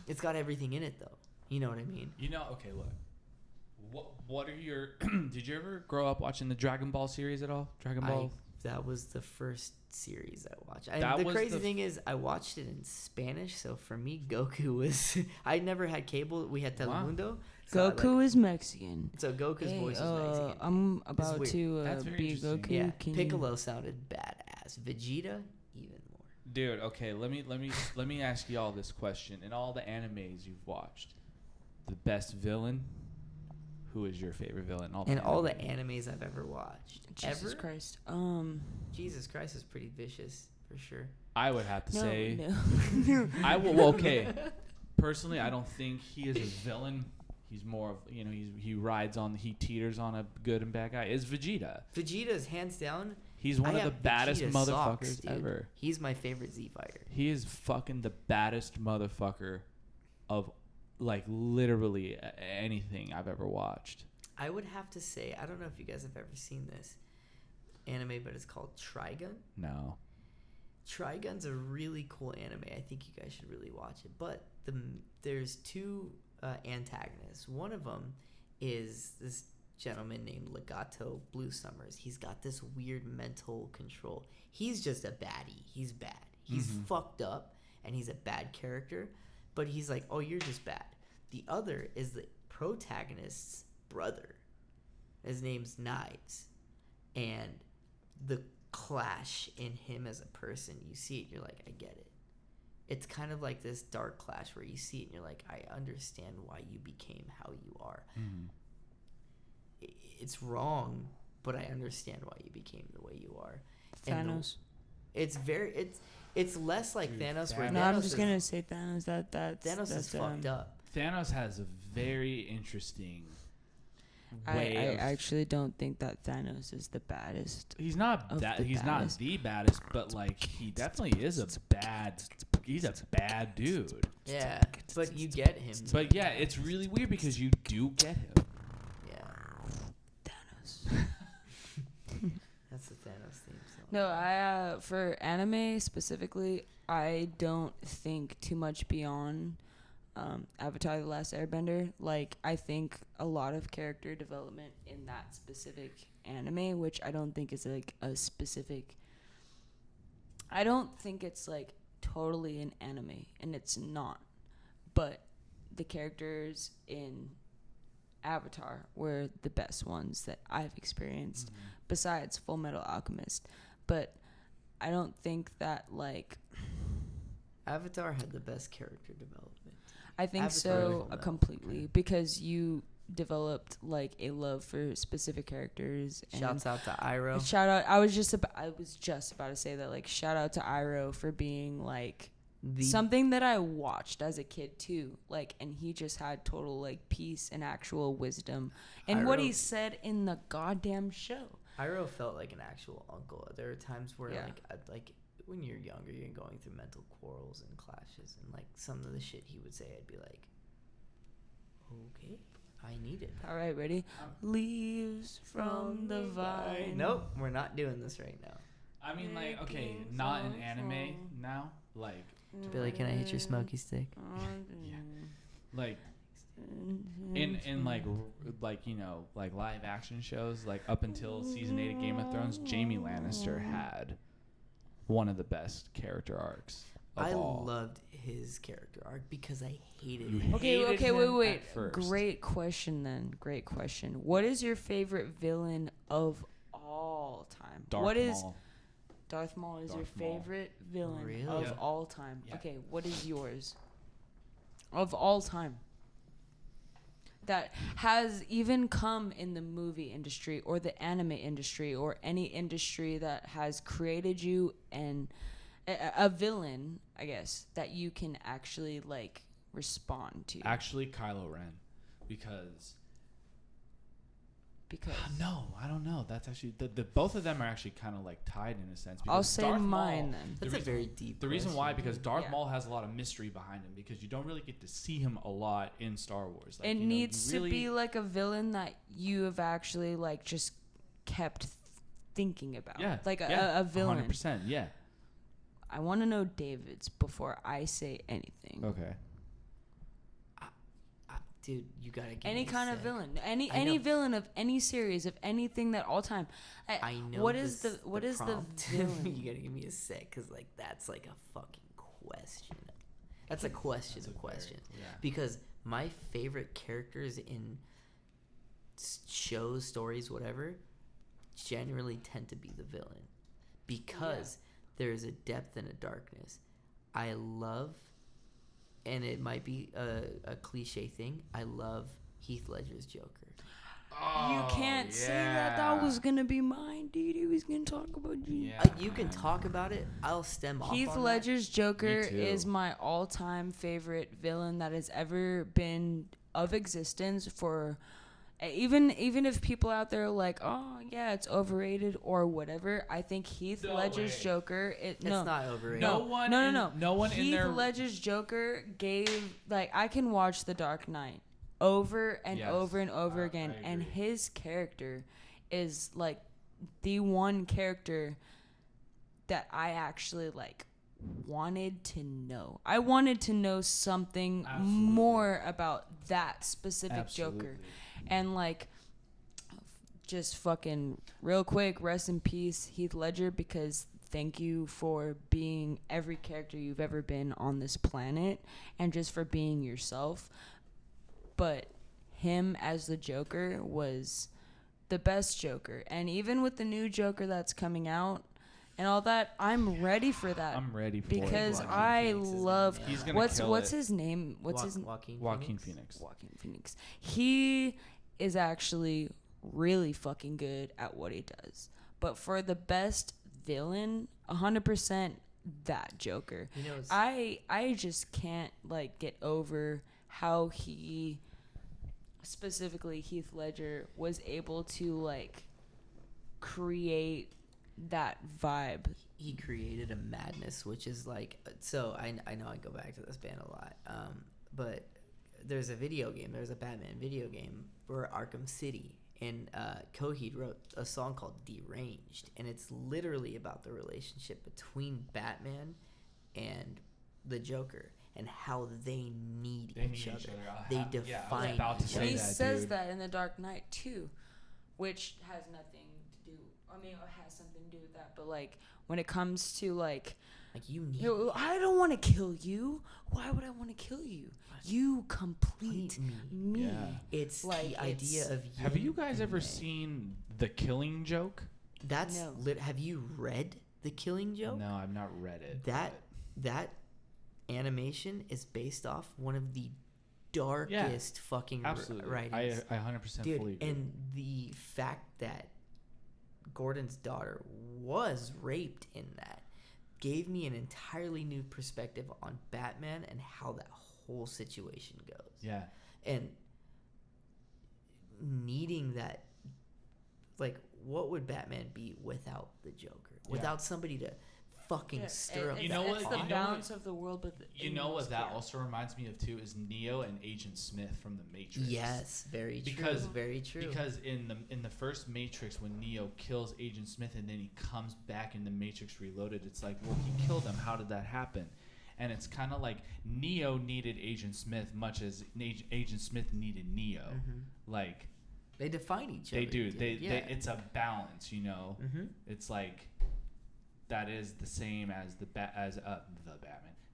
It's got everything in it though. You know what I mean? You know, okay, look. What are your did you ever grow up watching the Dragon Ball series at all? Dragon Ball? That was the first series I watched. The That crazy thing is I watched it in Spanish, so for me Goku was I never had cable. We had Telemundo. So Goku is Mexican. So Goku's voice is Mexican. I'm about weird. to That's very be interesting. Goku. Yeah, Can Piccolo sounded badass. Vegeta even more. Dude, okay, let me ask y'all this question. In all the animes you've watched, the best villain, who is your favorite villain? In all the animes I've ever watched. Jesus Christ. Jesus Christ is pretty vicious for sure. I would have to say No. I will. Well, okay, personally, I don't think he is a villain. He's more of, you know, he teeters on a good and bad guy. Is Vegeta? Vegeta's hands down. He's one of the baddest Vegeta motherfuckers socks, dude. ever. He's my favorite Z fighter. He is fucking the baddest motherfucker of, like, literally anything I've ever watched. I would have to say, I don't know if you guys have ever seen this anime, but it's called Trigun. No. Trigun's a really cool anime. I think you guys should really watch it. But there's two antagonists. One of them is this gentleman named Legato Blue Summers. He's got this weird mental control. He's just a baddie. He's bad. He's fucked up, and he's a bad character. But he's like, oh, you're just bad. The other is the protagonist's brother. His name's Knives. And the clash in him as a person, you see it, you're like, I get it. It's kind of like this dark clash where you see it and you're like, I understand why you became how you are. It's wrong, but I understand why you became the way you are. Thanos. It's less like Thanos, where No, Thanos I'm just gonna say Thanos. Thanos is fucked up. Thanos has a very interesting I way of... actually don't think that Thanos is the baddest. He's not of that. the He's baddest. not the baddest, but like he definitely is a bad. He's a bad dude. Yeah, but you get him. But yeah, it's really weird because you do get him. Yeah, Thanos. that's the Thanos theme song. No, for anime specifically, I don't think too much beyond Avatar: The Last Airbender. Like, I think a lot of character development in that specific anime, which I don't think is like a specific. I don't think it's like totally an anime, and it's not. But the characters in Avatar were the best ones that I've experienced, besides Full Metal Alchemist. But I don't think that, like... Avatar had the best character development. I think Avatar so, Full Metal. completely, because you developed, like, a love for specific characters. And Shouts out to Iroh. shout out, I was just about to say that, like, shout out to Iroh for being, like, something that I watched as a kid too, like, and he just had total like peace and actual wisdom and what he said in the goddamn show. Iroh felt like an actual uncle. There are times where Yeah. like when you're younger, you're going through mental quarrels and clashes, and like some of the shit he would say, I'd be like, okay, I need it. All right, ready? Leaves from the vine. Nope, we're not doing this right now. I mean, like, okay, not in anime now. Like, Billy, can I hit your smoky stick? yeah, like in like you know, like live action shows, like up until season 8 of Game of Thrones, Jaime Lannister had one of the best character arcs of I all. loved his character arc because I hated You him. Okay, hated okay, him wait. at first. Great question then. Great question. What is your favorite villain of all time? Darth what is Maul. Darth Maul is your Darth Maul. favorite villain Really? of Yeah. all time? Yeah. Okay, what is yours? Of all time. That has even come in the movie industry or the anime industry or any industry that has created you and a villain, I guess, that you can actually like respond to. Actually, Kylo Ren, because no, I don't know. That's actually the both of them are actually kind of like tied in a sense. I'll because say Darth mine Maul- then. That's a very deep The reason why, because Darth Yeah. Maul has a lot of mystery behind him, because you don't really get to see him a lot in Star Wars. Like, It you know, needs you really, to be like a villain that you have actually like just kept thinking about. yeah, Like yeah, a villain. 100%, yeah. I want to know David's before I say anything. Okay. Dude, you gotta give Any me a kind of sec. villain, I any know. villain of any series of anything that all time. I know. What is this- the prompt. villain? You gotta give me a sec, cause like that's like a fucking question. That's a question of questions. Yeah. Because my favorite characters in shows, stories, whatever, generally tend to be the villain, because there is a depth and a darkness. I love, and it might be a cliche thing, I love Heath Ledger's Joker. You can't say that. That was gonna be mine, dude. He was gonna talk about you. Yeah, You can man. talk about it. I'll stem off Heath on that. Ledger's Joker Me too. is my all-time favorite villain that has ever been of existence. For even if people out there are like, oh yeah, it's overrated or whatever, I think Heath No Ledger's way. Joker. It's not overrated. No one. No one Heath in their. Ledger's Joker gave like I can watch The Dark Knight over and Yes. over and over I again, and agree. his character is like the one character that I actually like wanted to know. I wanted to know something Absolutely. more about that specific Joker. Absolutely. And like just fucking real quick, rest in peace Heath Ledger, because thank you for being every character you've ever been on this planet and just for being yourself. But him as the Joker was the best Joker. And even with the new Joker that's coming out and all that, I'm ready for that. I'm ready for because it. Joaquin I Phoenix is in love it. He's gonna what's kill what's it. his name? What's his Joaquin Phoenix. Joaquin Phoenix. He is actually really fucking good at what he does. But for the best villain, 100% that Joker. You know, it's, I just can't like get over how he, specifically Heath Ledger, was able to like create that vibe. he created a madness, which is like, so I know I go back to this band a lot, but there's a Batman video game for Arkham City, and Coheed wrote a song called Deranged, and it's literally about the relationship between Batman and the Joker and how they need each other. They define about to each say And he other. that, says dude. that in The Dark Knight too, which has nothing to do. I mean, it has something to do with that, but like when it comes to like, Like you need I don't want to kill you. Why would I want to kill you? You complete me. Yeah. It's like, the idea it's- of Have yin you guys and ever yang. seen The Killing Joke? That's No. have you read The Killing Joke? No, I've not read it. That animation is based off one of the darkest fucking Absolutely. writings. I 100% Dude, fully agree. and the fact that Gordon's daughter was raped in that, gave me an entirely new perspective on Batman and how that whole situation goes. Yeah. And needing that, like, what would Batman be without the Joker? Without somebody to fucking stir up. You know what? It's the You know balance what- of the world, but You know what that also reminds me of too is Neo and Agent Smith from the Matrix. Yes, very true. Because- very true. Because in the first Matrix, when Neo kills Agent Smith and then he comes back in the Matrix Reloaded, it's like, well, he killed him. How did that happen? And it's kind of like Neo needed Agent Smith much as Agent Smith needed Neo. Like they define each they other. do. They yeah. it's a balance, you know. It's like that is the same as the Batman.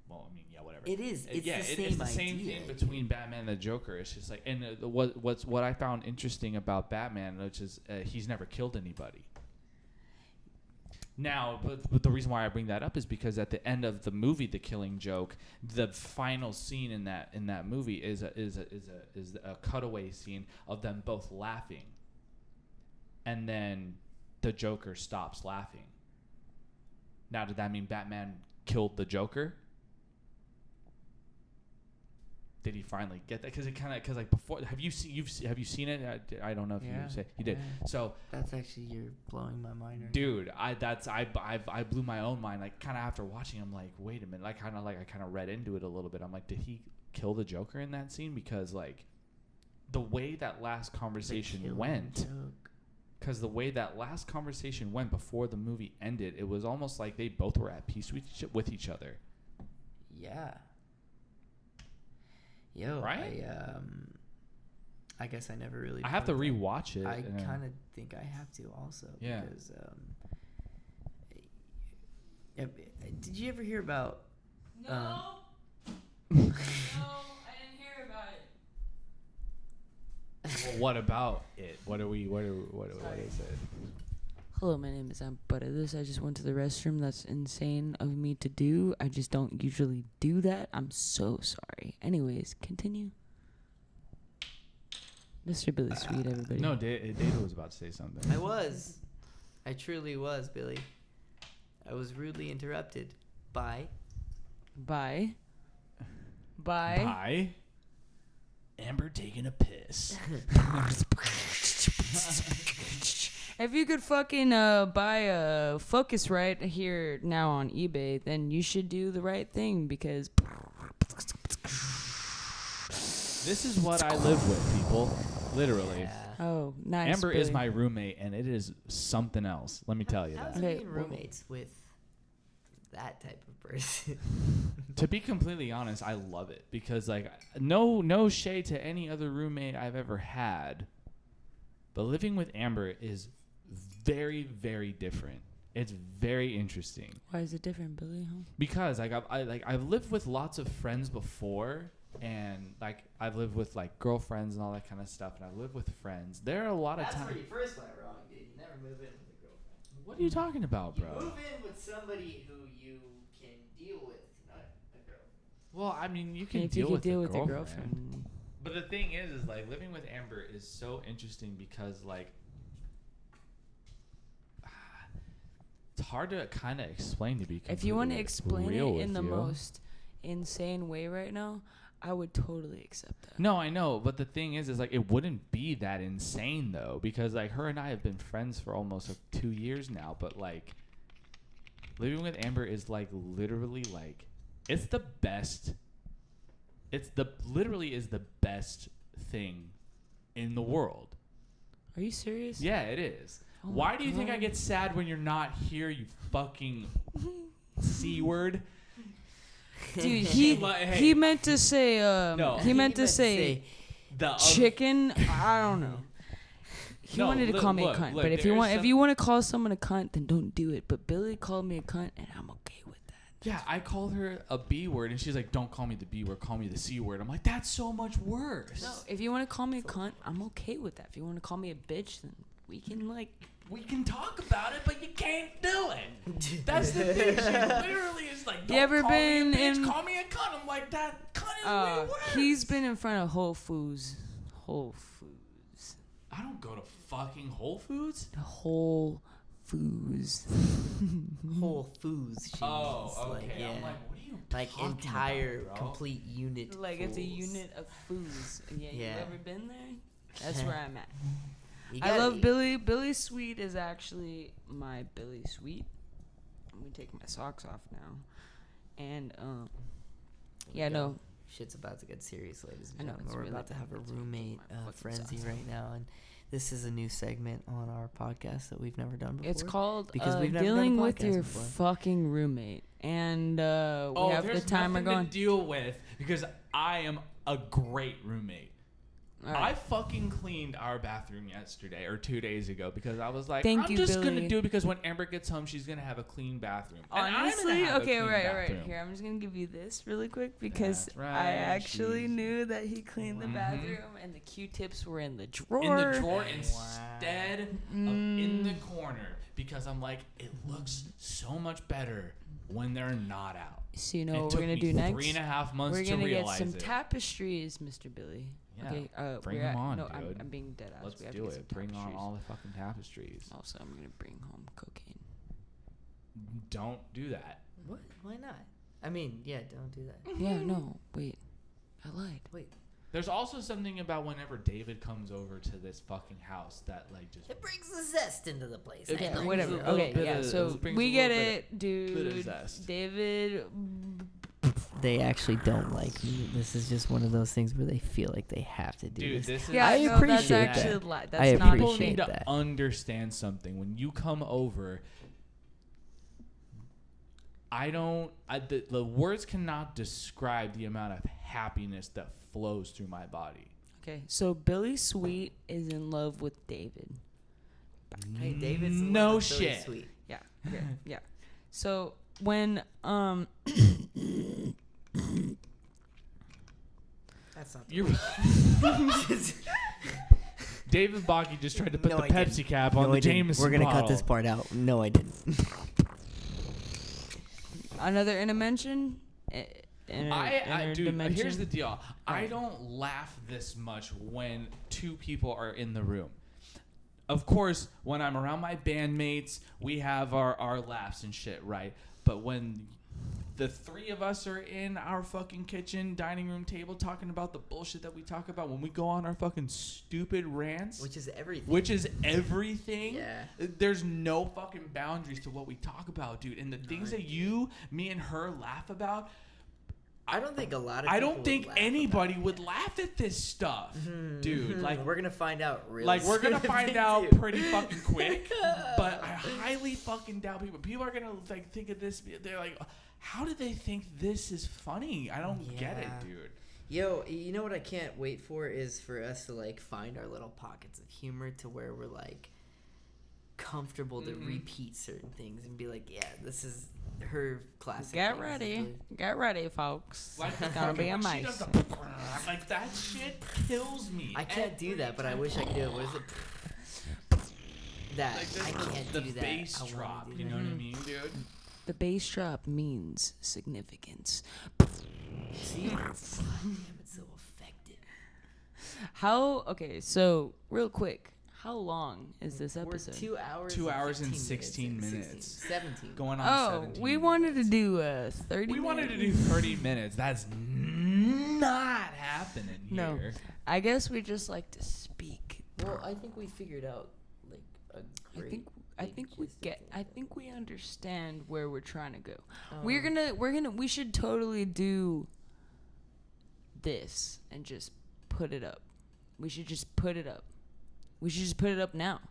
Well, I mean, yeah, whatever. It is. It's yeah, the same it's the same idea. thing between Batman and the Joker. It's just like, and what I found interesting about Batman, which is he's never killed anybody. Now, but the reason why I bring that up is because at the end of the movie, The Killing Joke, the final scene in that movie is a cutaway scene of them both laughing, and then the Joker stops laughing. Now, did that mean Batman killed the Joker? Did he finally get that? Because like before, have you seen it? I don't know if you said you did. Yeah. So That's actually, you're blowing my mind right dude, I blew my own mind. Like kind of after watching, I'm like, wait a minute. I kind of read into it a little bit. I'm like, did he kill the Joker in that scene? Because like the way that last conversation went. Because the way that last conversation went before the movie ended, it was almost like they both were at peace with each other. Yeah. Yo, right? I guess I never really. I have to rewatch it. I kind of think I have to also. Yeah. Because, did you ever hear about? No. No, I didn't hear about it. Well, what about it? What is it? Hello, my name is Amparados. I just went to the restroom. That's insane of me to do. I just don't usually do that. I'm so sorry. Anyways, continue. Mr. Billy Sweet, everybody. No, David was about to say something. I truly was, Billy. I was rudely interrupted by. Bye. Amber taking a piss. If you could fucking buy a Focusrite here now on eBay, then you should do the right thing because This is what I live with, people. Literally. Yeah. oh, nice. Amber is Billy. my roommate, and it is something else. Let me tell you How's that. it Okay, being well- roommates with that type of person? To be completely honest, I love it because, like, no shade to any other roommate I've ever had, but living with Amber is very, very different. It's very interesting Why is it different, Billy? Huh? because I've lived with lots of friends before, and like I've lived with like girlfriends and all that kind of stuff, and I've lived with friends. There are a lot of That's where times. you first went wrong, dude. You never move in with a girlfriend. What are you talking about, You bro? move in with somebody who you can deal with, not a girlfriend. Well, I mean, you can If deal you can with deal a with girlfriend. a girlfriend. But the thing is like living with Amber is so interesting because like it's hard to kind of explain to be. If you want to completely explain real it in with the you. most insane way right now, I would totally accept that. No, I know, but the thing is like it wouldn't be that insane though because like her and I have been friends for almost 2 years now, but like living with Amber is like literally like it's the best. Literally is the best thing in the world. Are you serious? Yeah, it is. Oh my Why do you think I God. get sad when you're not here, you fucking C word? Dude, he Hey. he meant to say No. he meant to say The chicken. I don't know. He No, wanted to look, call me look, a cunt, look, but if there you is want, if some- you want to call someone a cunt, then don't do it. But Billy called me a cunt, and I'm okay with that. Yeah, I called her a B word, and she's like, "Don't call me the B word, call me the C word." I'm like, "That's so much worse." No, if you want to call me a cunt, I'm okay with that. If you want to call me a bitch, then we can like. We can talk about it, but you can't do it. That's the thing. She literally is like, "Don't ever call been me a bitch, in- call me a cunt." I'm like, "That cunt is way worse." He's been in front of Whole Foods. Whole Foods. I don't go to fucking Whole Foods. The Whole Foods. Whole Foods cheese. Oh, Like, okay. yeah. I'm like, what are you Like talking entire about, bro? complete unit. Like it's a fulls. unit of foods. Yeah, you Yeah. ever been there? That's where I'm at. You I gotta love eat. Billy. Billy Sweet is actually my Billy Sweet. I'm gonna take my socks off now. And yeah, go. no. Shit's about to get serious, ladies and I know, gentlemen. it's We're really about to have a bad. It's gonna roommate take my fucking frenzy socks right now, and this is a new segment on our podcast that we've never done before. It's called because we've never done a dealing with podcast your before. fucking roommate. And we have the there's timer nothing going. to deal with because I am a great roommate. All right. I fucking cleaned our bathroom yesterday or 2 days ago because I was like, Thank I'm you, just Billy. gonna do it because when Amber gets home, she's gonna have a clean bathroom. And I'm gonna Honestly, have a okay, clean all right. bathroom. Here, I'm just gonna give you this really quick because That's right, I actually she's- knew that he cleaned the Mhm. bathroom and the Q-tips were in the drawer. In the drawer Wow. instead of in the corner because I'm like, it looks so much better when they're not out. So you know It what took we're gonna me do next? 3.5 months We're to gonna get realize some it. tapestries, Mr. Billy. Yeah, Okay, bring we're them on, no, dude. I'm being dead ass. Let's We have to do get some it. Bring on tapestries. all the fucking tapestries. Also, I'm gonna bring home cocaine. Don't do that. What? Why not? I mean, yeah, don't do that. Yeah, no, wait, I lied. Wait, There's also something about whenever David comes over to this fucking house that like just it brings the zest into the place. It I Yeah, know. brings whatever. a little Okay, bit yeah. of- So it brings we a get little it, bit of dude. zest. David. They actually don't like me. This is just one of those things where they feel like they have to do dude, this. this is Yeah, I no, appreciate that's that. actually That's I not people appreciate need to that. understand something. When you come over, the words cannot describe the amount of happiness that flows through my body. Okay, so Billy Sweet is in love with David. Hey, David's in no love with Billy shit. Sweet. Yeah. Okay. Yeah. So when That's not. The You're David Baki just tried to put No, the I didn't. Pepsi cap No, on the I didn't. Jameson We're gonna bottle. cut this part out. No, I didn't. another intervention, Dude, here's the deal. I don't laugh this much when two people are in the room. Of course, when I'm around my bandmates, we have our laughs and shit, right? But when the three of us are in our fucking kitchen, dining room table talking about the bullshit that we talk about when we go on our fucking stupid rants, Which is everything. which is everything. Yeah. There's no fucking boundaries to what we talk about, dude. And the things that me and her laugh about, I don't think a lot of. I people don't would think laugh anybody about would laugh at this stuff, it. dude. Like, we're gonna find out really. like we're gonna soon if find they out do. pretty fucking quick. But I highly fucking doubt people. People are gonna like think of this. They're like, how do they think this is funny? I don't get it, Yeah. dude. Yo, you know what I can't wait for is for us to like find our little pockets of humor to where we're like comfortable to repeat certain things and be like, yeah, this is her classic. Get thing. ready, folks. Like It's gonna be when she amazing. does the like that shit kills me. I can't do every that, but I time. wish I could do it. What is it? That Like I can't the do that. bass I wanna drop. do You that. know what I mean, dude? The bass drop means significance. See, God damn, it's so effective. Okay, so real quick, how long is this episode? We're 2 hours. 2 hours and 15 16 minutes. 16, 17. Going on. Oh, 17 we minutes. wanted to do 30 We wanted to minutes. do 30 minutes. That's not happening here. No. I guess we just like to speak. Well, I think we figured out like a great. I think we gist of get. things. I think we understand where we're trying to go. Um, We should totally do this and just put it up. We should just put it up. We should just put it up now.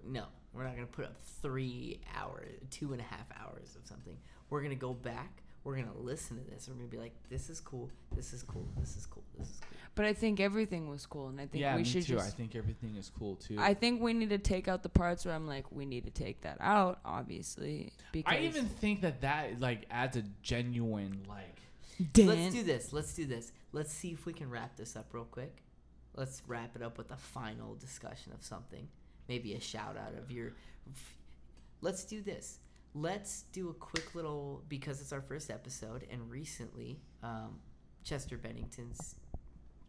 No, we're not gonna put up 3 hours, 2.5 hours of something. We're gonna go back. We're gonna listen to this. We're gonna be like, this is cool. This is cool. This is cool. This is cool. But I think everything was cool, and I think Yeah, we me should too. just. I think everything is cool too. I think we need to take out the parts where I'm like, we need to take that out, obviously. Because I even think that like adds a genuine like. Let's do this. Let's do this. Let's see if we can wrap this up real quick. Let's wrap it up with a final discussion of something. Maybe a shout out of your. Let's do this. Let's do a quick little, because it's our first episode, and recently, Chester Bennington's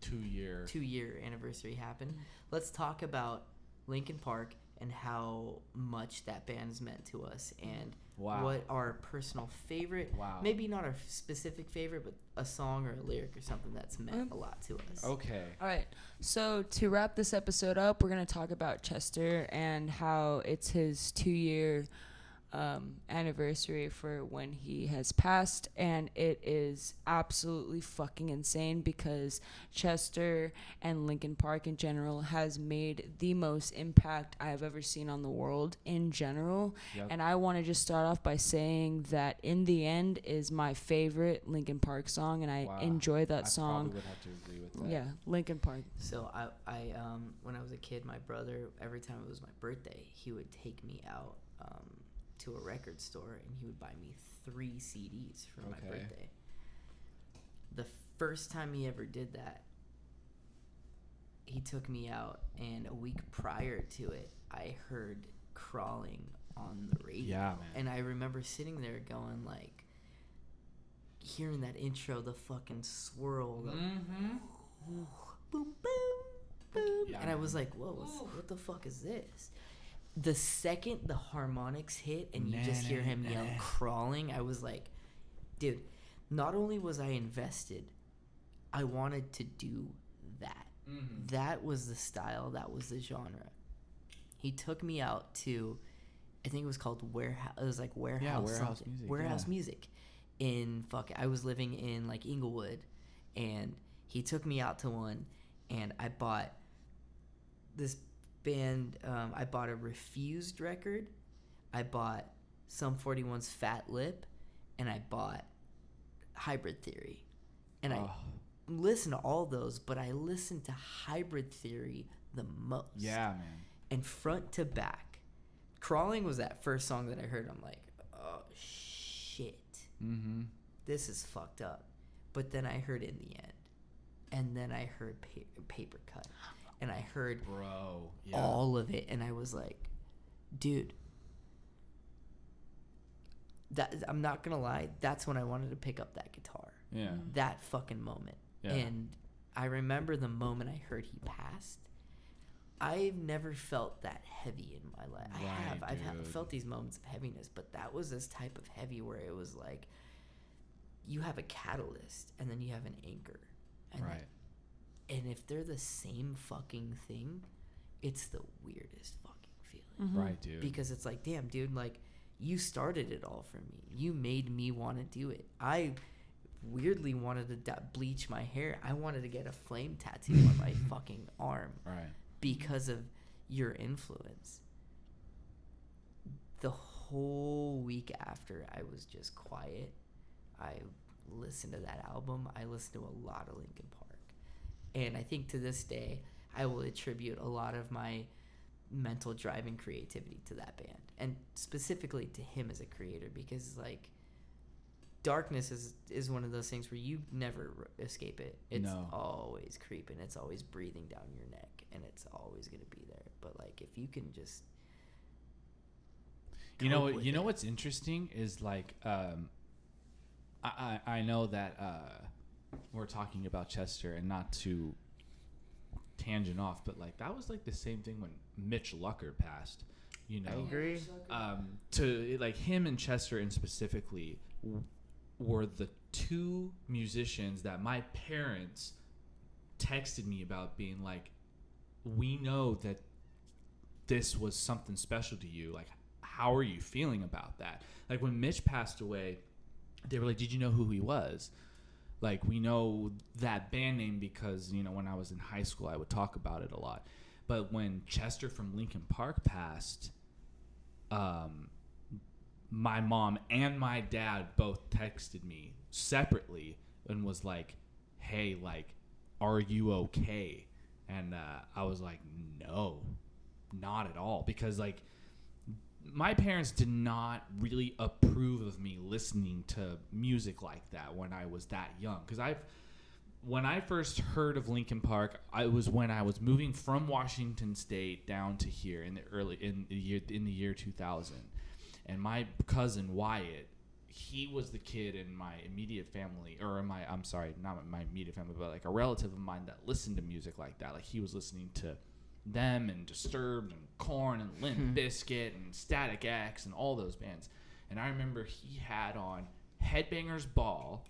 2 year. 2-year anniversary happened. Let's talk about Linkin Park and how much that band's meant to us, and Wow. what our personal favorite, Wow. maybe not our specific favorite, but a song or a lyric or something that's meant a lot to us. Okay. All right. So to wrap this episode up, we're going to talk about Chester and how it's his 2-year anniversary for when he has passed, and it is absolutely fucking insane because Chester and Linkin Park in general has made the most impact I've ever seen on the world in general. Yep. And I want to just start off by saying that In the End is my favorite Linkin Park song, and I Wow. enjoy that I song. probably would have to agree with that. Yeah, Linkin Park. So I when I was a kid, my brother, every time it was my birthday, he would take me out to a record store, and he would buy me 3 CDs for my Okay. birthday. The first time he ever did that, he took me out, and a week prior to it, I heard Crawling on the radio. Yeah, man. And I remember sitting there going, like, hearing that intro, the fucking swirl, the Mm-hmm. boom, boom, boom. Yeah, and I was man. like, whoa, what the fuck is this? The second the harmonics hit and you just hear him yell Crawling, I was like, dude, not only was I invested, I wanted to do that. Mm-hmm. That was the style, that was the genre. He took me out to, I think it was called Warehouse, it was like Warehouse Warehouse something. Music, Warehouse yeah. Music in I was living in like Inglewood, and he took me out to one, and I bought this band, I bought a Refused record, I bought Sum 41's Fat Lip, and I bought Hybrid Theory. And I listened to all those, but I listened to Hybrid Theory the most. Yeah, man. And front to back. Crawling was that first song that I heard. I'm like, oh, shit. Mm-hmm. This is fucked up. But then I heard In the End. And then I heard Paper Cut. And I heard Bro. Yeah. all of it. And I was like, dude. I'm not going to lie. That's when I wanted to pick up that guitar. Yeah. That fucking moment. Yeah. And I remember the moment I heard he passed. I've never felt that heavy in my life. Right, I've dude. felt these moments of heaviness, but that was this type of heavy where it was like you have a catalyst and then you have an anchor. And Right. And if they're the same fucking thing, it's the weirdest fucking feeling. Right, dude. Because it's like, damn, dude, like, you started it all for me. You made me want to do it. I weirdly wanted to bleach my hair. I wanted to get a flame tattoo on my fucking arm Right. because of your influence. The whole week after, I was just quiet. I listened to that album. I listened to a lot of Linkin Park. And I think to this day, I will attribute a lot of my mental drive and creativity to that band. And specifically to him as a creator, because, like, darkness is one of those things where you never escape it. It's always creeping. It's always breathing down your neck, and it's always going to be there. But, like, if you can just You know cope with it. what's interesting is, like, I know that we're talking about Chester, and not to tangent off, but, like, that was like the same thing when Mitch Lucker passed. You know, I agree. To, like, him and Chester and specifically were the two musicians that my parents texted me about, being like, we know that this was something special to you. Like, how are you feeling about that? Like, when Mitch passed away, they were like, did you know who he was? Like, we know that band name because, you know, when I was in high school, I would talk about it a lot. But when Chester from Linkin Park passed, my mom and my dad both texted me separately and was like, hey, like, are you okay? And I was like, no, not at all. Because, like, my parents did not really approve of me listening to music like that when I was that young. Because when I first heard of Linkin Park, I was when I was moving from Washington State down to here in the year 2000, and my cousin Wyatt, he was the kid in my immediate family, or I'm sorry, not my immediate family, but like a relative of mine that listened to music like that. Like, he was listening to them and Disturbed and Korn and Limp Bizkit and Static X and all those bands. And I remember he had on Headbangers Ball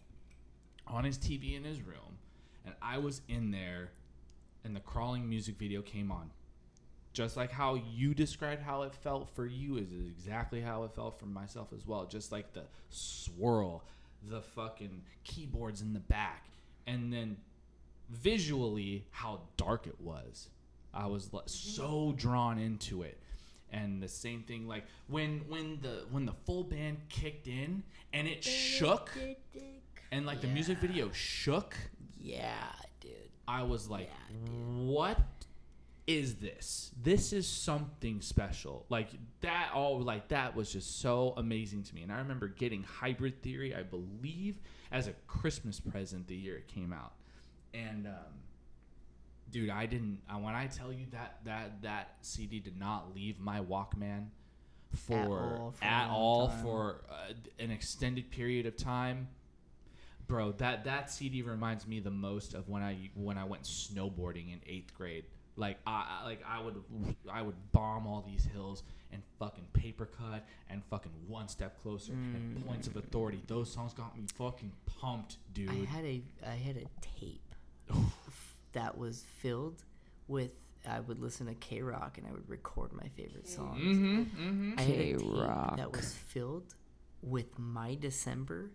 on his TV in his room, and I was in there, and the Crawling music video came on. Just like how you described how it felt for you is exactly how it felt for myself as well. Just like the swirl, the fucking keyboards in the back, and then visually how dark it was. I was so drawn into it. And the same thing, like when the full band kicked in and it shook, and like the music video shook. Yeah, dude. I was like, what is this? This is something special. Like that that was just so amazing to me. And I remember getting Hybrid Theory, I believe, as a Christmas present the year it came out. And dude, when I tell you that CD did not leave my Walkman at all for an extended period of time. Bro, that CD reminds me the most of when I went snowboarding in 8th grade. Like I would bomb all these hills and fucking Paper Cut and fucking One Step Closer and Points of Authority. Those songs got me fucking pumped, dude. I had a tape that was filled with. I would listen to K-Rock and I would record my favorite songs. I had a tape that was filled with My December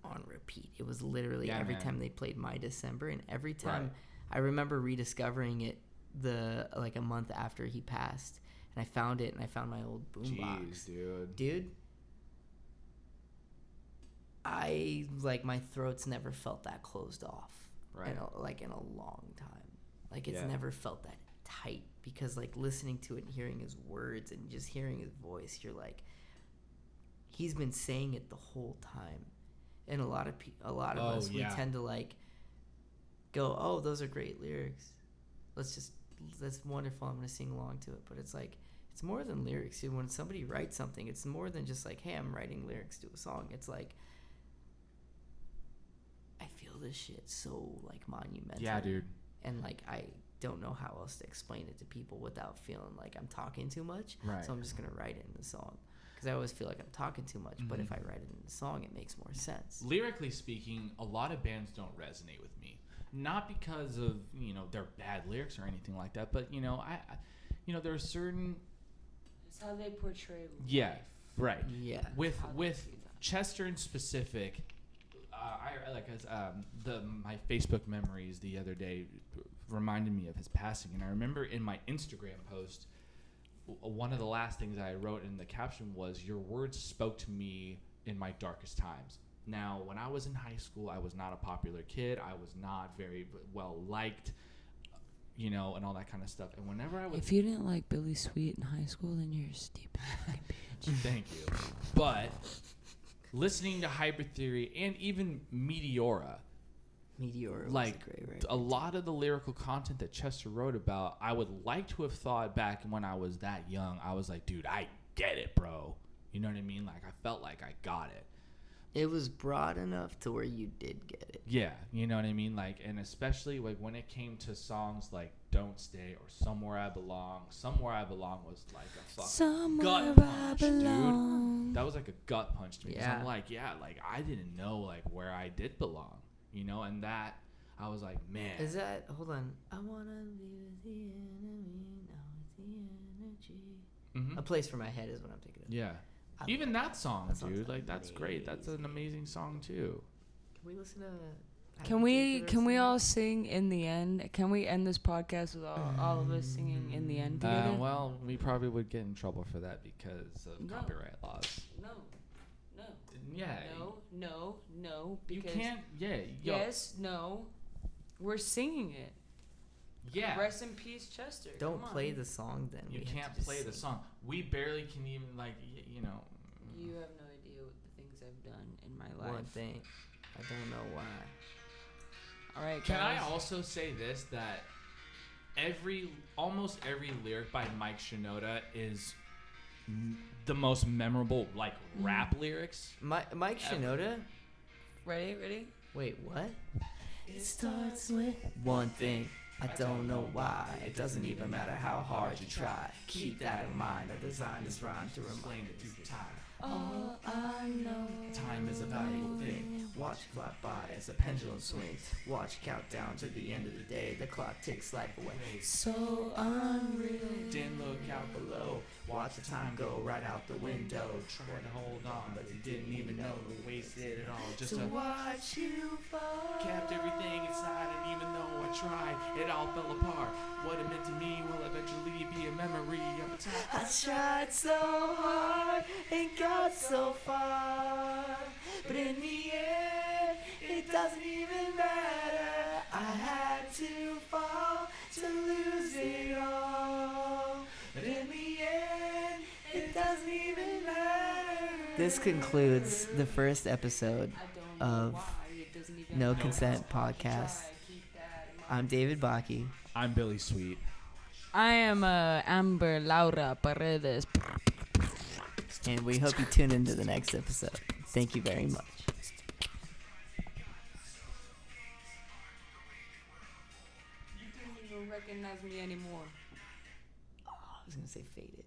on repeat. It was literally every time they played My December, and every time I remember rediscovering it a month after he passed, and I found it, and I found my old boombox. Dude, I my throat's never felt that closed off in a long time. Like it's never felt that tight, because listening to it and hearing his words and just hearing his voice, you're like, he's been saying it the whole time. And a lot of us, we tend to go, oh, those are great lyrics. That's wonderful. I'm gonna sing along to it. But it's it's more than lyrics, dude. When somebody writes something, it's more than just hey, I'm writing lyrics to a song. It's I feel this shit so monumental. Yeah, dude. And I don't know how else to explain it to people without feeling like I'm talking too much. Right. So I'm just gonna write it in the song. Because I always feel like I'm talking too much, but if I write it in the song, it makes more sense. Lyrically speaking, a lot of bands don't resonate with me. Not because of, their bad lyrics or anything like that, but, there are certain... It's how they portray life. Yeah, right. Yeah. With Chester in specific, my Facebook memories the other day reminded me of his passing, and I remember in my Instagram post, one of the last things I wrote in the caption was, "Your words spoke to me in my darkest times." Now, when I was in high school, I was not a popular kid. I was not very well liked, and all that kind of stuff. And whenever I would... If you didn't like Billy Sweet in high school, then you're a stupid fucking bitch. Thank you. But listening to Hybrid Theory and even Meteora was a great record. A lot of the lyrical content that Chester wrote about, I would like to have thought back when I was that young. I was like, dude, I get it, bro. You know what I mean? I felt like I got it. It was broad enough to where you did get it. Yeah, you know what I mean? And especially when it came to songs like Don't Stay or Somewhere I Belong. Somewhere I Belong was a fucking gut punch, dude. That was a gut punch to me. Yeah. I'm I didn't know where I did belong. And that, I was like, man. Is that, hold on. I want to be with the enemy, now with the energy. Mm-hmm. A Place for My Head is what I'm thinking of. Yeah. Even that song, dude. That's amazing. great. That's an amazing song, too. Can we listen to... Can we all sing in the end? Can we end this podcast with all of us singing in the end together? Well, we probably would get in trouble for that because of copyright laws. No. Yeah. No. Because you can't. Yeah. Yes. No. We're singing it. Yeah. Rest in peace, Chester. Don't play the song then. You can't play the song. We barely can even You have no idea what the things I've done in my life. One thing. I don't know why. All right, guys. Can I also say this, that almost every lyric by Mike Shinoda is the most memorable rap lyrics. Mike Shinoda? Ready? Wait, what? It starts with one thing. I don't know why. It doesn't even matter how hard you try. Keep that in mind. I designed this rhyme to remind it through time. All I know. Time is a valuable thing. Watch it fly by as the pendulum swings. Watch it count down to the end of the day. The clock takes life away. So unreal. Didn't look out below. Watch the time go right out the window. Tried to hold on, but you didn't even know. Wasted it all just To to watch you fall. kept everything inside, and even though I tried, it all fell apart. What it meant to me will eventually be a memory of a time. I tried so hard and got so far, but in the end, it doesn't even matter. I had to fall to lose it all, but in the end, it doesn't even matter. This concludes the first episode I don't know of why it doesn't even No matter Consent how hard you Podcast. try. Keep that in mind. I'm David Baki. I'm Billy Sweet. I am Amber Laura Paredes. And we hope you tune into the next episode. Thank you very much. You didn't even recognize me anymore. Oh, I was going to say fade it.